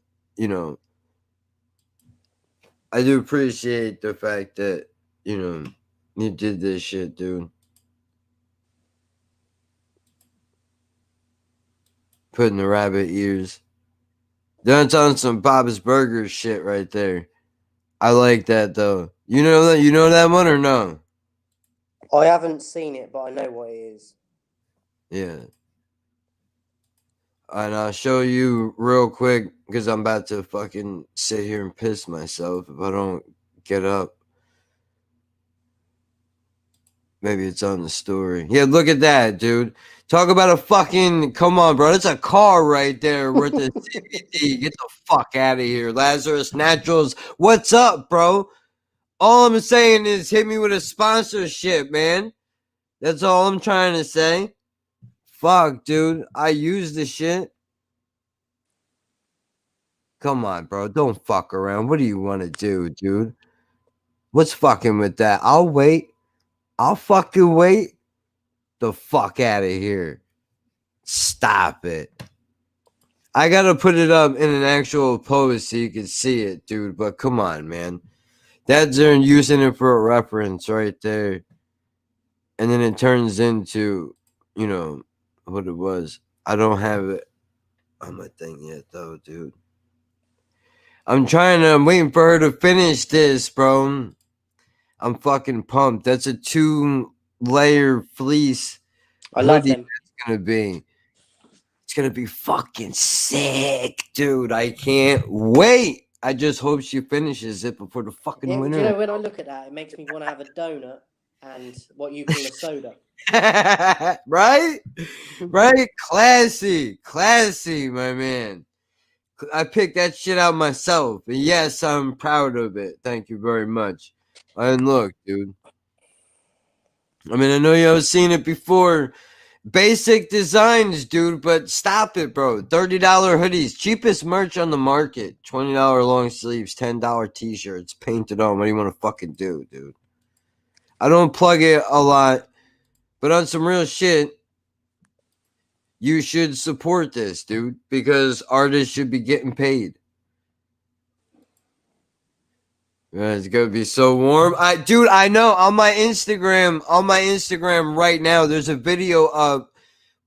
Speaker 8: I do appreciate the fact that, you did this shit, dude. Putting the rabbit ears. That's on some Bob's Burgers shit right there. I like that though. You know that one or no?
Speaker 10: I haven't seen it, but I know what it is.
Speaker 8: Yeah. And I'll show you real quick because I'm about to fucking sit here and piss myself if I don't get up. Maybe it's on the story. Yeah, look at that, dude. Talk about a fucking... Come on, bro. That's a car right there worth the CBD. Get the fuck out of here. Lazarus Naturals. What's up, bro? All I'm saying is hit me with a sponsorship, man. That's all I'm trying to say. Fuck, dude. I use the shit. Come on, bro. Don't fuck around. What do you want to do, dude? What's fucking with that? I'll wait. I'll fucking wait. The fuck out of here. Stop it. I gotta put it up in an actual post so you can see it, dude. But come on, man. That's they're using it for a reference right there. And then it turns into, what it was. I don't have it on my thing yet, though, dude. I'm waiting for her to finish this, bro. I'm fucking pumped. That's a 2-layer fleece.
Speaker 10: I love them.
Speaker 8: It's gonna be. It's gonna be fucking sick, dude. I can't wait. I just hope she finishes it before the fucking winter.
Speaker 10: Do you know, when I look at that, it makes me want to have a donut and what you call a soda.
Speaker 8: Right? Classy, my man. I picked that shit out myself. And yes, I'm proud of it. Thank you very much. And look, dude. I mean, I know you have seen it before. Basic designs, dude, but stop it, bro. $30 hoodies. Cheapest merch on the market. $20 long sleeves. $10 t-shirts. Painted on. What do you want to fucking do, dude? I don't plug it a lot. But on some real shit, you should support this, dude, because artists should be getting paid. It's gonna be so warm. Dude, I know on my Instagram right now, there's a video of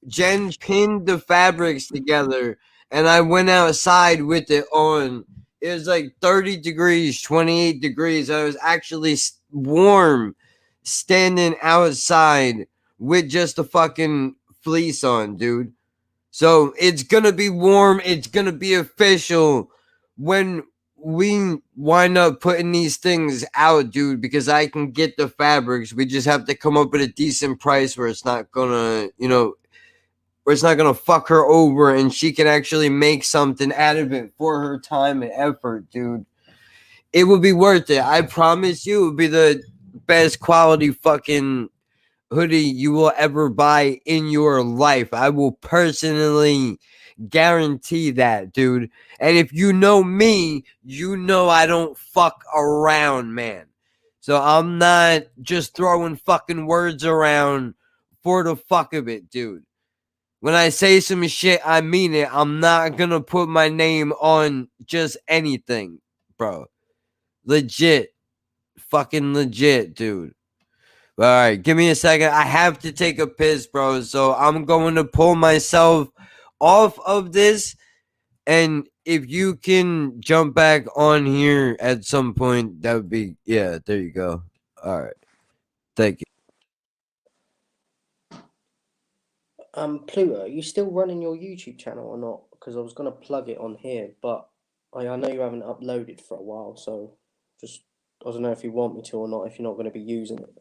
Speaker 8: Jen pinned the fabrics together, and I went outside with it on. It was like 30 degrees, 28 degrees. I was actually warm standing outside with just a fucking fleece on, dude. So it's gonna be warm. It's gonna be official when we wind up putting these things out, dude, because I can get the fabrics. We just have to come up with a decent price where it's not gonna, where it's not gonna fuck her over and she can actually make something out of it for her time and effort, dude. It will be worth it. I promise you, it will be the best quality fucking hoodie you will ever buy in your life. I will personally guarantee that, dude. And if you know me, you know I don't fuck around, man. So I'm not just throwing fucking words around for the fuck of it, dude. When I say some shit, I mean it. I'm not gonna put my name on just anything. bro. Legit. Fucking legit, dude. All right, give me a second. I have to take a piss, bro. So I'm going to pull myself off of this. And if you can jump back on here at some point, that would be, yeah, there you go. All right. Thank you.
Speaker 10: Pluto, are you still running your YouTube channel or not? Because I was going to plug it on here, but I know you haven't uploaded for a while, so just, I don't know if you want me to or not, if you're not going to be using it.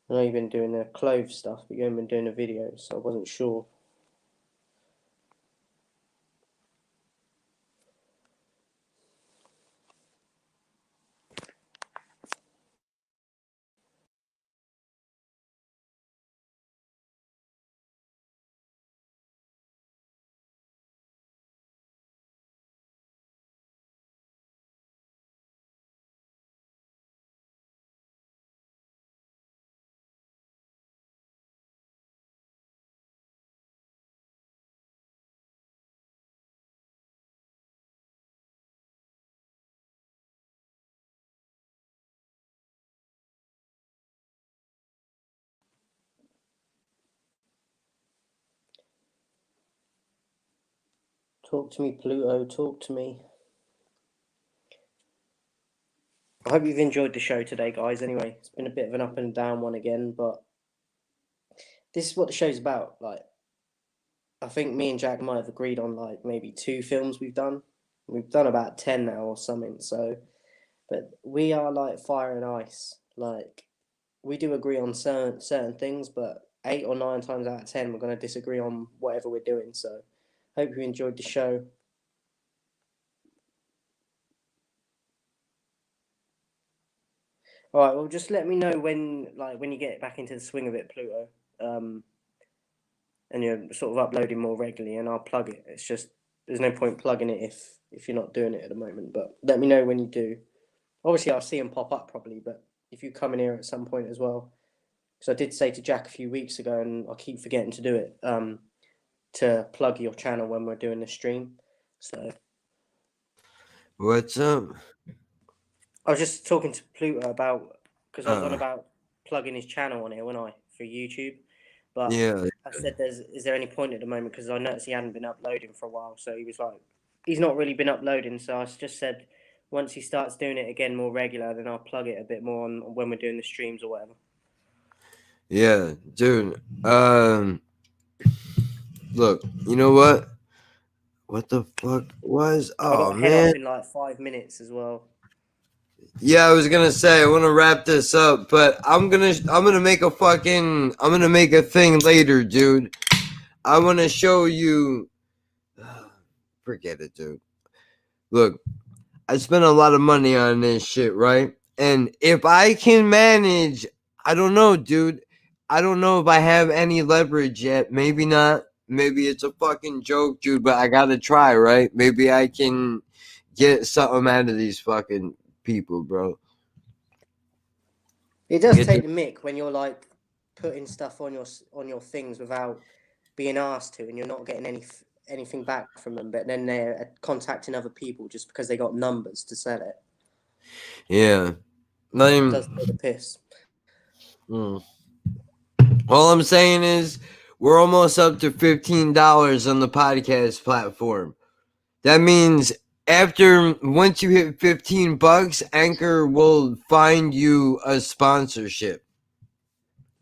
Speaker 10: I know you've been doing the clove stuff, but you haven't been doing the videos, so I wasn't sure. Talk to me, Pluto, talk to me. I hope you've enjoyed the show today, guys. Anyway, it's been a bit of an up and down one again, but this is what the show's about. Like, I think me and Jack might have agreed on like maybe 2 films we've done. We've done about 10 now or something, so, but we are like fire and ice. Like, we do agree on certain things, but 8 or 9 times out of 10, we're going to disagree on whatever we're doing, so hope you enjoyed the show. All right, well, just let me know when you get back into the swing of it, Pluto, and you're sort of uploading more regularly, and I'll plug it. It's just there's no point plugging it if you're not doing it at the moment. But let me know when you do. Obviously, I'll see them pop up probably, but if you come in here at some point as well, because I did say to Jack a few weeks ago, and I keep forgetting to do it, to plug your channel when we're doing the stream. So,
Speaker 8: What's up?
Speaker 10: I was just talking to Pluto about, because I was on about plugging his channel on here, wasn't I, for YouTube? But
Speaker 8: Yeah.
Speaker 10: I said, is there any point at the moment? Because I noticed he hadn't been uploading for a while. So he was like, he's not really been uploading. So I just said, once he starts doing it again more regular, then I'll plug it a bit more on when we're doing the streams or whatever.
Speaker 8: Yeah, dude. Look, you know what? What the fuck was? Oh,
Speaker 10: I got head
Speaker 8: man.
Speaker 10: up in like 5 minutes as well.
Speaker 8: Yeah, I was gonna say I want to wrap this up, but I'm gonna make a thing later, dude. I want to show you. Forget it, dude. Look, I spent a lot of money on this shit, right? And if I can manage, I don't know, dude. I don't know if I have any leverage yet. Maybe not. Maybe it's a fucking joke, dude. But I gotta try, right? Maybe I can get something out of these fucking people, bro.
Speaker 10: It does take the mick when you're like putting stuff on your things without being asked to, and you're not getting anything back from them, but then they're contacting other people just because they got numbers to sell it.
Speaker 8: Yeah.
Speaker 10: It does take the piss.
Speaker 8: All I'm saying is we're almost up to $15 on the podcast platform. That means once you hit $15, Anchor will find you a sponsorship.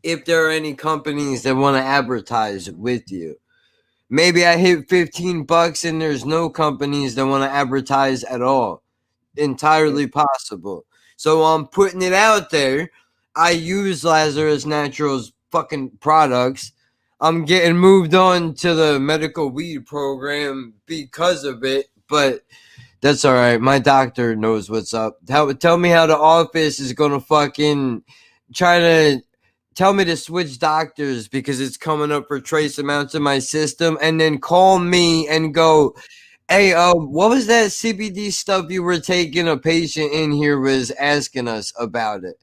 Speaker 8: If there are any companies that want to advertise with you. Maybe I hit $15 and there's no companies that want to advertise at all. Entirely possible. So I'm putting it out there. I use Lazarus Naturals fucking products. I'm getting moved on to the medical weed program because of it, but that's all right. My doctor knows what's up. Tell me how the office is going to fucking try to tell me to switch doctors because it's coming up for trace amounts in my system, and then call me and go, hey, what was that CBD stuff you were taking? A patient in here was asking us about it.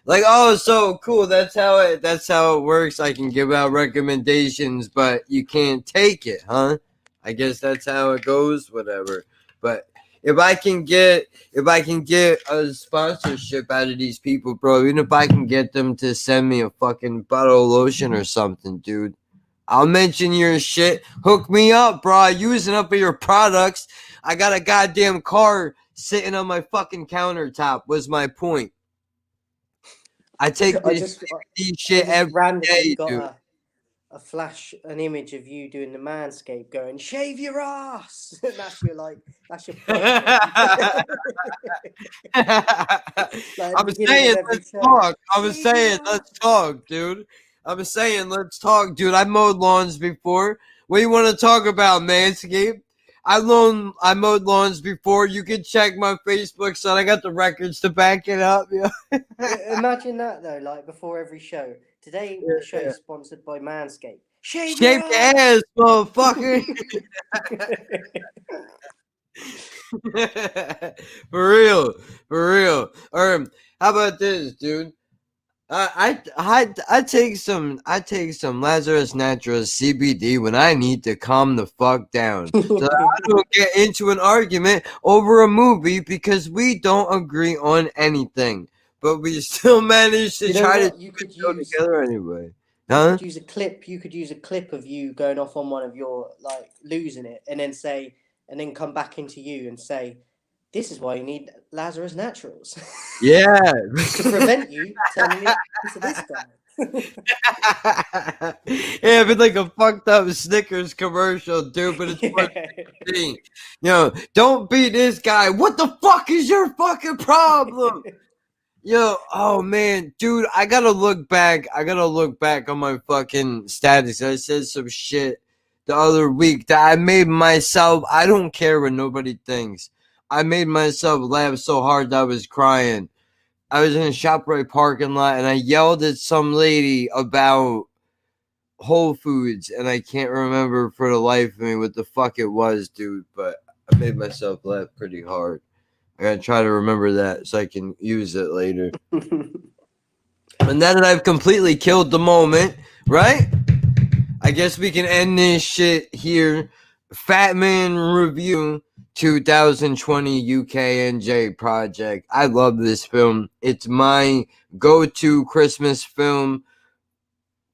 Speaker 8: Like, oh, so cool. That's how it works. I can give out recommendations, but you can't take it, huh? I guess that's how it goes, whatever. But if I can get a sponsorship out of these people, bro, even if I can get them to send me a fucking bottle of lotion or something, dude, I'll mention your shit. Hook me up, bro. Using up of your products. I got a goddamn car sitting on my fucking countertop, was my point. I take this shit every day,
Speaker 10: got
Speaker 8: dude.
Speaker 10: a flash, an image of you doing the Manscaped going, shave your ass. That's your
Speaker 8: I'm saying let's talk. Let's talk, dude. I mowed lawns before. What do you want to talk about, Manscaped? I mowed lawns before. You can check my Facebook, son. I got the records to back it up. Yeah.
Speaker 10: Imagine that though, like before every show. Today the show is sponsored by Manscaped. Shave
Speaker 8: your ass, motherfucker. For real. How about this, dude? I take some Lazarus Naturals CBD when I need to calm the fuck down, so I don't get into an argument over a movie because we don't agree on anything, but we still manage to try to go together anyway. Huh?
Speaker 10: You could use a clip of you going off on one of your, like, losing it, and then come back into you and say, this is why you need Lazarus Naturals.
Speaker 8: Yeah.
Speaker 10: To prevent you turning into this guy.
Speaker 8: Yeah, it'd be like a fucked up Snickers commercial, dude, but it's worth seeing. Don't be this guy. What the fuck is your fucking problem? Oh man, dude, I gotta look back on my fucking status. I said some shit the other week that I made myself, I don't care what nobody thinks. I made myself laugh so hard that I was crying. I was in a ShopRite parking lot and I yelled at some lady about Whole Foods, and I can't remember for the life of me what the fuck it was, dude, but I made myself laugh pretty hard. I gotta try to remember that so I can use it later. And now that I've completely killed the moment, right? I guess we can end this shit here. Fat Man Review 2020 UKNJ Project. I love this film. It's my go-to Christmas film.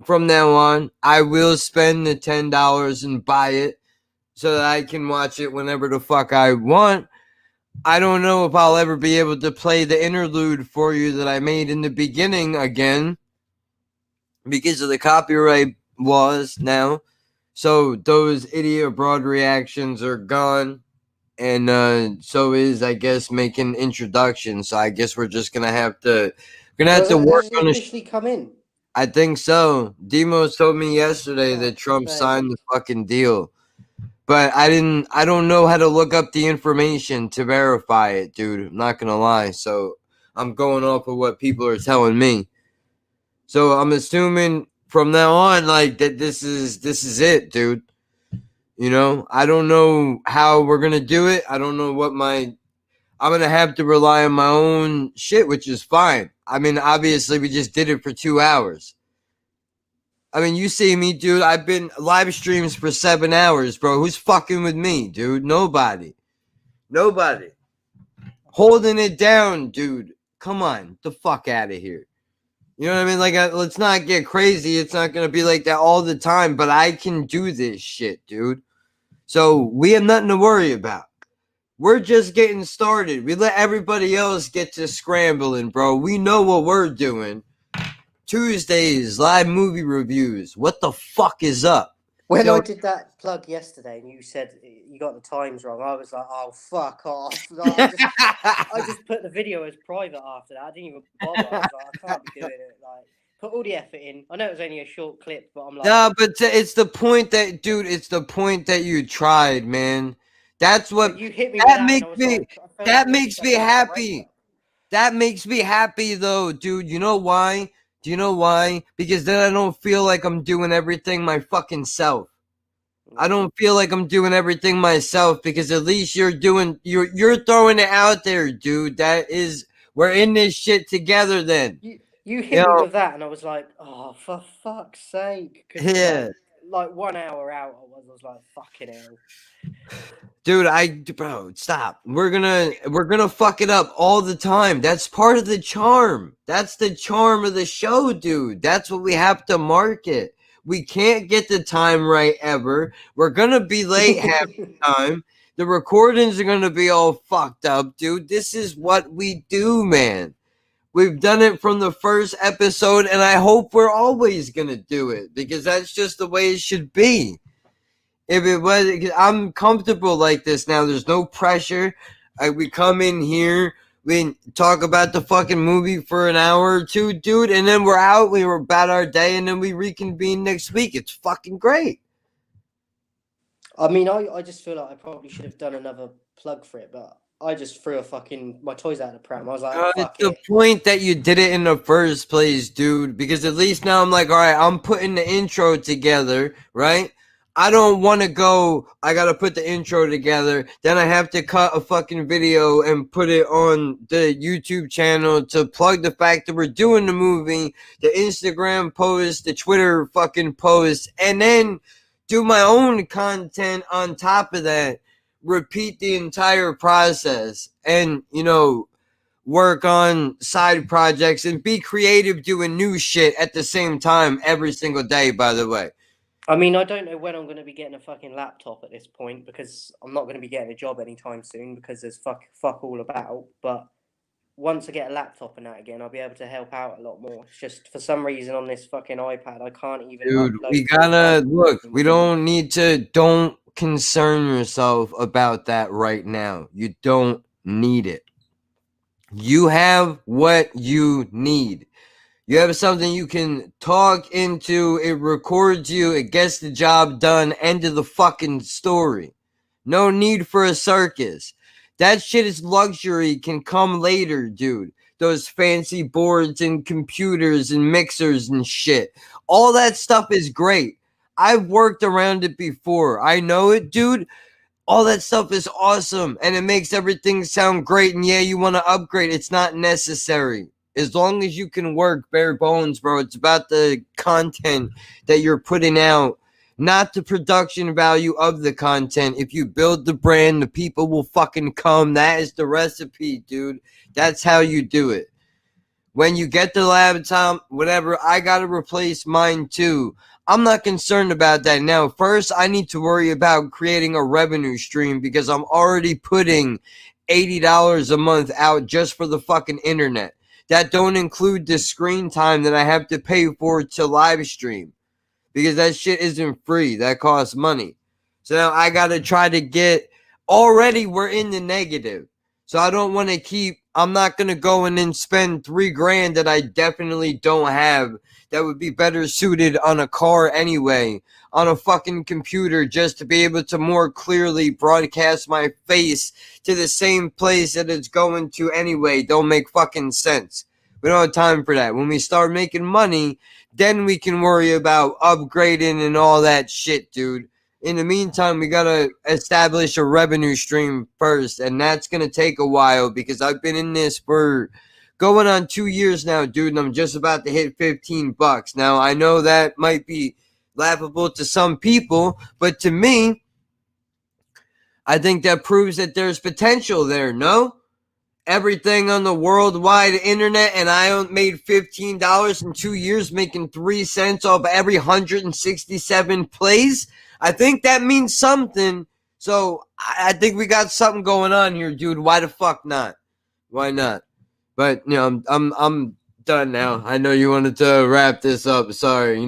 Speaker 8: From now on, I will spend the $10 and buy it so that I can watch it whenever the fuck I want. I don't know if I'll ever be able to play the interlude for you that I made in the beginning again because of the copyright laws now. So those idiot abroad reactions are gone. And so is, I guess, making introductions. So I guess we're just gonna have to work on it.
Speaker 10: Officially come in.
Speaker 8: I think so. Demos told me yesterday that Trump signed the fucking deal, but I don't know how to look up the information to verify it, dude. I'm not gonna lie. So I'm going off of what people are telling me. So I'm assuming from now on, like, that this is it, dude. I don't know how we're going to do it. I don't know I'm going to have to rely on my own shit, which is fine. I mean, obviously, we just did it for 2 hours. I mean, you see me, dude. I've been live streams for 7 hours, bro. Who's fucking with me, dude? Nobody. Holding it down, dude. Come on. Get the fuck out of here. You know what I mean? Like, let's not get crazy. It's not going to be like that all the time, but I can do this shit, dude. So we have nothing to worry about. We're just getting started. We let everybody else get to scrambling, bro. We know what we're doing. Tuesdays, live movie reviews. What the fuck is up?
Speaker 10: When I did that plug yesterday and you said you got the times wrong, I was like, oh, fuck off. I just put the video as private after that. I didn't even bother. I was like, I can't be doing it. Like, put all the effort in. I know it was only a short clip, but I'm like...
Speaker 8: No, but it's the point that, dude, it's the point that you tried, man. That's what...
Speaker 10: You hit me
Speaker 8: that makes me happy. That makes me happy, though, dude. You know why? Do you know why? Because then I don't feel like I'm doing everything my fucking self. I don't feel like I'm doing everything myself because at least you're throwing it out there, dude. We're in this shit together then.
Speaker 10: You hit me with that, and I was like, "Oh, for fuck's sake!"
Speaker 8: Yeah.
Speaker 10: like 1 hour out, I was like, fucking hell.
Speaker 8: Dude, bro, stop. We're gonna fuck it up all the time. That's part of the charm. That's the charm of the show, dude. That's what we have to market. We can't get the time right ever. We're gonna be late half the time. The recordings are gonna be all fucked up, dude. This is what we do, man. We've done it from the first episode, and I hope we're always gonna do it because that's just the way it should be. If it was, I'm comfortable like this now. There's no pressure. We come in here, we talk about the fucking movie for an hour or two, dude, and then we're out. We were about our day, and then we reconvene next week. It's fucking great.
Speaker 10: I mean, I just feel like I probably should have done another plug for it, but I just threw my toys out of the pram. I was like, fuck
Speaker 8: it's
Speaker 10: it.
Speaker 8: the point that you did it in the first place, dude, because at least now I'm like, all right, I'm putting the intro together, right? I don't want to go, I got to put the intro together. Then I have to cut a fucking video and put it on the YouTube channel to plug the fact that we're doing the movie, the Instagram post, the Twitter fucking post, and then do my own content on top of that. Repeat the entire process and, work on side projects and be creative doing new shit at the same time every single day, by the way.
Speaker 10: I mean, I don't know when I'm going to be getting a fucking laptop at this point because I'm not going to be getting a job anytime soon because there's fuck all about. But once I get a laptop and that again, I'll be able to help out a lot more. It's just for some reason on this fucking iPad, I can't even.
Speaker 8: Dude, we gotta look. We don't concern yourself about that right now. You don't need it. You have what you need. You have something you can talk into, it records you, it gets the job done, end of the fucking story. No need for a circus. That shit is luxury, can come later, dude. Those fancy boards and computers and mixers and shit. All that stuff is great. I've worked around it before. I know it, dude. All that stuff is awesome, and it makes everything sound great, and yeah, you want to upgrade. It's not necessary. As long as you can work bare bones, bro, it's about the content that you're putting out, not the production value of the content. If you build the brand, the people will fucking come. That is the recipe, dude. That's how you do it. When you get the laptop, whatever, I got to replace mine too. I'm not concerned about that now. First, I need to worry about creating a revenue stream because I'm already putting $80 a month out just for the fucking internet. That don't include the screen time that I have to pay for to live stream because that shit isn't free. That costs money. So now I got to try to get, already we're in the negative. So I don't want to I'm not going to go and then spend $3,000 that I definitely don't have that would be better suited on a car anyway, on a fucking computer, just to be able to more clearly broadcast my face to the same place that it's going to anyway. Don't make fucking sense. We don't have time for that. When we start making money, then we can worry about upgrading and all that shit, dude. In the meantime, we gotta establish a revenue stream first, and that's gonna take a while because I've been in this for going on 2 years now, dude, and I'm just about to hit $15. Now, I know that might be laughable to some people, but to me, I think that proves that there's potential there, no? Everything on the worldwide internet, and I made $15 in 2 years, making 3 cents off every 167 plays. I think that means something. So I think we got something going on here, dude. Why the fuck not? Why not? But I'm done now. I know you wanted to wrap this up. Sorry,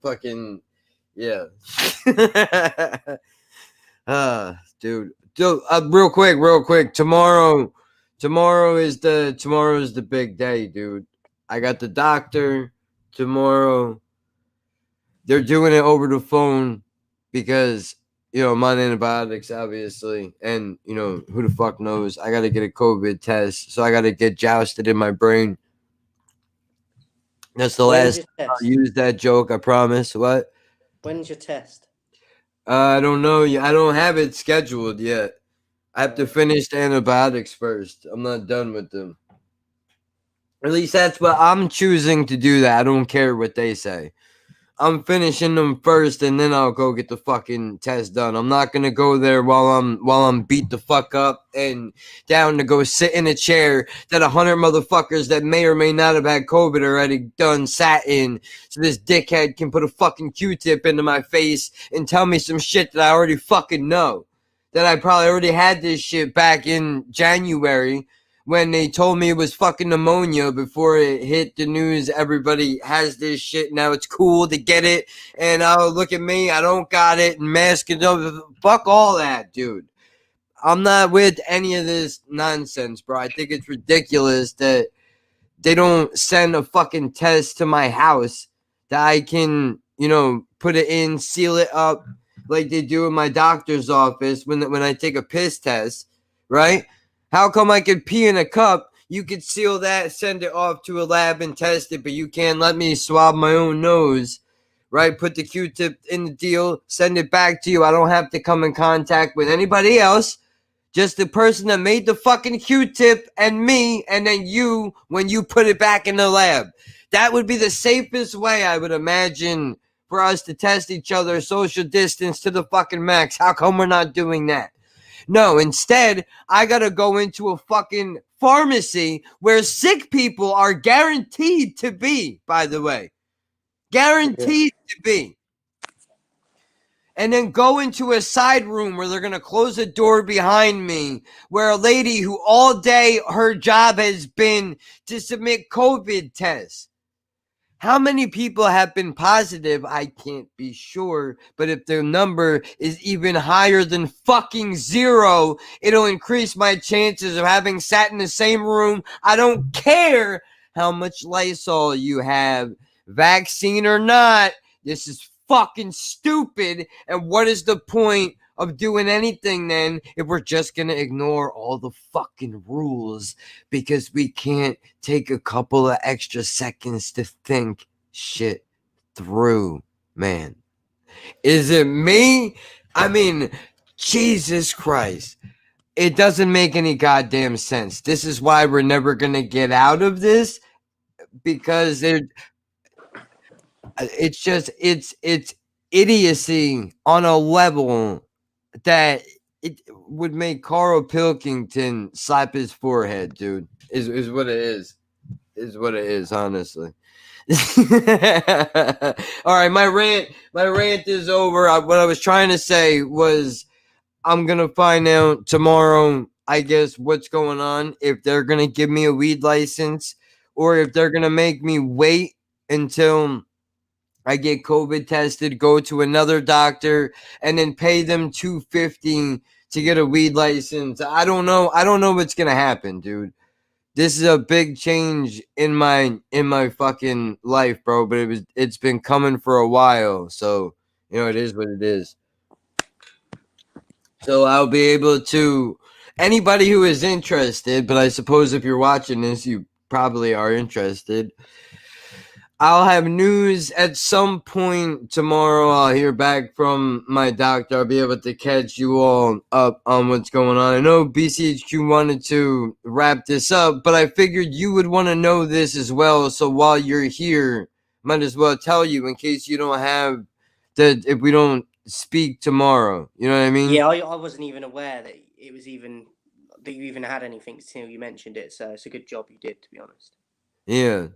Speaker 8: fucking yeah. Dude. Real quick. Tomorrow is the big day, dude. I got the doctor tomorrow. They're doing it over the phone because I'm on antibiotics, obviously, and who the fuck knows? I gotta get a COVID test, so I gotta get jousted in my brain. That's the last time I'll use that joke, I promise. What?
Speaker 10: When's your test?
Speaker 8: I don't know. I don't have it scheduled yet. I have to finish the antibiotics first. I'm not done with them. At least that's what I'm choosing to do. That I don't care what they say. I'm finishing them first, and then I'll go get the fucking test done. I'm not gonna go there while I'm beat the fuck up and down to go sit in a chair that 100 motherfuckers that may or may not have had COVID already done sat in, so this dickhead can put a fucking Q-tip into my face and tell me some shit that I already fucking know. That I probably already had this shit back in January when they told me it was fucking pneumonia before it hit the news. Everybody has this shit now. It's cool to get it. And look at me. I don't got it. And mask it up. Fuck all that, dude. I'm not with any of this nonsense, bro. I think it's ridiculous that they don't send a fucking test to my house that I can, put it in, seal it up like they do in my doctor's office when I take a piss test, right? How come I could pee in a cup? You could seal that, send it off to a lab and test it, but you can't let me swab my own nose, right? Put the Q-tip in the deal, send it back to you. I don't have to come in contact with anybody else. Just the person that made the fucking Q-tip and me, and then you when you put it back in the lab. That would be the safest way, I would imagine, for us to test each other, social distance to the fucking max. How come we're not doing that? No, instead, I gotta go into a fucking pharmacy where sick people are guaranteed to be, by the way. Guaranteed to be. And then go into a side room where they're gonna close a door behind me, where a lady who all day her job has been to submit COVID tests. How many people have been positive? I can't be sure. But if the number is even higher than fucking 0, it'll increase my chances of having sat in the same room. I don't care how much Lysol you have, vaccine or not. This is fucking stupid. And what is the point of doing anything then if we're just gonna ignore all the fucking rules because we can't take a couple of extra seconds to think shit through, man? Is it me? I mean, Jesus Christ. It doesn't make any goddamn sense. This is why we're never gonna get out of this, because it's idiocy on a level that it would make Carl Pilkington slap his forehead, dude. Is what it is. Is what it is, honestly. All right, my rant is over. What I was trying to say was I'm gonna find out tomorrow, I guess, what's going on, if they're gonna give me a weed license or if they're gonna make me wait until I get COVID tested, go to another doctor, and then pay them $250 to get a weed license. I don't know. I don't know what's gonna happen, dude. This is a big change in my fucking life, bro. But it's been coming for a while, so it is what it is. So I'll be able to, anybody who is interested, but I suppose if you're watching this, you probably are interested. I'll have news at some point tomorrow. I'll hear back from my doctor. I'll be able to catch you all up on what's going on. I know BCHQ wanted to wrap this up, but I figured you would want to know this as well. So while you're here, might as well tell you in case you don't have that, if we don't speak tomorrow. You know what I mean?
Speaker 10: Yeah, I wasn't even aware that it was even that you even had anything until you mentioned it. So it's a good job you did, to be honest.
Speaker 8: Yeah.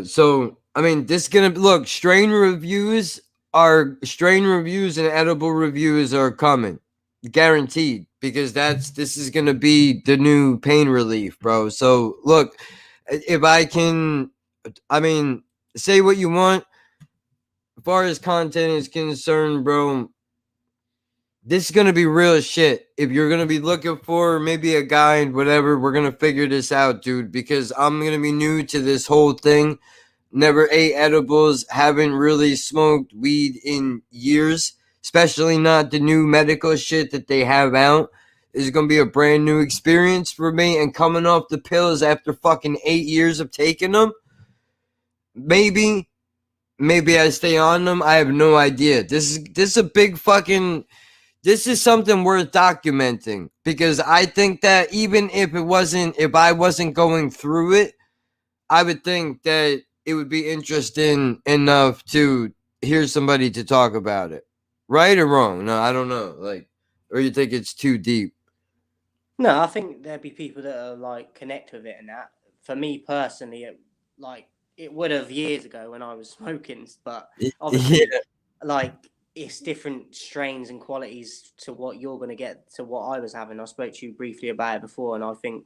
Speaker 8: So I mean, this is gonna look. Strain reviews and edible reviews are coming, guaranteed, because this is gonna be the new pain relief, bro. So look, if I can, I mean, say what you want. As far as content is concerned, bro, this is gonna be real shit. If you're gonna be looking for maybe a guide, whatever, we're gonna figure this out, dude, because I'm gonna be new to this whole thing. Never ate edibles, haven't really smoked weed in years, especially not the new medical shit that they have out. This is gonna be a brand new experience for me, and coming off the pills after fucking 8 years of taking them, maybe I stay on them. I have no idea. This is a big fucking. This is something worth documenting, because I think that even if I wasn't going through it, I would think that it would be interesting enough to hear somebody to talk about it. Right or wrong? No, I don't know. Like, or you think it's too deep?
Speaker 10: No, I think there'd be people that are like connect with it and that. For me personally, it would have years ago when I was smoking, but obviously, like it's different strains and qualities to what you're gonna get to what I was having. I spoke to you briefly about it before, and I think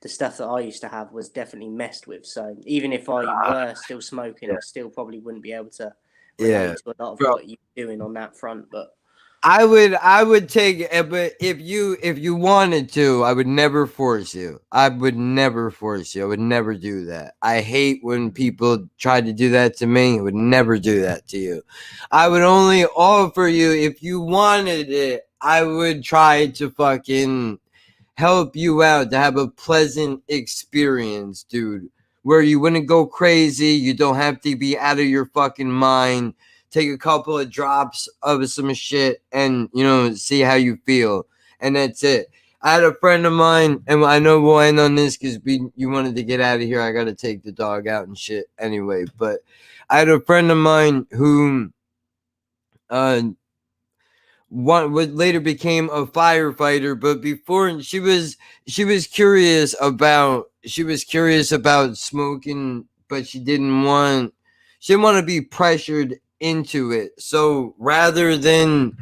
Speaker 10: the stuff that I used to have was definitely messed with. So even if I were still smoking, I still probably wouldn't be able to relate to a lot of what you're doing on that front. But
Speaker 8: I would take it, but if you wanted to, I would never force you. I would never force you. I would never do that. I hate when people try to do that to me. I would never do that to you. I would only offer you if you wanted it. I would try to fucking help you out to have a pleasant experience, dude, where you wouldn't go crazy. You don't have to be out of your fucking mind. Take a couple of drops of some shit and, you know, see how you feel. And that's it. I had a friend of mine, and I know we'll end on this because you wanted to get out of here. I got to take the dog out and shit anyway. But I had a friend of mine who would later became a firefighter, but before she was curious about smoking, but she didn't want to be pressured into it. So rather than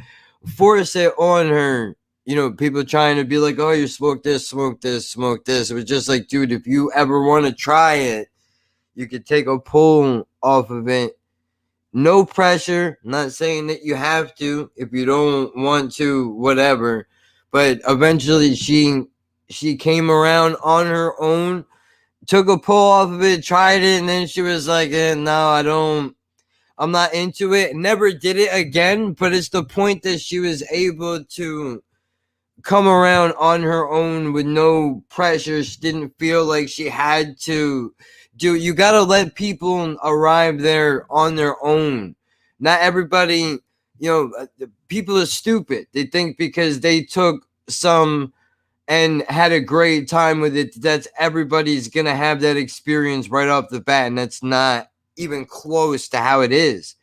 Speaker 8: force it on her, you know, people trying to be like, oh, you smoke this, smoke this, smoke this. It was just like, dude, if you ever want to try it, you could take a pull off of it. No pressure. I'm not saying that you have to. If you don't want to, whatever. But eventually she came around on her own, took a pull off of it, tried it, and then she was like, no, I'm not into it. Never did it again. But it's the point that she was able to come around on her own with no pressure. She didn't feel like she had to do. You got to let people arrive there on their own. Not everybody, you know, people are stupid. They think because they took some and had a great time with it, that's everybody's going to have that experience right off the bat. And that's not even close to how it is.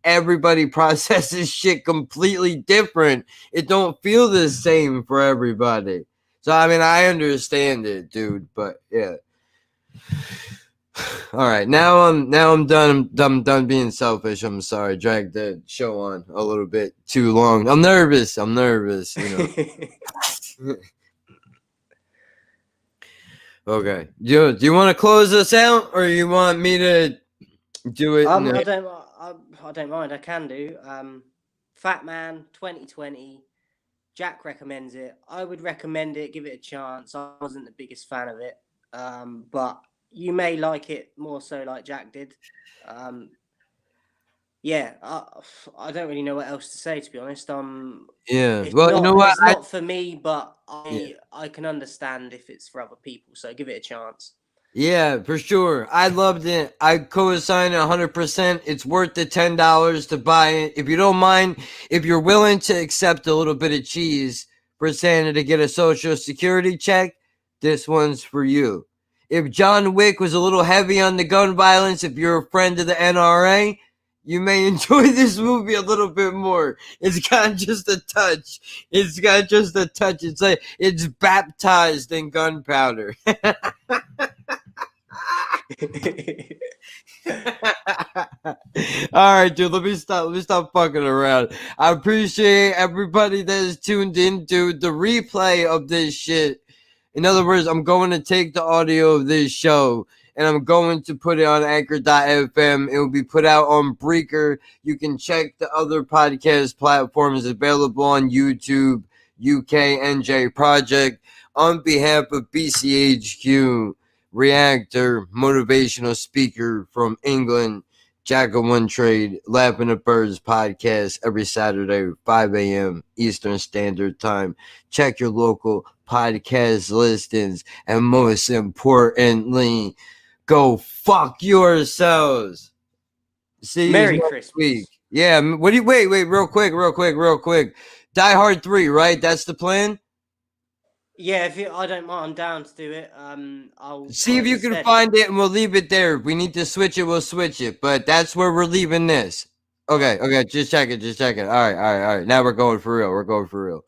Speaker 8: Everybody processes shit completely different. It don't feel the same for everybody. So I mean, I understand it, dude, but yeah. All right, now I'm done. I'm done being selfish. I'm sorry, dragged the show on a little bit too long. I'm nervous, you know. Okay. Do you want to close us out, or you want me to do it?
Speaker 10: I don't mind. I can do. Fat Man 2020. Jack recommends it. I would recommend it. Give it a chance. I wasn't the biggest fan of it, but you may like it more so like Jack did. Yeah, I don't really know what else to say, to be honest.
Speaker 8: Yeah. Well, you know what?
Speaker 10: It's not for me, but I can understand if it's for other people. So give it a chance.
Speaker 8: Yeah, for sure. I loved it. I co-assign 100%. It's worth the $10 to buy it. If you don't mind, if you're willing to accept a little bit of cheese for Santa to get a social security check, this one's for you. If John Wick was a little heavy on the gun violence, if you're a friend of the NRA, you may enjoy this movie a little bit more. It's got just a touch. It's like it's baptized in gunpowder. All right, dude, let me stop fucking around. I appreciate everybody that is tuned into the replay of this shit. In other words, I'm going to take the audio of this show and I'm going to put it on Anchor.fm. It will be put out on Breaker. You can check the other podcast platforms available on YouTube, UKNJ Project. On behalf of BCHQ, Reactor, motivational speaker from England, Jack of One Trade, Laughing at Birds podcast every Saturday, 5 a.m. Eastern Standard Time. Check your local podcast listings, and most importantly, go fuck yourselves. See
Speaker 10: Merry
Speaker 8: you next
Speaker 10: Christmas.
Speaker 8: week. Yeah, what do you wait, real quick. Die Hard 3, right? That's the plan?
Speaker 10: Yeah, I don't mind, I'm down to do it. I'll
Speaker 8: see if you can find it, and we'll leave it there. If we need to switch it, we'll switch it. But that's where we're leaving this. Okay, just check it. All right. Now we're going for real.